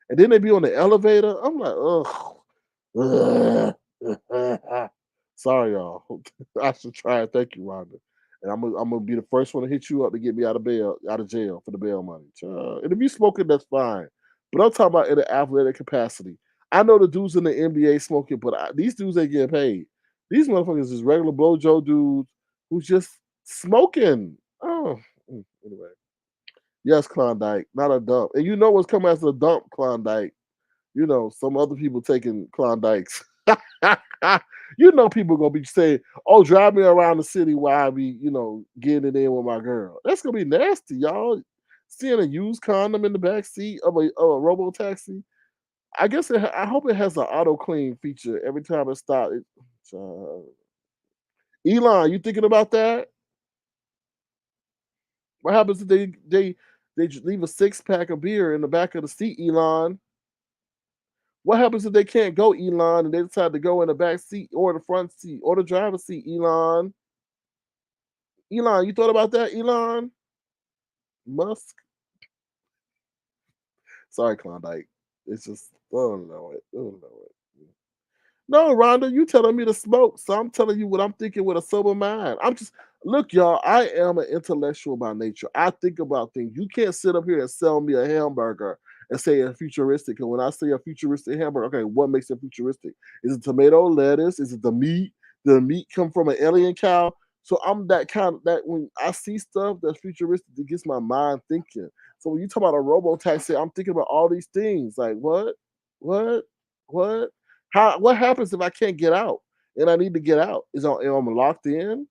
and then they be on the elevator. I'm like, ugh. Sorry, y'all. I should try it. Thank you, Rhonda. And I'm gonna be the first one to hit you up to get me out of jail for the bail money. And if you smoking, that's fine. But I'm talking about in an athletic capacity. I know the dudes in the NBA smoking, but these dudes ain't getting paid. These motherfuckers is regular blowjo dudes who just smoking. Oh, anyway. Yes, Klondike, not a dump. And you know what's coming after the dump, Klondike. You know, some other people taking Klondikes. You know, people gonna be saying, "Oh, drive me around the city while I be, getting it in with my girl." That's gonna be nasty, y'all. Seeing a used condom in the back seat of a robo taxi. I guess I hope it has an auto clean feature every time it stops. Elon, you thinking about that? What happens if they just leave a 6 pack of beer in the back of the seat, Elon? What happens if they can't go, Elon, and they decide to go in the back seat or the front seat or the driver's seat, Elon? Elon, you thought about that, Elon? Musk? Sorry, Klondike. It's just, I don't know it. I don't know it. No, Rhonda, you telling me to smoke, so I'm telling you what I'm thinking with a sober mind. I'm just look, y'all. I am an intellectual by nature. I think about things. You can't sit up here and sell me a hamburger and say it's futuristic. And when I say a futuristic hamburger, okay, what makes it futuristic? Is it tomato, lettuce? Is it the meat? Did the meat come from an alien cow? So I'm that kind of that when I see stuff that's futuristic, it gets my mind thinking. So when you talk about a robo taxi, I'm thinking about all these things. Like what, what? How what happens if I can't get out and I need to get out? Am I locked in?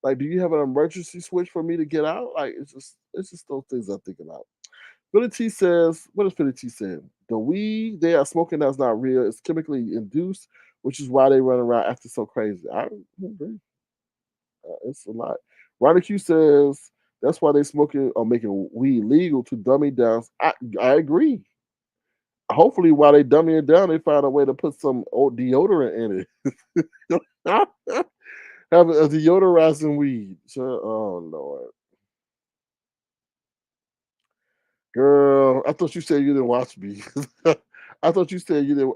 Like, do you have an emergency switch for me to get out? Like, it's just those things I think about. Philly T says, what does Philly T say? The weed they are smoking that's not real. It's chemically induced, which is why they run around acting so crazy. I agree. It's a lot. Ronnie Q says that's why they smoking or making weed legal to dummy down. I agree. Hopefully, while they dummy it down, they find a way to put some old deodorant in it. Have a deodorizing weed. So, oh Lord, girl, I thought you said you didn't watch me. I thought you said you didn't.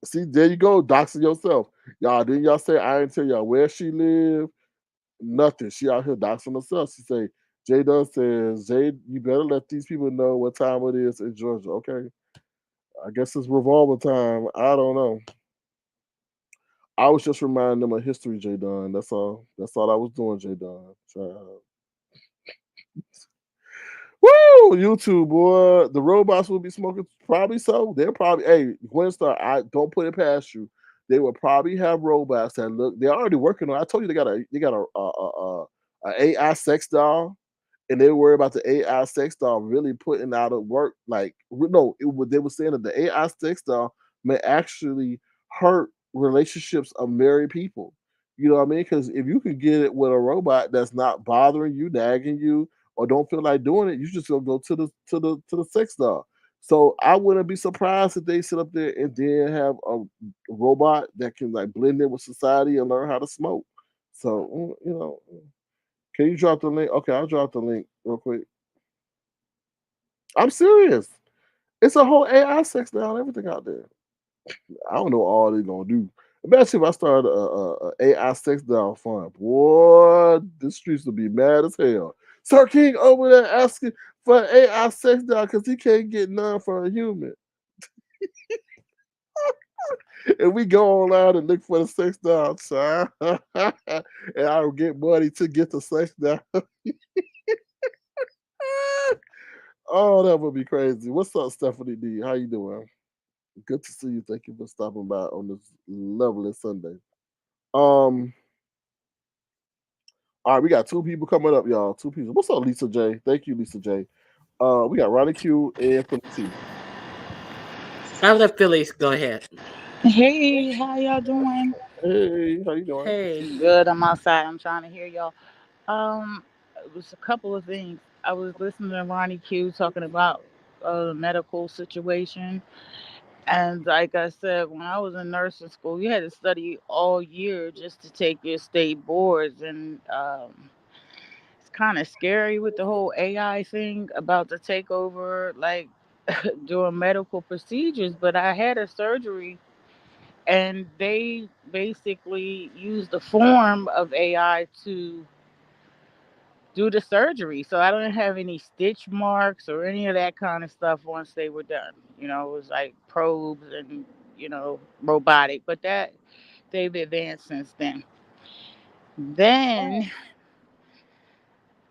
See, there you go, doxing yourself. Y'all didn't y'all say I didn't tell y'all where she live? Nothing. She out here doxing herself. She say Jay Dunn says Jay, you better let these people know what time it is in Georgia. Okay, I guess it's revolver time. I don't know. I was just reminding them of history, Jay Dunn. That's all. That's all I was doing, Jay Dunn. Woo! YouTube boy, the robots will be smoking. Probably so. They're probably. Hey, Gwen Star, I don't put it past you. They will probably have robots that look. They're already working on. I told you they got a AI sex doll, and they worry about the AI sex doll really putting out of work. Like no, they were saying that the AI sex doll may actually hurt relationships of married people. You know what I mean? Because if you can get it with a robot that's not bothering you, nagging you, or don't feel like doing it, you just gonna go to the sex doll. So I wouldn't be surprised if they sit up there and then have a robot that can like blend in with society and learn how to smoke. So can you drop the link? Okay, I'll drop the link real quick. I'm serious. It's a whole AI sex now and everything out there. I don't know all they're gonna do. Imagine if I started a AI sex doll fund. Boy, the streets would be mad as hell. Sir King over there asking for an AI sex doll because he can't get none from a human. And we go online and look for the sex doll, child. And I'll get money to get the sex doll. Oh, that would be crazy. What's up, Stephanie D? How you doing? Good to see you. Thank you for stopping by on this lovely Sunday. Um, all right, we got two people coming up, y'all. Two people. What's up, Lisa J? Thank you, Lisa J. We got Ronnie Q and Philly T. I'll let Phyllis go ahead. Hey, how y'all doing? Hey, how you doing? Hey. Good. I'm outside. I'm trying to hear y'all. Um, it was a couple of things. I was listening to Ronnie Q talking about medical situation, and like I said, when I was in nursing school, you had to study all year just to take your state boards, and it's kind of scary with the whole AI thing about to take over, like doing medical procedures. But I had a surgery and they basically used the form of AI to do the surgery. So I don't have any stitch marks or any of that kind of stuff once they were done. It was like probes and, robotic, but that they've advanced since then. Then,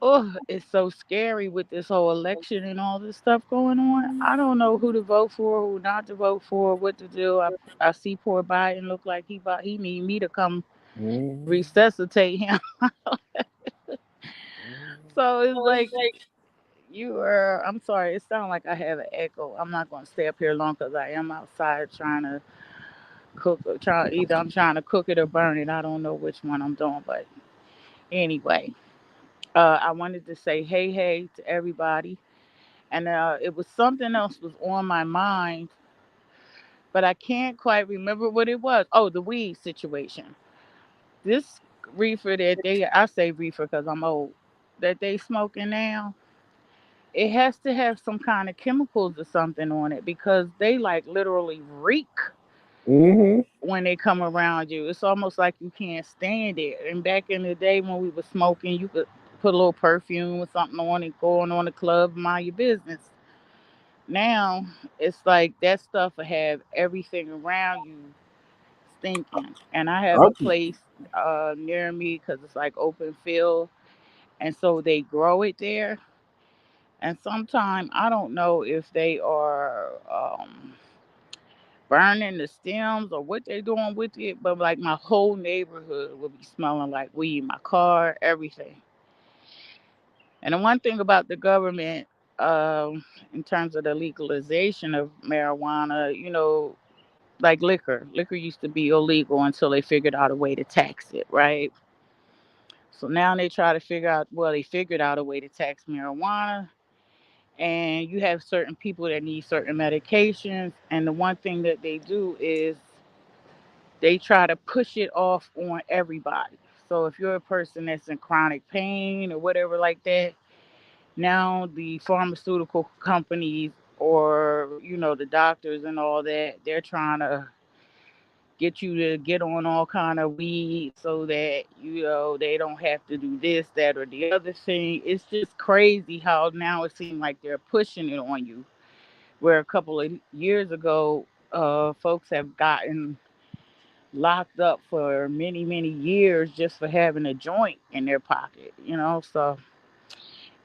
oh, it's so scary with this whole election and all this stuff going on. I don't know who to vote for, who not to vote for, what to do. I see poor Biden look like he need me to come Mm, resuscitate him. mm. So it's like I'm sorry, it sounds like I have an echo. I'm not going to stay up here long because I am outside trying to either I'm trying to cook it or burn it. I don't know which one I'm doing, but anyway, I wanted to say hey to everybody, and it was something else was on my mind, but I can't quite remember what it was. Oh, the weed situation. This reefer that I say reefer because I'm old, that they smoking now, it has to have some kind of chemicals or something on it because they like literally reek Mm-hmm. when they come around you. It's almost like you can't stand it. And back in the day when we were smoking, you could put a little perfume or something on and go on the club, mind your business. Now it's like that stuff will have everything around you stinking. And I have a I, place near me because it's like open field, and so they grow it there. And sometimes I don't know if they are burning the stems or what they're doing with it, but like my whole neighborhood will be smelling like weed, my car, everything. And the one thing about the government, in terms of the legalization of marijuana, like liquor used to be illegal until they figured out a way to tax it, right? So now they try to figure out, well, they figured out a way to tax marijuana. And you have certain people that need certain medications. And the one thing that they do is they try to push it off on everybody. So if you're a person that's in chronic pain or whatever like that, now the pharmaceutical companies or the doctors and all that, they're trying to get you to get on all kind of weed so that they don't have to do this, that, or the other thing. It's just crazy how now it seems like they're pushing it on you. Where a couple of years ago, folks have gotten locked up for many, many years just for having a joint in their pocket. So,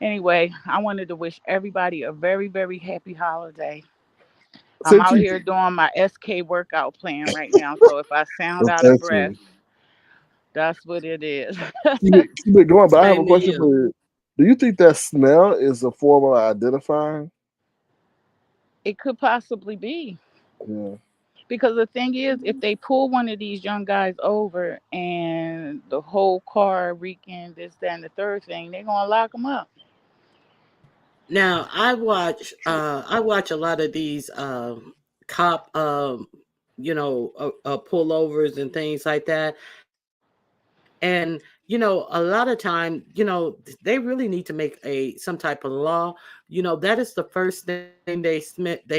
anyway, I wanted to wish everybody a very, very happy holiday. I'm since out you, here doing my SK workout plan right now. So, if I sound well, out of thank breath, you. that's what it is. Keep it going, but I have a Same to question for you. you. Do you think that smell is a form of identifying? It could possibly be. Yeah. Because the thing is, if they pull one of these young guys over and the whole car reeking this, that, and the third thing, they're going to lock them up. Now I watch a lot of these cop pullovers and things like that. And a lot of time, they really need to make a some type of law. That is the first thing they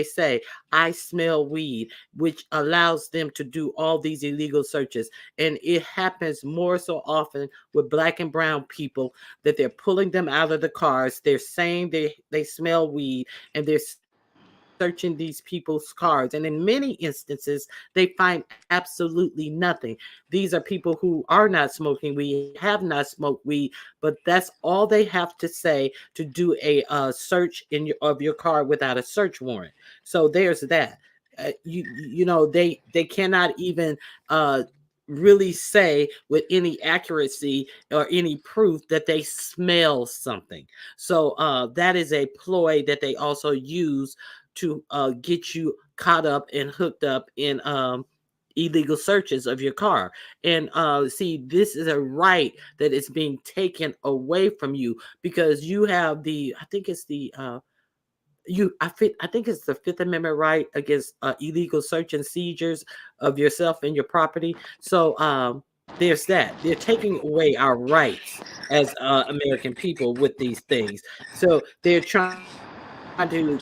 say, I smell weed, which allows them to do all these illegal searches. And it happens more so often with black and brown people, that they're pulling them out of the cars. They're saying they smell weed, and they're searching these people's cars. And in many instances, they find absolutely nothing. These are people who are not smoking weed, have not smoked weed, but that's all they have to say to do a search of your car without a search warrant. So there's that. They cannot even really say with any accuracy or any proof that they smell something. So that is a ploy that they also use to get you caught up and hooked up in illegal searches of your car. And see, this is a right that is being taken away from you, because you have I think it's I think it's the Fifth Amendment right against illegal search and seizures of yourself and your property. So there's that. They're taking away our rights as American people with these things. So they're trying to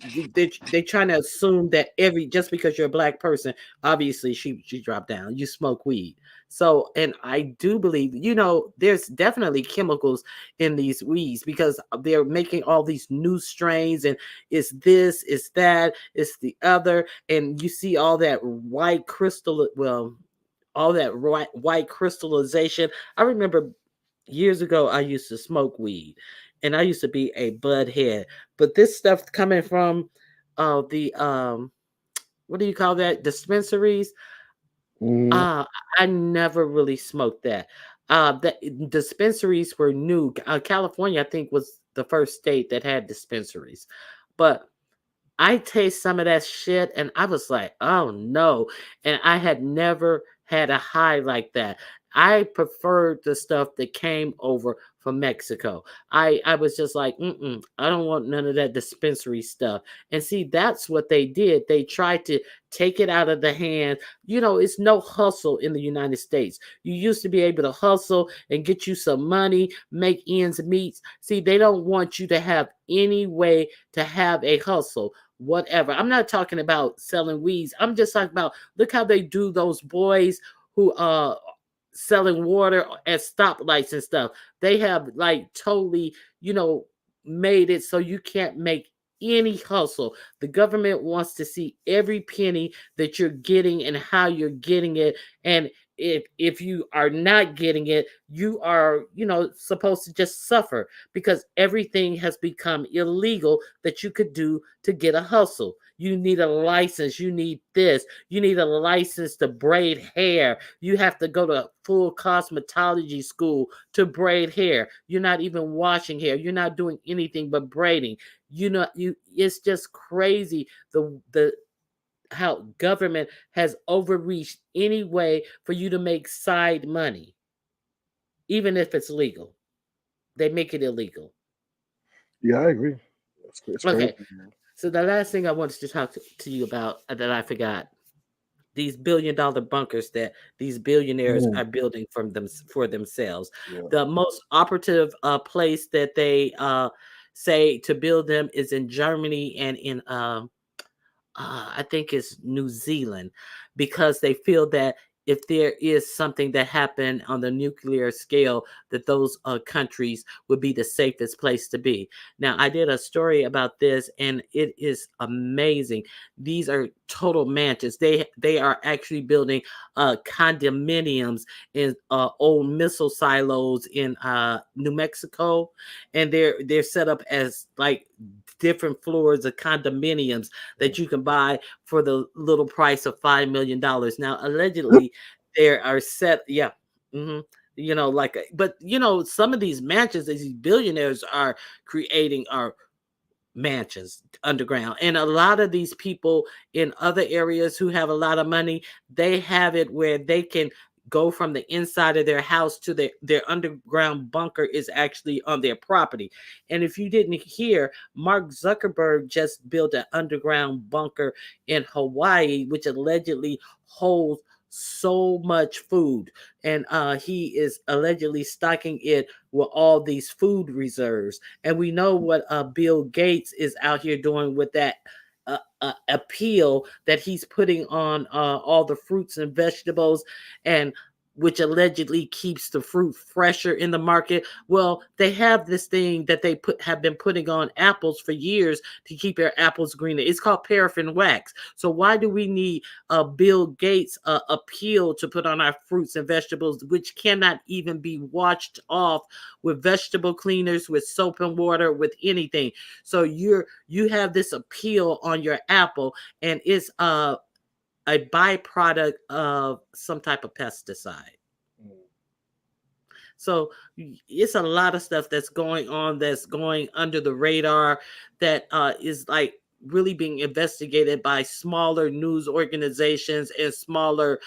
assume that just because you're a black person, obviously she dropped down. You smoke weed. So, and I do believe, there's definitely chemicals in these weeds, because they're making all these new strains, and it's this, it's that, it's the other, and you see all that white crystal, well, all that white crystallization. I remember years ago, I used to smoke weed, and I used to be a bud head. But this stuff coming from the what do you call that? Dispensaries. Mm-hmm. Uh I never really smoked that. The dispensaries were new. California, I think, was the first state that had dispensaries. But I taste some of that shit, and I was like, oh no. And I had never had a high like that. I preferred the stuff that came over from Mexico. I was just like, I don't want none of that dispensary stuff. And see, that's what they did. They tried to take it out of the hand. It's no hustle in the United States. You used to be able to hustle and get you some money, make ends meet. See, they don't want you to have any way to have a hustle, whatever. I'm not talking about selling weeds. I'm just talking about, look how they do those boys who selling water at stoplights and stuff. They have like totally, made it so you can't make any hustle. The government wants to see every penny that you're getting and how you're getting it. And if you are not getting it, you are, supposed to just suffer, because everything has become illegal that you could do to get a hustle. You need a license. You need this. You need a license to braid hair. You have to go to full cosmetology school to braid hair. You're not even washing hair. You're not doing anything but braiding. It's just crazy the how government has overreached any way for you to make side money, even if it's legal. They make it illegal. Yeah, I agree. It's crazy. Okay, so the last thing I wanted to talk to you about that I forgot, these $1 billion bunkers that these billionaires are building for themselves. Yeah. The most operative place that they say to build them is in Germany and in I think it's New Zealand, because they feel that if there is something that happened on the nuclear scale, that those countries would be the safest place to be. Now, I did a story about this, and it is amazing. These are total mansions. They are actually building condominiums in old missile silos in New Mexico, and they're set up as like different floors of condominiums that you can buy for the little price of $5 million. Now, allegedly, there are set, yeah. But some of these mansions that these billionaires are creating are mansions underground, and a lot of these people in other areas who have a lot of money, they have it where they can go from the inside of their house to their underground bunker is actually on their property. And if you didn't hear, Mark Zuckerberg just built an underground bunker in Hawaii, which allegedly holds so much food, and he is allegedly stocking it with all these food reserves. And we know what Bill Gates is out here doing with that appeal that he's putting on all the fruits and vegetables, and which allegedly keeps the fruit fresher in the market. Well, they have this thing that they have been putting on apples for years to keep your apples greener. It's called paraffin wax. So why do we need Bill Gates appeal to put on our fruits and vegetables, which cannot even be washed off with vegetable cleaners, with soap and water, with anything? So you have this appeal on your apple, and it's a byproduct of some type of pesticide. So it's a lot of stuff that's going on, that's going under the radar, that is like really being investigated by smaller news organizations and smaller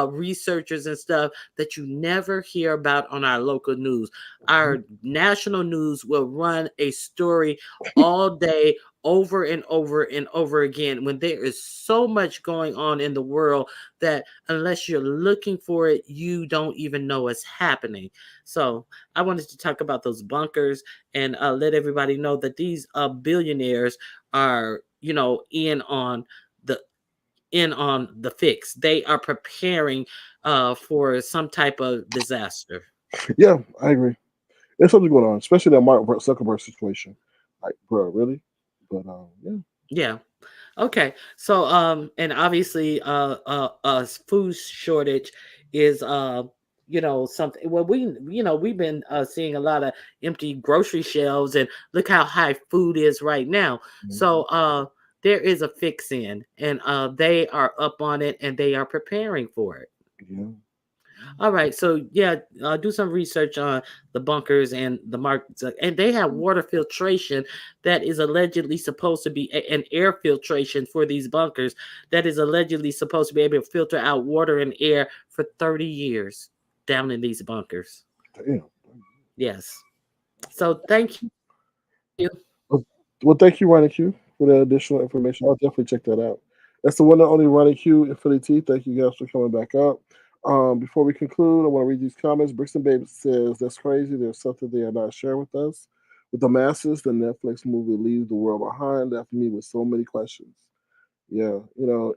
researchers and stuff that you never hear about on our local news. Our national news will run a story all day, over and over and over again, when there is so much going on in the world that unless you're looking for it, you don't even know it's happening. So I wanted to talk about those bunkers and let everybody know that these billionaires are, in on the fix. They are preparing for some type of disaster. Yeah, I agree. There's something going on, especially that Mark Zuckerberg situation. Like, bro, really? But yeah. Yeah. Okay. So and obviously food shortage is something. Well, we've been seeing a lot of empty grocery shelves, and look how high food is right now. So there is a fix in, and they are up on it, and they are preparing for it. Yeah. All right, so yeah, do some research on the bunkers and the markets, and they have water filtration that is allegedly supposed to be an air filtration for these bunkers that is allegedly supposed to be able to filter out water and air for 30 years. down in these bunkers. Damn. Yes. So thank you. Well, thank you, Ronnie Q, for that additional information. I'll definitely check that out. That's the one and only Ronnie Q in Philly T. Thank you guys for coming back up. Before we conclude, I want to read these comments. Brixton Baby says, "That's crazy. There's something they are not sharing with us. With the masses, the Netflix movie leaves the world behind, left me with so many questions." Yeah, you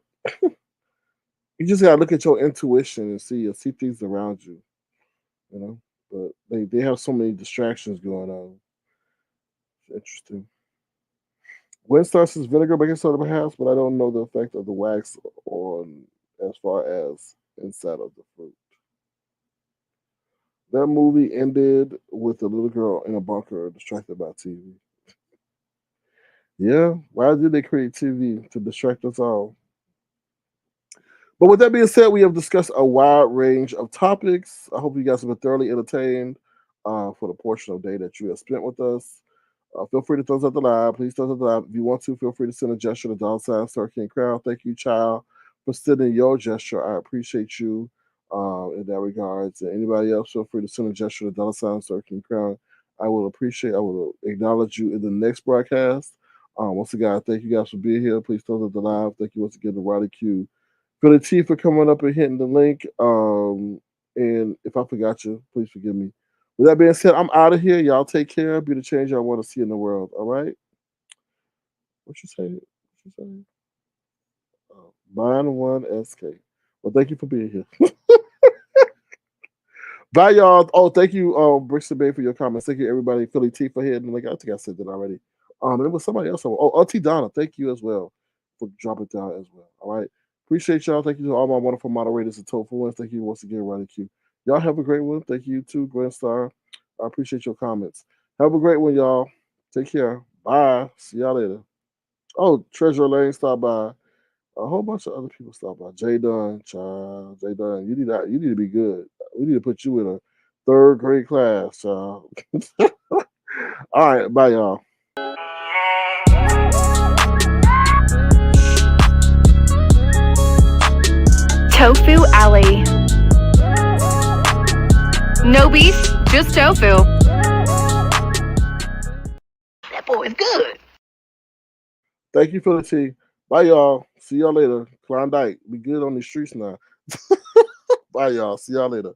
just gotta look at your intuition and see things around you, you know. But they have so many distractions going on. It's interesting. Gwen starts as vinegar baking soda perhaps, but I don't know the effect of the wax on as far as inside of the fruit. That movie ended with a little girl in a bunker distracted by TV. Yeah, why did they create TV to distract us all? But with that being said, we have discussed a wide range of topics. I hope you guys have been thoroughly entertained for the portion of the day that you have spent with us. Feel free to thumbs up the live. Please thumbs up the live. If you want to, feel free to send a gesture to $, Star King Crowd. Thank you, child, for sending your gesture. I appreciate you in that regards. And anybody else, feel free to send a gesture to $, Star King Crowd. I will acknowledge you in the next broadcast. Once again, thank you guys for being here. Please thumbs up the live. Thank you once again to Roddy Q. Philly T for coming up and hitting the link. And if I forgot you, please forgive me. With that being said, I'm out of here. Y'all take care. Be the change y'all want to see in the world. All right? What you say? What you say? Mine one SK. Well, thank you for being here. Bye, y'all. Oh, thank you, Brixton Bay, for your comments. Thank you, everybody. Philly T for hitting the link. I think I said that already. And it was somebody else. Oh, Auntie Donna. Thank you as well for dropping down as well. All right. Appreciate y'all. Thank you to all my wonderful moderators and Tofu ones. Thank you once again, Ronnie Q. Y'all have a great one. Thank you too, Gwen Star. I appreciate your comments. Have a great one, y'all. Take care. Bye. See y'all later. Oh, Treasure Lane stopped by. A whole bunch of other people stopped by. Jay Dunn, child. Jay Dunn. You need to be good. We need to put you in a third grade class, child. All right. Bye, y'all. Tofu Alley. No beef, just tofu. That boy is good. Thank you for the tea. Bye, y'all. See y'all later. Klondike. Be good on the streets now. Bye, y'all. See y'all later.